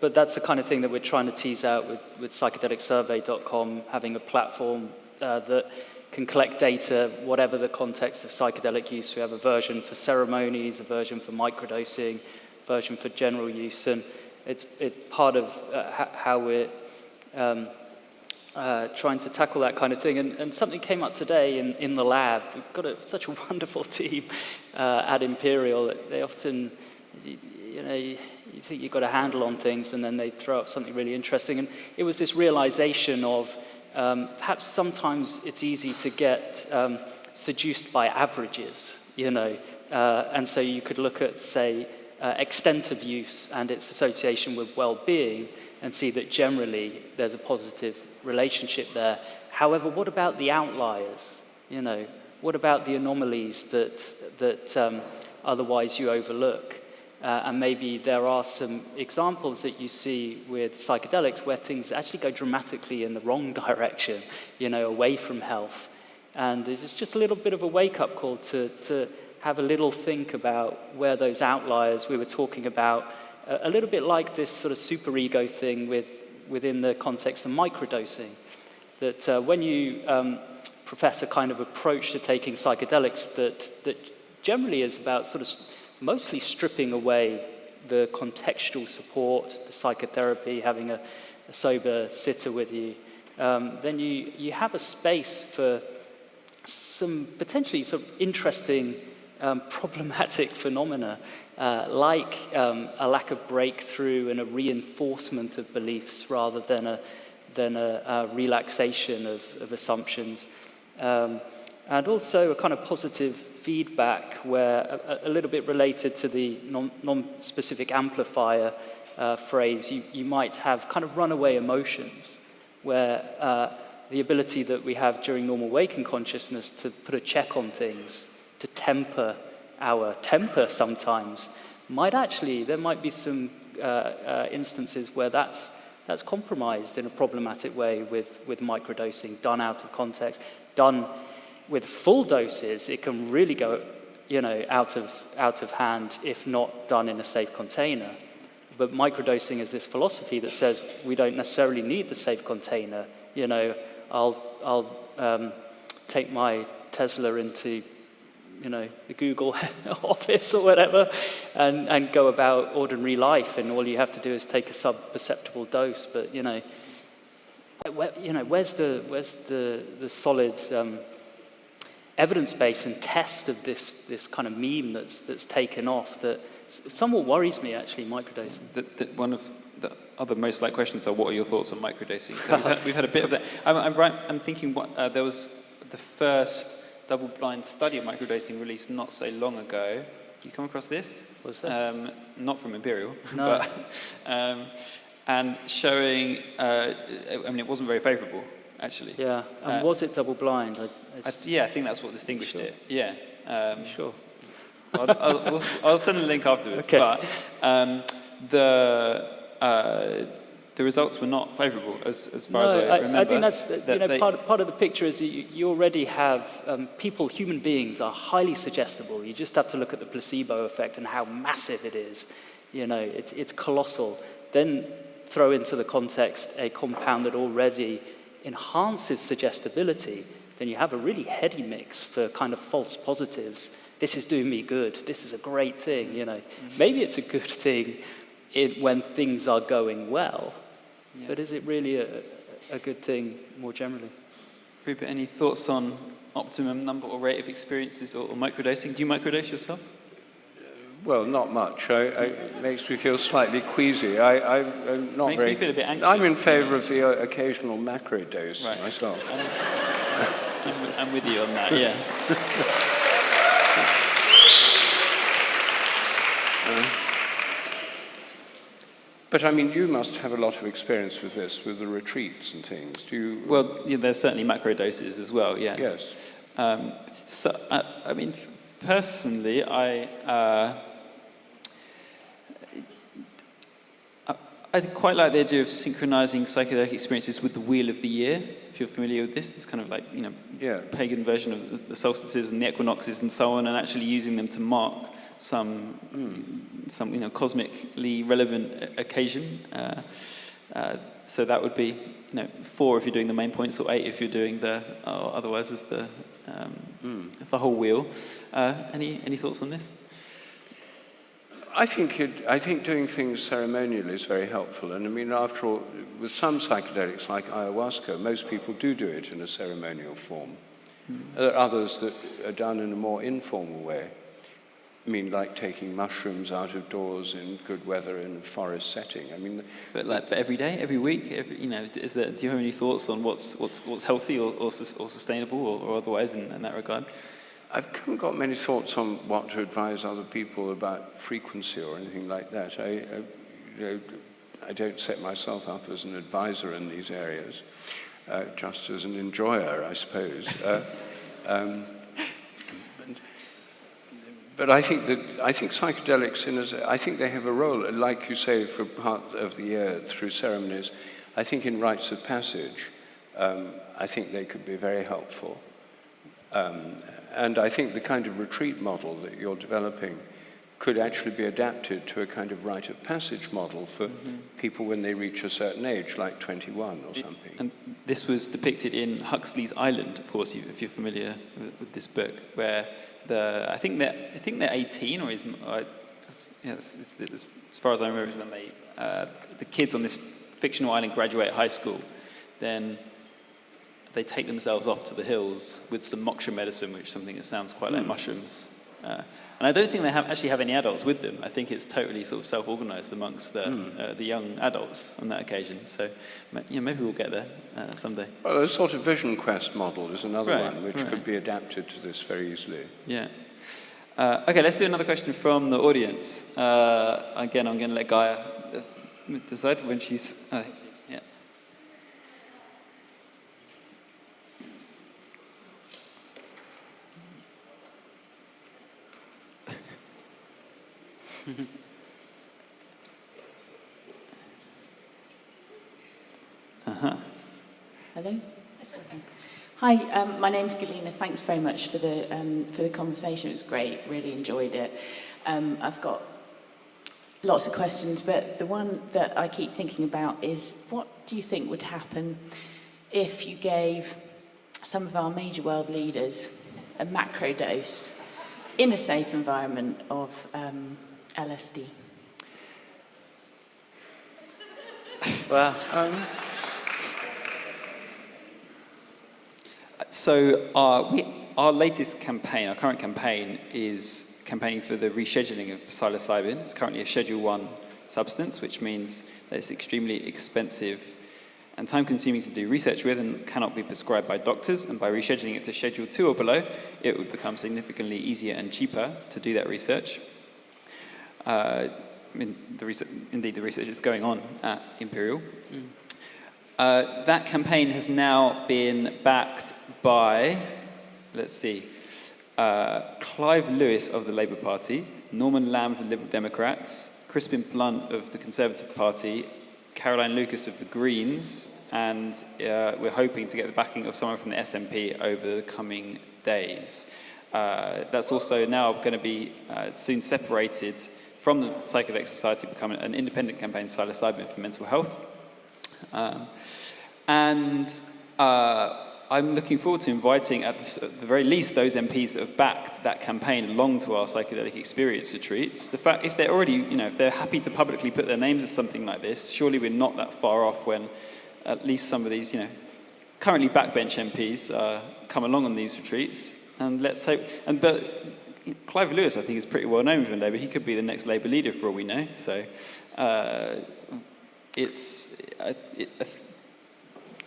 Speaker 3: But that's the kind of thing that we're trying to tease out with psychedelicsurvey.com, having a platform that can collect data, whatever the context of psychedelic use. We have a version for ceremonies, a version for microdosing, a version for general use, and it's part of how we're trying to tackle that kind of thing. And something came up today in the lab. We've got such a wonderful team at Imperial. They often, you think you've got a handle on things, and then they throw up something really interesting. And it was this realization of perhaps sometimes it's easy to get seduced by averages, and so you could look at, say, extent of use and its association with well-being and see that generally there's a positive relationship there. However, what about the outliers? What about the anomalies that otherwise you overlook? And maybe there are some examples that you see with psychedelics where things actually go dramatically in the wrong direction, away from health. And it's just a little bit of a wake-up call to have a little think about where those outliers we were talking about, a little bit like this sort of superego thing within the context of microdosing, that when you profess a kind of approach to taking psychedelics that generally is about sort of mostly stripping away the contextual support, the psychotherapy, having a sober sitter with you, then you have a space for some potentially sort of interesting, problematic phenomena, like a lack of breakthrough and a reinforcement of beliefs rather than a relaxation of assumptions. And also a kind of positive feedback where, a little bit related to the non-specific amplifier phrase, you might have kind of runaway emotions, where the ability that we have during normal waking consciousness to put a check on things, to temper our temper sometimes, there might be some instances where that's compromised in a problematic way with microdosing, done out of context, done with full doses. It can really go, out of hand if not done in a safe container. But microdosing is this philosophy that says we don't necessarily need the safe container. I'll take my Tesla into, the Google office or whatever, and go about ordinary life, and all you have to do is take a sub-perceptible dose. But where's the solid evidence base and test of this kind of meme that's taken off that somewhat worries me, actually, microdosing.
Speaker 8: One of the other most liked questions are, what are your thoughts on microdosing? So we've had a bit of that. I'm thinking there was the first double-blind study of microdosing released not so long ago. you come across this?
Speaker 3: What's that?
Speaker 8: Not from Imperial,
Speaker 3: No.
Speaker 8: but, and showing, I mean, it wasn't very favourable, actually.
Speaker 3: Yeah, and was it double-blind?
Speaker 8: Yeah, I think that's what distinguished
Speaker 3: Sure.
Speaker 8: it. Yeah.
Speaker 3: Sure.
Speaker 8: I'll send the link afterwards.
Speaker 3: Okay.
Speaker 8: But the results were not favourable, as far as I remember.
Speaker 3: I think that's part of the picture is you already have human beings are highly suggestible. You just have to look at the placebo effect and how massive it is. It's colossal. Then throw into the context a compound that already enhances suggestibility, then you have a really heady mix for kind of false positives. This is doing me good. This is a great thing, Maybe it's a good thing when things are going well, but is it really a good thing more generally?
Speaker 8: Rupert, any thoughts on optimum number or rate of experiences or microdosing? Do you microdose yourself?
Speaker 4: Well, not much. It makes me feel slightly queasy. I'm not
Speaker 8: Makes me feel a bit anxious.
Speaker 4: I'm in favour of the occasional macro dose myself.
Speaker 8: I'm with you on that, yeah.
Speaker 4: But I mean, you must have a lot of experience with this, with the retreats and things. Do you?
Speaker 8: Well, there's certainly macro doses as well, yeah.
Speaker 4: Yes.
Speaker 8: So, I mean, personally, I quite like the idea of synchronizing psychedelic experiences with the wheel of the year. If you're familiar with this, it's kind of like, pagan version of the solstices and the equinoxes and so on, and actually using them to mark some cosmically relevant occasion. So that would be, 4 if you're doing the main points, or 8 if you're doing otherwise as the whole wheel. Any thoughts on this?
Speaker 4: I think doing things ceremonially is very helpful. And I mean, after all, with some psychedelics like ayahuasca, most people do it in a ceremonial form. There are others that are done in a more informal way. I mean, like taking mushrooms out of doors in good weather in a forest setting. I mean,
Speaker 8: but every day, every week, do you have any thoughts on what's healthy or sustainable or otherwise in that regard?
Speaker 4: I haven't got many thoughts on what to advise other people about frequency or anything like that. I don't set myself up as an advisor in these areas, just as an enjoyer, I suppose. But I think psychedelics, I think they have a role, like you say, for part of the year through ceremonies. I think in rites of passage, I think they could be very helpful. And I think the kind of retreat model that you're developing could actually be adapted to a kind of rite of passage model for people when they reach a certain age, like 21 or something.
Speaker 8: And this was depicted in Huxley's Island, of course, if you're familiar with this book, where I think they're 18, or as far as I remember, when the kids on this fictional island graduate high school, then they take themselves off to the hills with some moksha medicine, which is something that sounds quite like mushrooms. And I don't think they actually have any adults with them. I think it's totally sort of self-organized amongst the young adults on that occasion. So maybe we'll get there someday.
Speaker 4: Well, a sort of vision quest model is another one, which could be adapted to this very easily.
Speaker 8: Yeah. Okay, let's do another question from the audience. Again, I'm going to let Gaia decide when she's... yeah.
Speaker 9: Hello. Hi, my name's Galina. Thanks very much for the conversation. It was great. Really enjoyed it. I've got lots of questions, but the one that I keep thinking about is, what do you think would happen if you gave some of our major world leaders a macro dose in a safe environment of LSD?
Speaker 3: Well,
Speaker 8: so our latest campaign, our current campaign, is campaigning for the rescheduling of psilocybin. It's currently a Schedule 1 substance, which means that it's extremely expensive and time-consuming to do research with and cannot be prescribed by doctors, and by rescheduling it to Schedule 2 or below, it would become significantly easier and cheaper to do that research. The research is going on at Imperial. That campaign has now been backed by, let's see, Clive Lewis of the Labour Party, Norman Lamb of the Liberal Democrats, Crispin Blunt of the Conservative Party, Caroline Lucas of the Greens, and we're hoping to get the backing of someone from the SNP over the coming days. That's also now going to be soon separated from the Psychedelic Society, become an independent campaign, psilocybin for mental health. I'm looking forward to inviting, at the very least, those MPs that have backed that campaign along to our psychedelic experience retreats. The fact, if they're already, if they're happy to publicly put their names as something like this, surely we're not that far off when at least some of these, currently backbench MPs come along on these retreats. And let's hope. But Clive Lewis, I think, is pretty well known from Labour. He could be the next Labour leader for all we know. So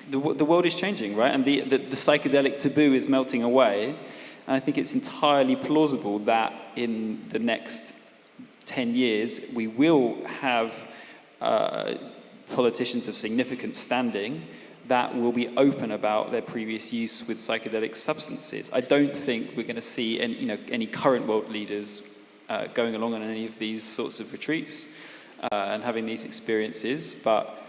Speaker 8: the world is changing, right? And the psychedelic taboo is melting away. And I think it's entirely plausible that in the next 10 years, we will have politicians of significant standing that will be open about their previous use with psychedelic substances. I don't think we're going to see any current world leaders going along on any of these sorts of retreats and having these experiences, but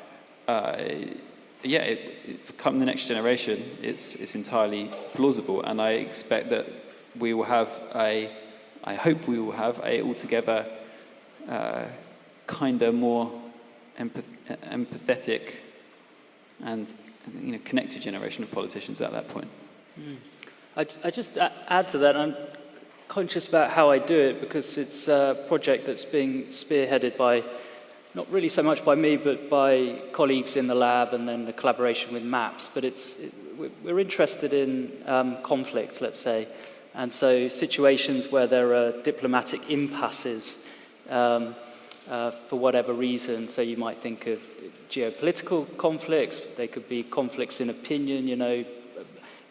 Speaker 8: come the next generation, it's entirely plausible, and I expect that we will have I hope we will have a altogether kind of more empathetic and connected generation of politicians at that point.
Speaker 3: I just add to that, I'm conscious about how I do it because it's a project that's being spearheaded by, not really so much by me, but by colleagues in the lab and then the collaboration with MAPS. But we're interested in conflict, let's say, and so situations where there are diplomatic impasses for whatever reason. So you might think of geopolitical conflicts. They could be conflicts in opinion,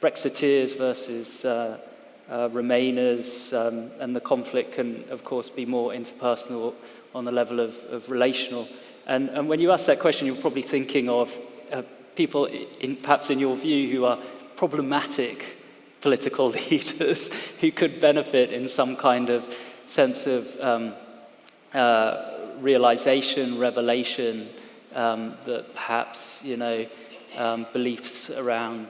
Speaker 3: Brexiteers versus Remainers, and the conflict can, of course, be more interpersonal on the level of relational. And when you ask that question, you're probably thinking of people, perhaps in your view, who are problematic political leaders who could benefit in some kind of sense of realization, revelation, that perhaps, beliefs around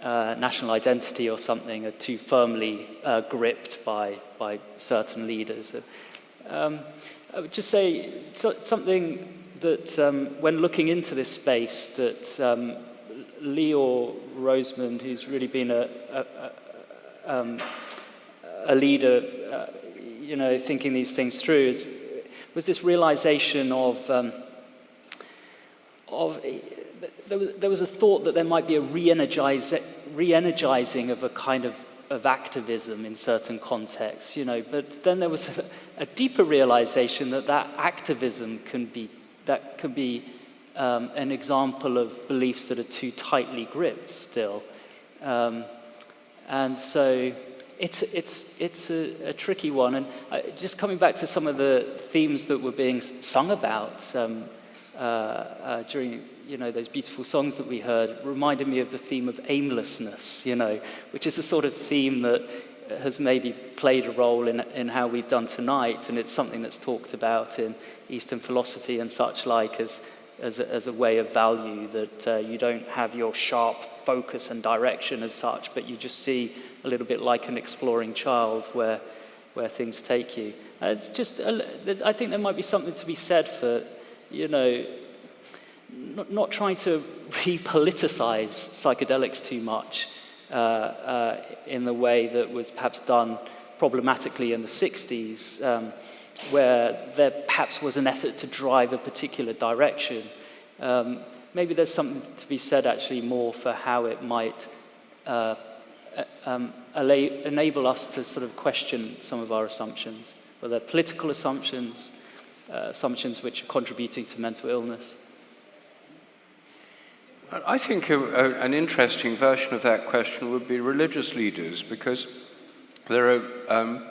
Speaker 3: national identity or something are too firmly gripped by certain leaders. I would just say something that when looking into this space that Leor Rosemond, who's really been a leader, thinking these things through, was this realization of there was a thought that there might be a re-energizing of a kind of activism in certain contexts, but then there was a deeper realization that activism can be an example of beliefs that are too tightly gripped still, and so it's a tricky one. And just coming back to some of the themes that were being sung about during those beautiful songs that we heard, reminded me of the theme of aimlessness, which is a sort of theme that has maybe played a role in how we've done tonight, and it's something that's talked about in Eastern philosophy and such like as a way of value, that you don't have your sharp focus and direction as such, but you just see a little bit like an exploring child where things take you. It's just, I think there might be something to be said for, not trying to re-politicize psychedelics too much in the way that was perhaps done problematically in the 60s, where there perhaps was an effort to drive a particular direction. Maybe there's something to be said actually more for how it might enable us to sort of question some of our assumptions, whether political assumptions, assumptions which are contributing to mental illness.
Speaker 4: I think an interesting version of that question would be religious leaders, because there are,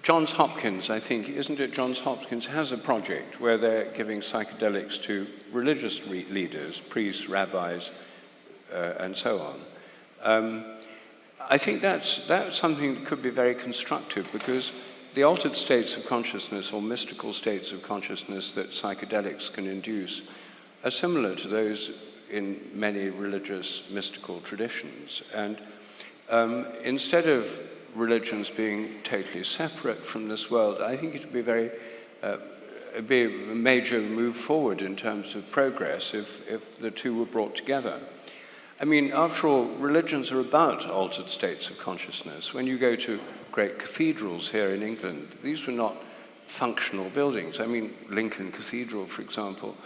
Speaker 4: Johns Hopkins, I think, isn't it Johns Hopkins, has a project where they're giving psychedelics to religious leaders, priests, rabbis, and so on. I think that's something that could be very constructive, because the altered states of consciousness or mystical states of consciousness that psychedelics can induce are similar to those in many religious mystical traditions. And instead of religions being totally separate from this world, I think it would be be a major move forward in terms of progress if the two were brought together. I mean, after all, religions are about altered states of consciousness. When you go to great cathedrals here in England, these were not functional buildings. I mean, Lincoln Cathedral, for example,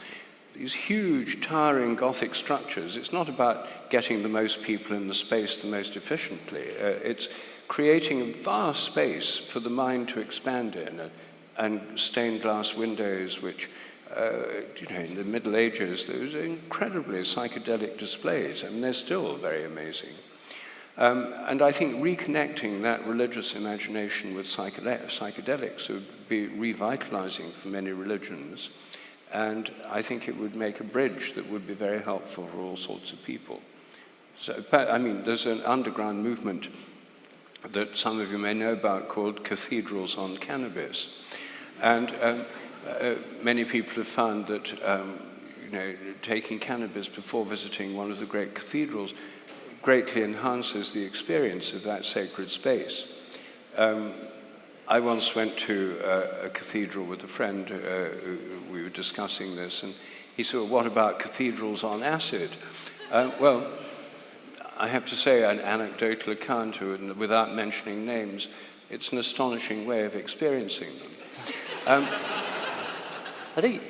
Speaker 4: these huge, towering Gothic structures. It's not about getting the most people in the space the most efficiently. It's creating a vast space for the mind to expand in, and stained glass windows, which, in the Middle Ages, there was incredibly psychedelic displays. I mean, they're still very amazing. And I think reconnecting that religious imagination with psychedelics would be revitalizing for many religions. And I think it would make a bridge that would be very helpful for all sorts of people. So, I mean, there's an underground movement that some of you may know about called Cathedrals on Cannabis. And many people have found that, taking cannabis before visiting one of the great cathedrals greatly enhances the experience of that sacred space. I once went to a cathedral with a friend. We were discussing this, and he said, well, what about cathedrals on acid? Well, I have to say an anecdotal account, without mentioning names, it's an astonishing way of experiencing them.
Speaker 3: I think...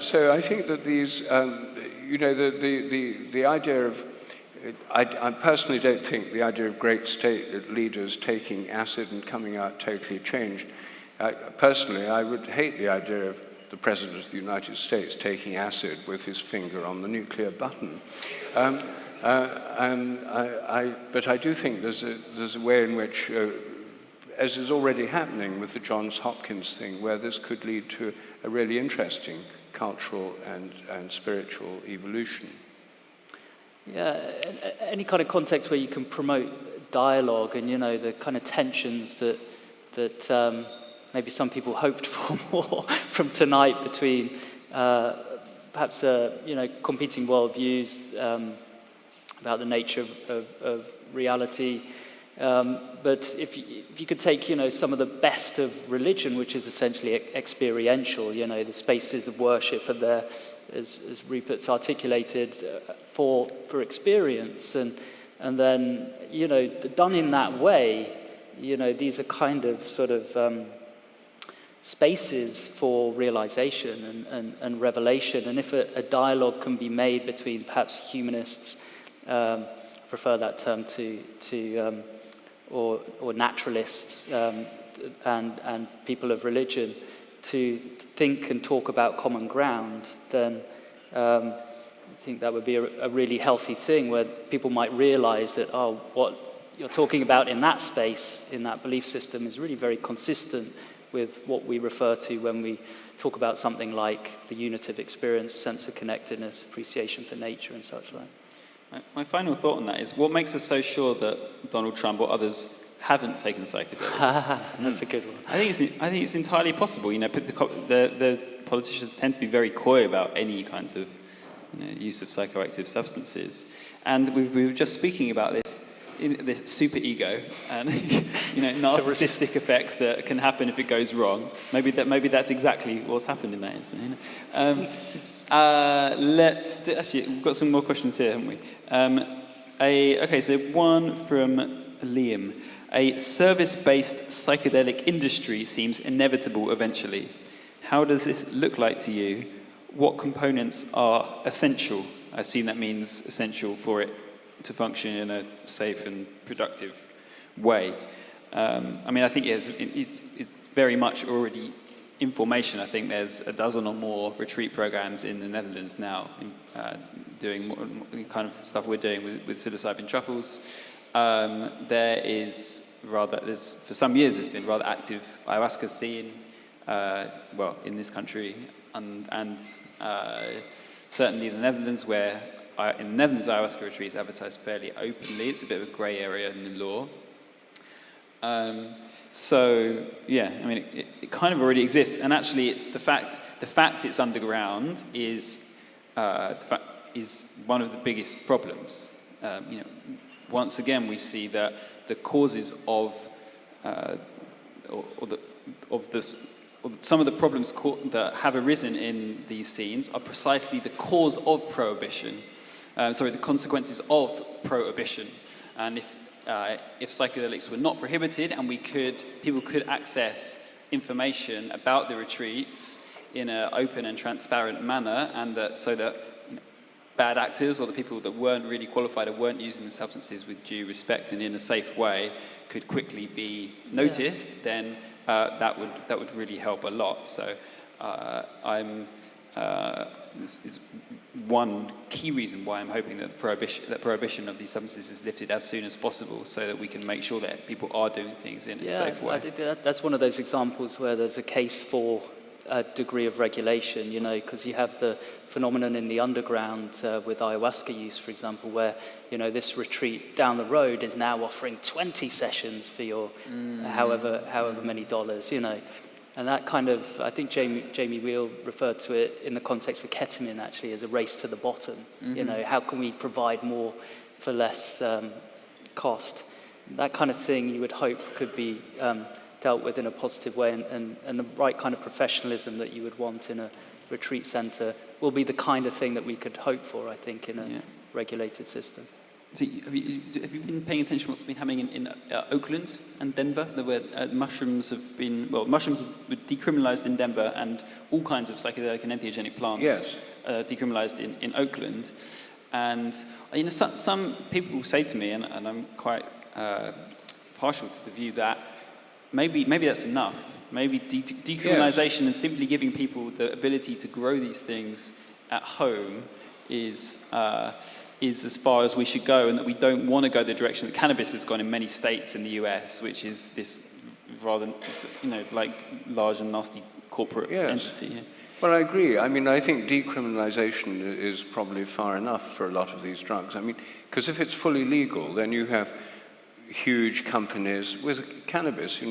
Speaker 4: so I think that these, the idea of, I personally don't think the idea of great state leaders taking acid and coming out totally changed. Personally, I would hate the idea of the President of the United States taking acid with his finger on the nuclear button. But I do think there's a way in which, as is already happening with the Johns Hopkins thing, where this could lead to a really interesting cultural and spiritual evolution.
Speaker 3: Yeah, any kind of context where you can promote dialogue and, the kind of tensions that maybe some people hoped for more from tonight between perhaps, competing worldviews about the nature of reality. But if you could take, some of the best of religion, which is essentially experiential, the spaces of worship are there, as Rupert's articulated, for experience, and then, done in that way, these are kind of sort of spaces for realization and revelation. And if a dialogue can be made between perhaps humanists, prefer that term or naturalists and people of religion, to think and talk about common ground, then I think that would be a really healthy thing, where people might realize that, what you're talking about in that space, in that belief system, is really very consistent with what we refer to when we talk about something like the unitive experience, sense of connectedness, appreciation for nature, and such like.
Speaker 8: My final thought on that is, what makes us so sure that Donald Trump or others haven't taken psychedelics?
Speaker 3: That's a good one.
Speaker 8: I think it's entirely possible. The politicians tend to be very coy about any kinds of use of psychoactive substances, and we were just speaking about this super ego and narcissistic effects that can happen if it goes wrong. Maybe that's exactly what's happened in that instance. Actually, we've got some more questions here, haven't we? So one from Liam. A service-based psychedelic industry seems inevitable eventually. How does this look like to you? What components are essential? I assume that means essential for it to function in a safe and productive way. I think it's very much already information, I think there's a dozen or more retreat programs in the Netherlands now doing more kind of stuff we're doing with psilocybin truffles. There's for some years there's been rather active ayahuasca scene, in this country, and certainly the Netherlands, where in the Netherlands ayahuasca retreats advertised fairly openly. It's a bit of a grey area in the law. So yeah, I mean, it kind of already exists, and actually, it's the fact it's underground is one of the biggest problems. Once again, we see that the causes of some of the problems that have arisen in these scenes are precisely the cause of prohibition. The consequences of prohibition, and if psychedelics were not prohibited and people could access information about the retreats in an open and transparent manner, and so that bad actors or the people that weren't really qualified or weren't using the substances with due respect and in a safe way could quickly be noticed, then that would really help a lot. So this is one key reason why I'm hoping that prohibition of these substances is lifted as soon as possible, so that we can make sure that people are doing things in a safe way.
Speaker 3: I think that's one of those examples where there's a case for a degree of regulation, because you have the phenomenon in the underground with ayahuasca use, for example, where, this retreat down the road is now offering 20 sessions for your however many dollars, And that kind of, I think Jamie Wheel referred to it in the context of ketamine, actually, as a race to the bottom.
Speaker 8: Mm-hmm.
Speaker 3: How can we provide more for less cost? That kind of thing you would hope could be dealt with in a positive way, and the right kind of professionalism that you would want in a retreat centre will be the kind of thing that we could hope for, I think, in a regulated system.
Speaker 8: So have you been paying attention to what's been happening in Oakland and Denver? Where mushrooms were decriminalized in Denver, and all kinds of psychedelic and entheogenic plants decriminalized in Oakland. And some people say to me, and I'm quite partial to the view that maybe that's enough. Maybe decriminalization and simply giving people the ability to grow these things at home is as far as we should go, and that we don't want to go the direction that cannabis has gone in many states in the US, which is this rather, large and nasty corporate entity. Yeah.
Speaker 4: Well, I agree. I mean, I think decriminalization is probably far enough for a lot of these drugs. I mean, because if it's fully legal, then you have huge companies with cannabis,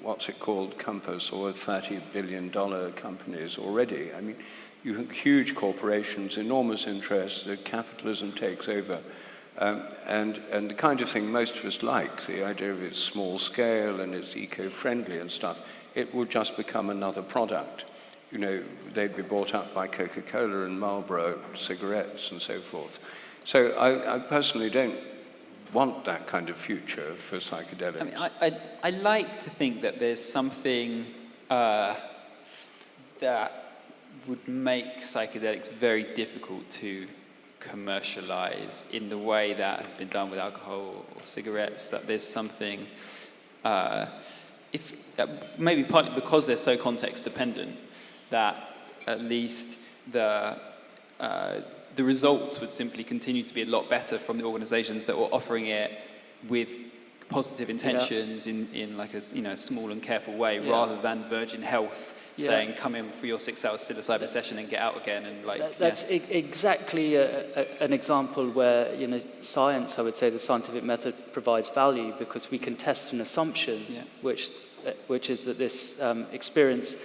Speaker 4: what's it called, Compass, or $30 billion companies already. I mean, you have huge corporations, enormous interests, capitalism takes over. And the kind of thing most of us like, the idea of it's small scale and it's eco-friendly and stuff, it will just become another product. They'd be bought up by Coca-Cola and Marlboro cigarettes and so forth. So I personally don't want that kind of future for psychedelics.
Speaker 8: I mean, I like to think that there's something that would make psychedelics very difficult to commercialize in the way that has been done with alcohol or cigarettes, that there's something, maybe partly because they're so context dependent, that at least the results would simply continue to be a lot better from the organizations that were offering it with positive intentions in like a small and careful way, rather than Virgin Health saying, come in for your 6-hour psilocybin session and get out again. And
Speaker 3: that's exactly an example where science, I would say, the scientific method provides value, because we can test an assumption, which is that this experience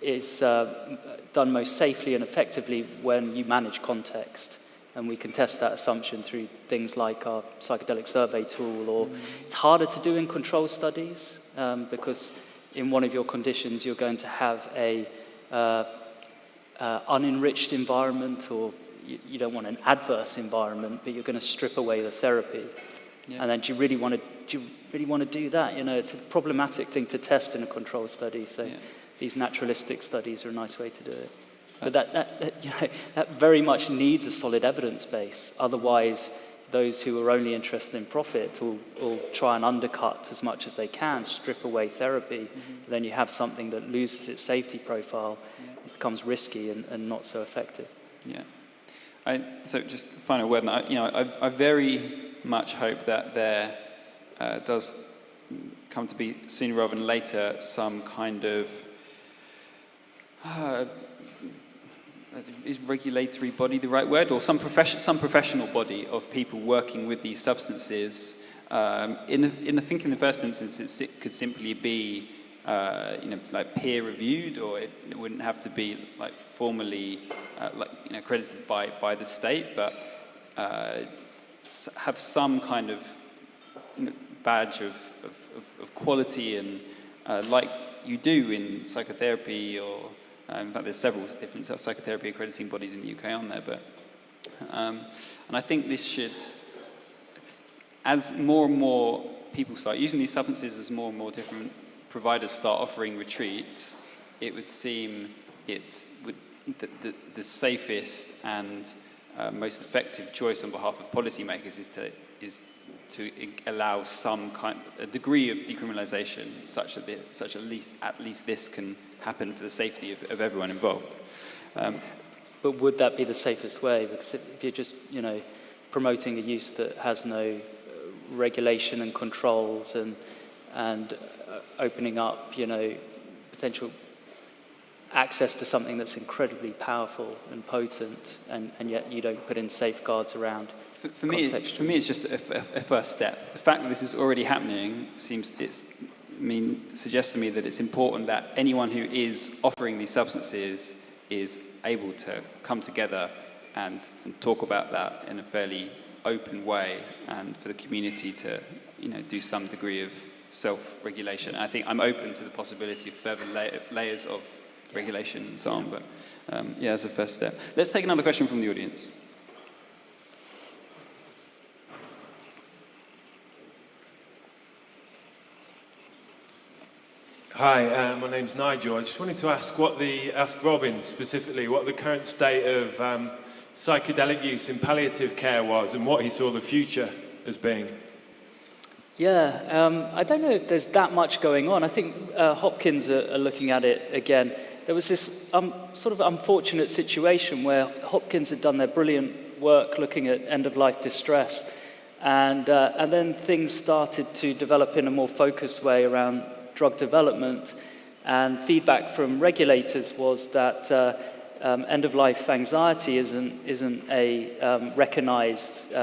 Speaker 3: is done most safely and effectively when you manage context. And we can test that assumption through things like our psychedelic survey tool, or it's harder to do in control studies, because in one of your conditions you're going to have a unenriched environment, or you don't want an adverse environment, but you're going to strip away the therapy. And then do you really want to do that? It's a problematic thing to test in a control study. So these naturalistic studies are a nice way to do it. But that very much needs a solid evidence base. Otherwise, those who are only interested in profit will try and undercut as much as they can, strip away therapy. Then you have something that loses its safety profile, it becomes risky and not so effective.
Speaker 8: Yeah. So just a final word. I very much hope that there does come to be sooner rather than later some kind of is regulatory body the right word, or some professional body of people working with these substances. In the first instance, it could simply be like peer reviewed, or it wouldn't have to be like formally accredited by the state, but have some kind of badge of quality, and like you do in psychotherapy, or in fact there's several different psychotherapy accrediting bodies in the UK on there, but and I think this should, as more and more people start using these substances, as more and more different providers start offering retreats, it would seem the safest and most effective choice on behalf of policymakers is to allow a degree of decriminalisation, such that at least this can happen for the safety of everyone involved.
Speaker 3: But would that be the safest way? Because if you're just promoting a use that has no regulation and controls, and opening up potential access to something that's incredibly powerful and potent, and yet you don't put in safeguards around.
Speaker 8: For me, it's just a first step. The fact that this is already happening suggests to me that it's important that anyone who is offering these substances is able to come together and talk about that in a fairly open way, and for the community to do some degree of self-regulation. I think I'm open to the possibility of further layers of regulation and so on, but as a first step. Let's take another question from the audience.
Speaker 10: Hi, my name's Nigel. I just wanted to ask Robin specifically what the current state of psychedelic use in palliative care was, and what he saw the future as being.
Speaker 3: Yeah, I don't know if there's that much going on. I think Hopkins are looking at it again. There was this sort of unfortunate situation where Hopkins had done their brilliant work looking at end-of-life distress, and then things started to develop in a more focused way around drug development, and feedback from regulators was that end-of-life anxiety isn't a recognized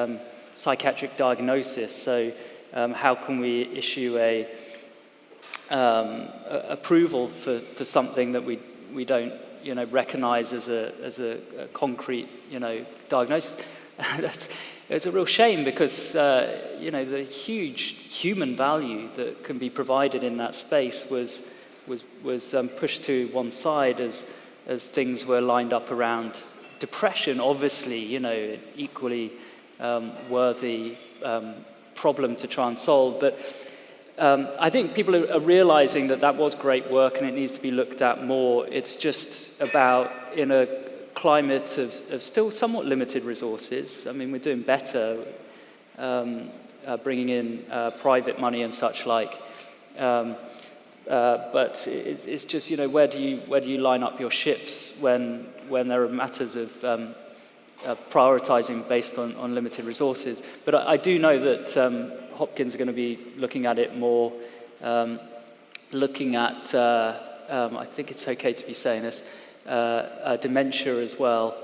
Speaker 3: psychiatric diagnosis. So how can we issue a approval for something that we don't recognize as a concrete diagnosis? It's a real shame, because the huge human value that can be provided in that space was pushed to one side as things were lined up around depression. Obviously, equally worthy problem to try and solve. But I think people are realizing that was great work and it needs to be looked at more. It's just about, in a climate of still somewhat limited resources. I mean, we're doing better, bringing in private money and such like. But it's just, where do you line up your ships when there are matters of prioritizing based on limited resources? But I do know that Hopkins are going to be looking at it more, looking at, I think it's okay to be saying this, dementia as well.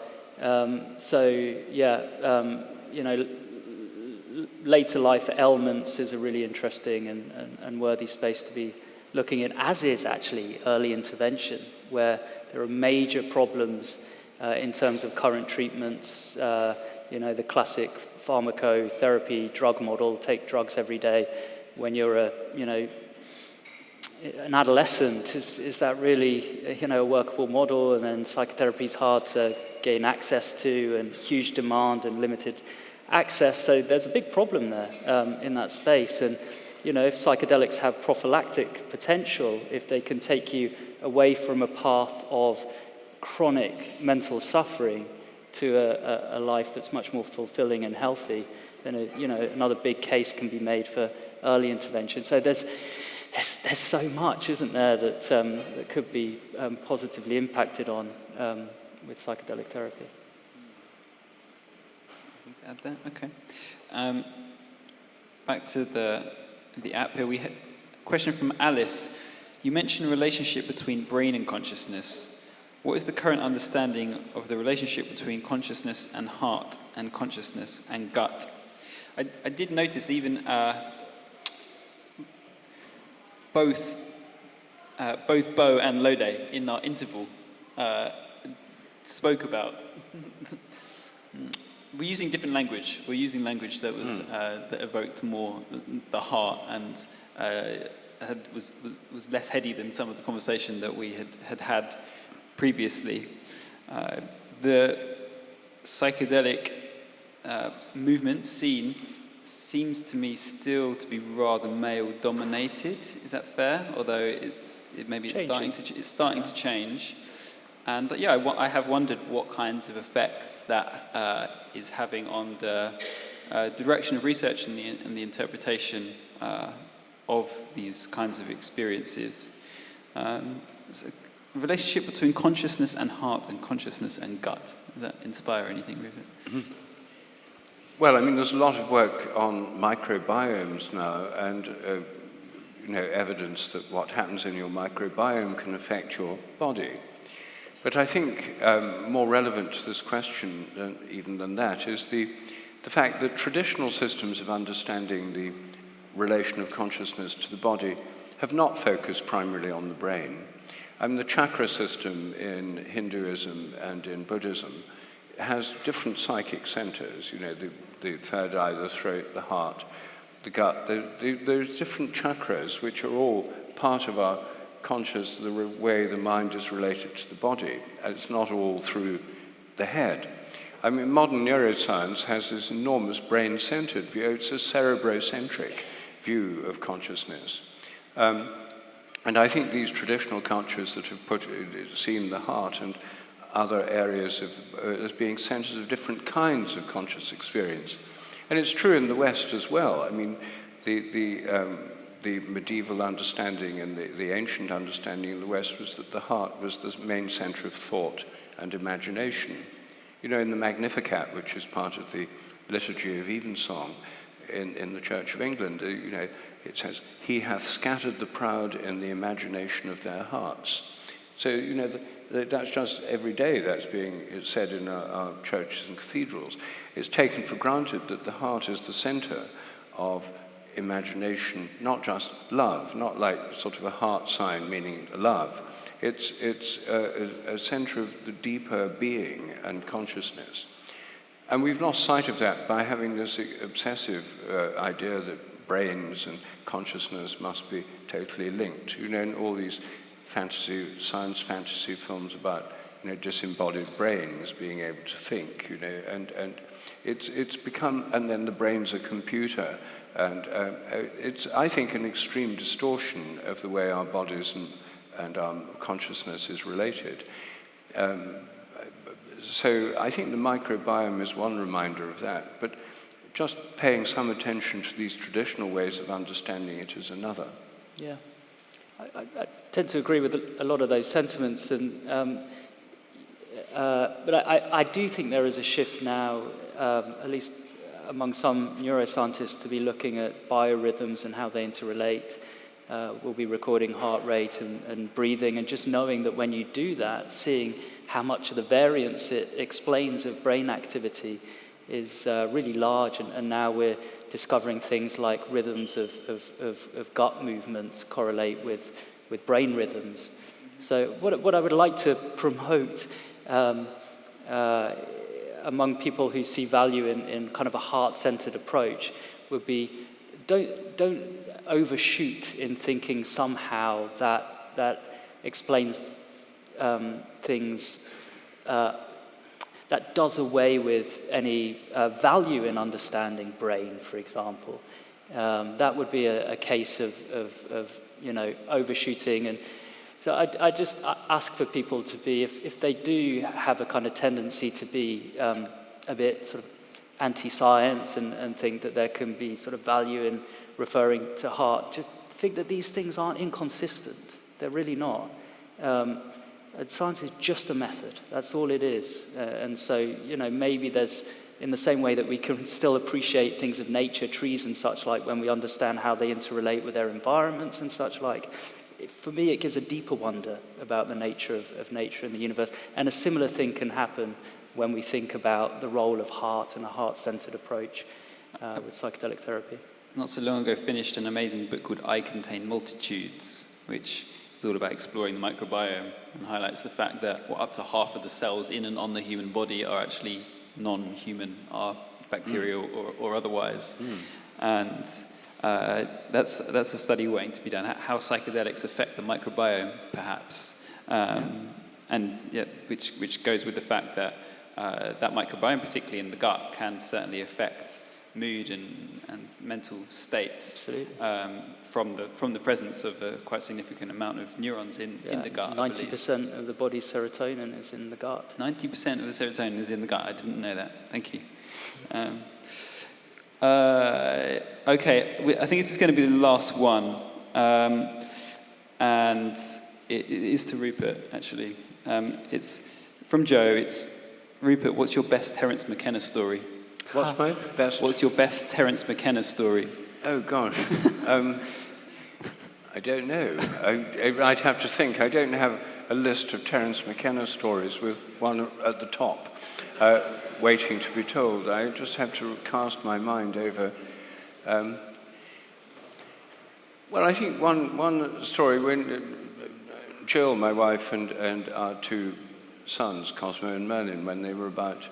Speaker 3: Later life ailments is a really interesting and worthy space to be looking at, as is actually early intervention, where there are major problems in terms of current treatments. The classic pharmacotherapy drug model: take drugs every day. When you're an adolescent, is that really a workable model? And then psychotherapy is hard to gain access to, and huge demand and limited access. So there's a big problem there in that space. And if psychedelics have prophylactic potential, if they can take you away from a path of chronic mental suffering to a life that's much more fulfilling and healthy, another big case can be made for early intervention. So there's so much, isn't there, that could be positively impacted on with psychedelic therapy.
Speaker 8: To add that, okay. Back to the app here, we had a question from Alice. You mentioned a relationship between brain and consciousness. What is the current understanding of the relationship between consciousness and heart, and consciousness and gut? I did notice even both Bo and Lode in our interval spoke about. We're using different language. We're using language that was that evoked more the heart and was less heady than some of the conversation that we had previously. The psychedelic movement scene seems to me still to be rather male-dominated. Is that fair? Although it's starting to change. And I have wondered what kinds of effects that is having on the direction of research and the interpretation of these kinds of experiences. So relationship between consciousness and heart and consciousness and gut. Does that inspire anything, Rupert?
Speaker 4: Well, I mean, there's a lot of work on microbiomes now, and evidence that what happens in your microbiome can affect your body. But I think more relevant to this question, even than that, is the fact that traditional systems of understanding the relation of consciousness to the body have not focused primarily on the brain. I mean, the chakra system in Hinduism and in Buddhism has different psychic centers, the third eye, the throat, the heart, the gut. There's different chakras which are all part of our conscious, the way the mind is related to the body. It's not all through the head. I mean, modern neuroscience has this enormous brain-centered view. It's a cerebrocentric view of consciousness. And I think these traditional cultures that have seen the heart and other areas as being centers of different kinds of conscious experience. And it's true in the West as well. I mean, the medieval understanding and the ancient understanding in the West was that the heart was the main center of thought and imagination. In the Magnificat, which is part of the liturgy of evensong in the Church of England, it says, "He hath scattered the proud in the imagination of their hearts." So, that's just every day that's being said in our churches and cathedrals. It's taken for granted that the heart is the center of imagination, not just love, not like sort of a heart sign meaning love. It's a center of the deeper being and consciousness. And we've lost sight of that by having this obsessive idea that brains and consciousness must be totally linked. In all these science fantasy films about disembodied brains being able to think, and it's become, and then the brain's a computer, and it's, I think, an extreme distortion of the way our bodies and our consciousness is related. So I think the microbiome is one reminder of that, but just paying some attention to these traditional ways of understanding it is another.
Speaker 3: Yeah. I tend to agree with a lot of those sentiments, but I do think there is a shift now, at least among some neuroscientists, to be looking at biorhythms and how they interrelate. We'll be recording heart rate and breathing, and just knowing that when you do that, seeing how much of the variance it explains of brain activity is really large, and now we're discovering things like rhythms of gut movements correlate with brain rhythms. So what I would like to promote among people who see value in kind of a heart-centered approach would be don't overshoot in thinking somehow that explains things, that does away with any value in understanding brain, for example. That would be a case of overshooting. And so I just ask for people to be, if they do have a kind of tendency to be a bit sort of anti-science and think that there can be sort of value in referring to heart, just think that these things aren't inconsistent. They're really not. Science is just a method. That's all it is. And so, maybe there's, in the same way that we can still appreciate things of nature, trees and such like, when we understand how they interrelate with their environments and such like, for me it gives a deeper wonder about the nature of nature and the universe. And a similar thing can happen when we think about the role of heart and a heart-centered approach with psychedelic therapy.
Speaker 8: Not so long ago finished an amazing book called I Contain Multitudes, which is all about exploring the microbiome and highlights the fact that up to half of the cells in and on the human body are actually non-human, are bacterial or otherwise. And that's a study waiting to be done, how psychedelics affect the microbiome, perhaps. And which goes with the fact that that microbiome, particularly in the gut, can certainly affect mood and mental states from the presence of a quite significant amount of neurons in the gut.
Speaker 3: 90% of the body's serotonin is in the gut.
Speaker 8: 90% of the serotonin is in the gut. I didn't know that. Thank you. Okay, I think this is going to be the last one, and it is to Rupert, actually. It's from Joe. It's, Rupert, what's your best Terence McKenna story?
Speaker 4: What's my best?
Speaker 8: What's your best Terence McKenna story?
Speaker 4: Oh, gosh. I don't know. I'd have to think. I don't have a list of Terence McKenna stories with one at the top waiting to be told. I just have to cast my mind over. Well, I think one story, when Jill, my wife, and our two sons, Cosmo and Merlin, when they were about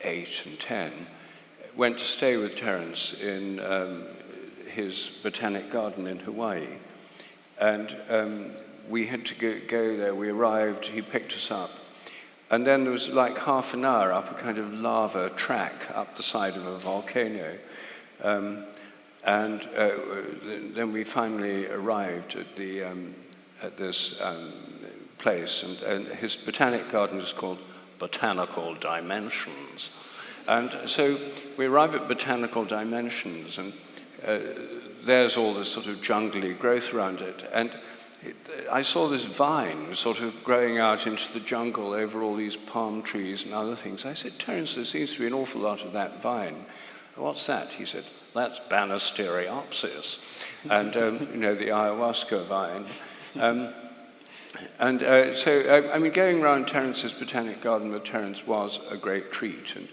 Speaker 4: 8 and 10, went to stay with Terence in his botanic garden in Hawaii. And we had to go there. We arrived, he picked us up. And then there was like half an hour up a kind of lava track up the side of a volcano. Then we finally arrived at this place. And his botanic garden is called Botanical Dimensions. And so we arrive at Botanical Dimensions, and there's all this sort of jungly growth around it. And I saw this vine sort of growing out into the jungle over all these palm trees and other things. I said, Terence, there seems to be an awful lot of that vine. What's that? He said, that's Banisteriopsis. And, the ayahuasca vine. Going around Terence's botanic garden with Terence was a great treat. And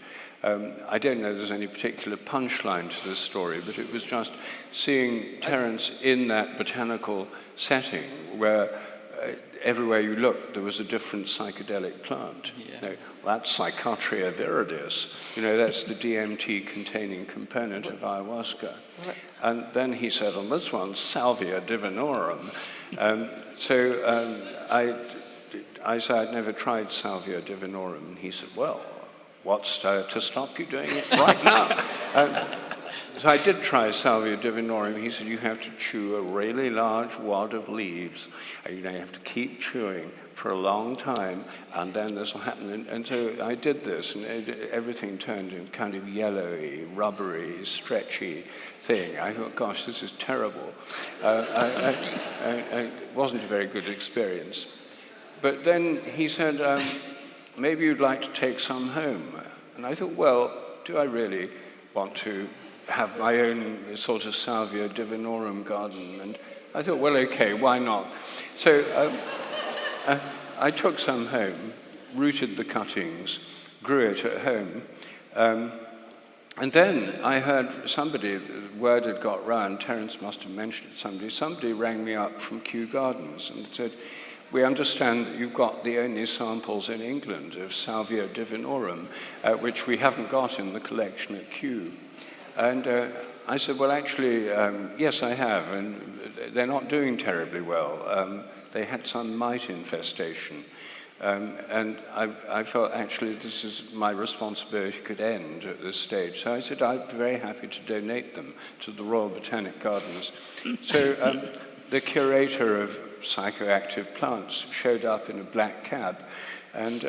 Speaker 4: I don't know if there's any particular punchline to this story, but it was just seeing Terence in that botanical setting where everywhere you looked there was a different psychedelic plant. That's Psychotria viridis. That's the DMT-containing component of ayahuasca. And then he said, on this one, Salvia divinorum. I said I'd never tried Salvia divinorum, and he said, well, what's to stop you doing it right now? So I did try Salvia divinorum. He said, you have to chew a really large wad of leaves. You have to keep chewing for a long time, and then this will happen. And so I did this, and everything turned into kind of yellowy, rubbery, stretchy thing. I thought, gosh, this is terrible. It wasn't a very good experience. But then he said, maybe you'd like to take some home. And I thought, well, do I really want to have my own sort of Salvia divinorum garden? And I thought, well, okay, why not? So I took some home, rooted the cuttings, grew it at home. And then I heard somebody, the word had got round, Terence must have mentioned it, somebody rang me up from Kew Gardens and said, we understand that you've got the only samples in England of Salvia divinorum, which we haven't got in the collection at Kew. And I said, well, actually, yes, I have, and they're not doing terribly well. They had some mite infestation. And I felt, actually, this is my responsibility could end at this stage. So I said, I'd be very happy to donate them to the Royal Botanic Gardens. So the curator of psychoactive plants showed up in a black cab and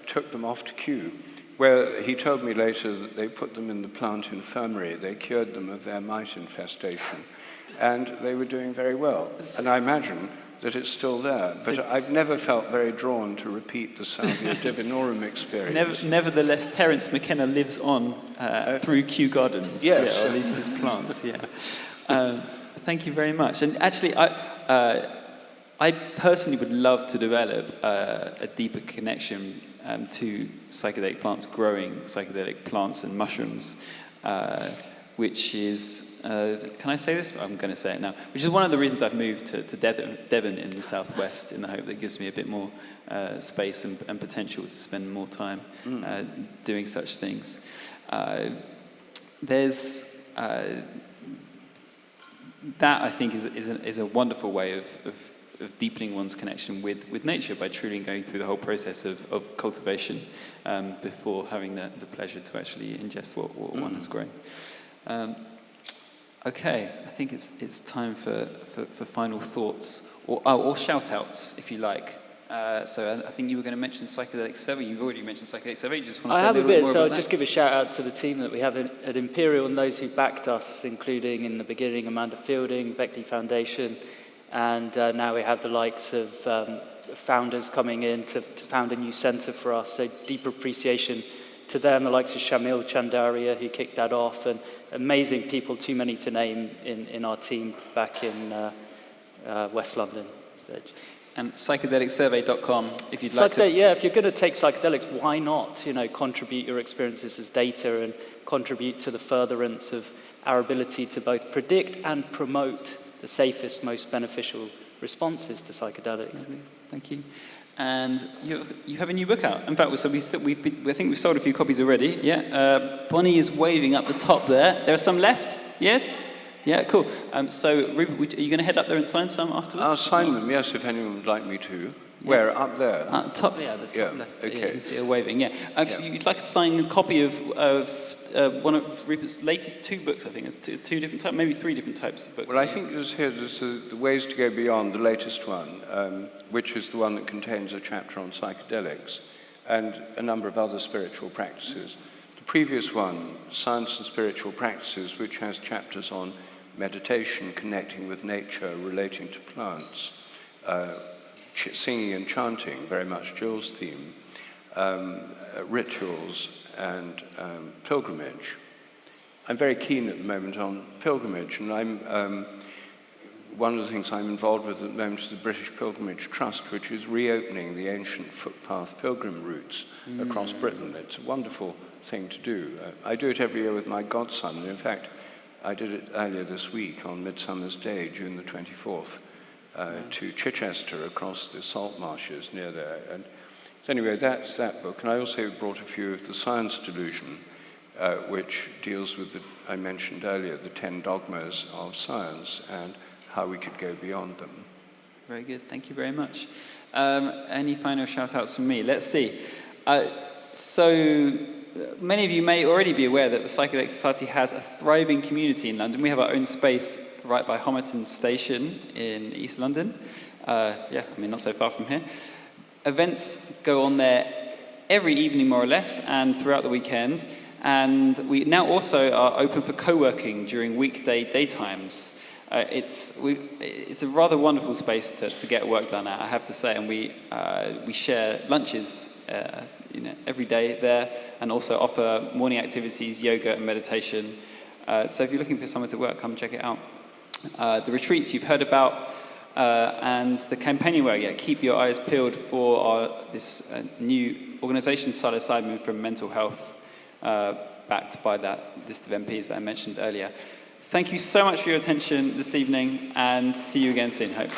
Speaker 4: took them off to Kew. Well, he told me later that they put them in the plant infirmary. They cured them of their mite infestation, and they were doing very well. And I imagine that it's still there. But I've never felt very drawn to repeat the Salvia Divinorum experience.
Speaker 8: Nevertheless, Terence McKenna lives on through Kew Gardens.
Speaker 4: Yes.
Speaker 8: Yeah, or at least his plants, yeah. Thank you very much. And actually, I personally would love to develop a deeper connection to psychedelic plants, growing psychedelic plants and mushrooms, which is, can I say this? I'm going to say it now, which is one of the reasons I've moved to Devon in the southwest, in the hope that it gives me a bit more space and potential to spend more time doing such things. There's that, I think, is a wonderful way of deepening one's connection with nature by truly going through the whole process of cultivation before having the pleasure to actually ingest what one has grown. Okay, I think it's time for final thoughts, or shout-outs, if you like. So I think you were going to mention Psychedelic Survey. You've already mentioned Psychedelic Survey. You just want to say a little bit more
Speaker 3: so
Speaker 8: about
Speaker 3: I'll just give a shout-out to the team that we have at Imperial and those who backed us, including in the beginning Amanda Fielding, Beckley Foundation, and now we have the likes of founders coming in to found a new centre for us, so deep appreciation to them, the likes of Shamil Chandaria, who kicked that off, and amazing people, too many to name, in our team back in West London. So
Speaker 8: and psychedelicsurvey.com, if you'd like to...
Speaker 3: Yeah, if you're going to take psychedelics, why not, contribute your experiences as data and contribute to the furtherance of our ability to both predict and promote the safest, most beneficial responses to psychedelics.
Speaker 8: Thank you. And you have a new book out. In fact, I think we've sold a few copies already. Yeah. Bonnie is waving up the top there. There are some left. Yes. Yeah. Cool. So, Rupert, are you going to head up there and sign some afterwards?
Speaker 4: I'll sign them. Yes, if anyone would like me to. Where? Up there?
Speaker 8: Top. Yeah, the top left.
Speaker 4: Okay.
Speaker 8: Yeah, you can see her waving. Yeah. You'd like to sign a copy of one of Rupert's latest two books, I think. It's two different types, maybe three different types of books.
Speaker 4: Well, I think there's the Ways to Go Beyond, the latest one, which is the one that contains a chapter on psychedelics and a number of other spiritual practices. The previous one, Science and Spiritual Practices, which has chapters on meditation, connecting with nature, relating to plants, singing and chanting, very much Jill's theme, rituals, and pilgrimage. I'm very keen at the moment on pilgrimage, and I'm one of the things I'm involved with at the moment is the British Pilgrimage Trust, which is reopening the ancient footpath pilgrim routes across Britain. It's a wonderful thing to do. I do it every year with my godson, and in fact, I did it earlier this week on Midsummer's Day, June the 24th, to Chichester across the salt marshes near there. And so anyway, that's that book. And I also brought a few of the Science Delusion, which deals with, I mentioned earlier, the 10 dogmas of science and how we could go beyond them.
Speaker 8: Very good. Thank you very much. Any final shout-outs from me? Let's see. So many of you may already be aware that the Psychedelic Society has a thriving community in London. We have our own space right by Homerton Station in East London. Not so far from here. Events go on there every evening, more or less, and throughout the weekend. And we now also are open for co-working during weekday daytimes. It's a rather wonderful space to get work done at, I have to say, and we share lunches every day there, and also offer morning activities, yoga and meditation. So if you're looking for somewhere to work, come check it out. The retreats you've heard about, and the campaigning work, keep your eyes peeled for this new organisation, psilocybin for mental health, backed by that list of MPs that I mentioned earlier. Thank you so much for your attention this evening, and see you again soon, hope.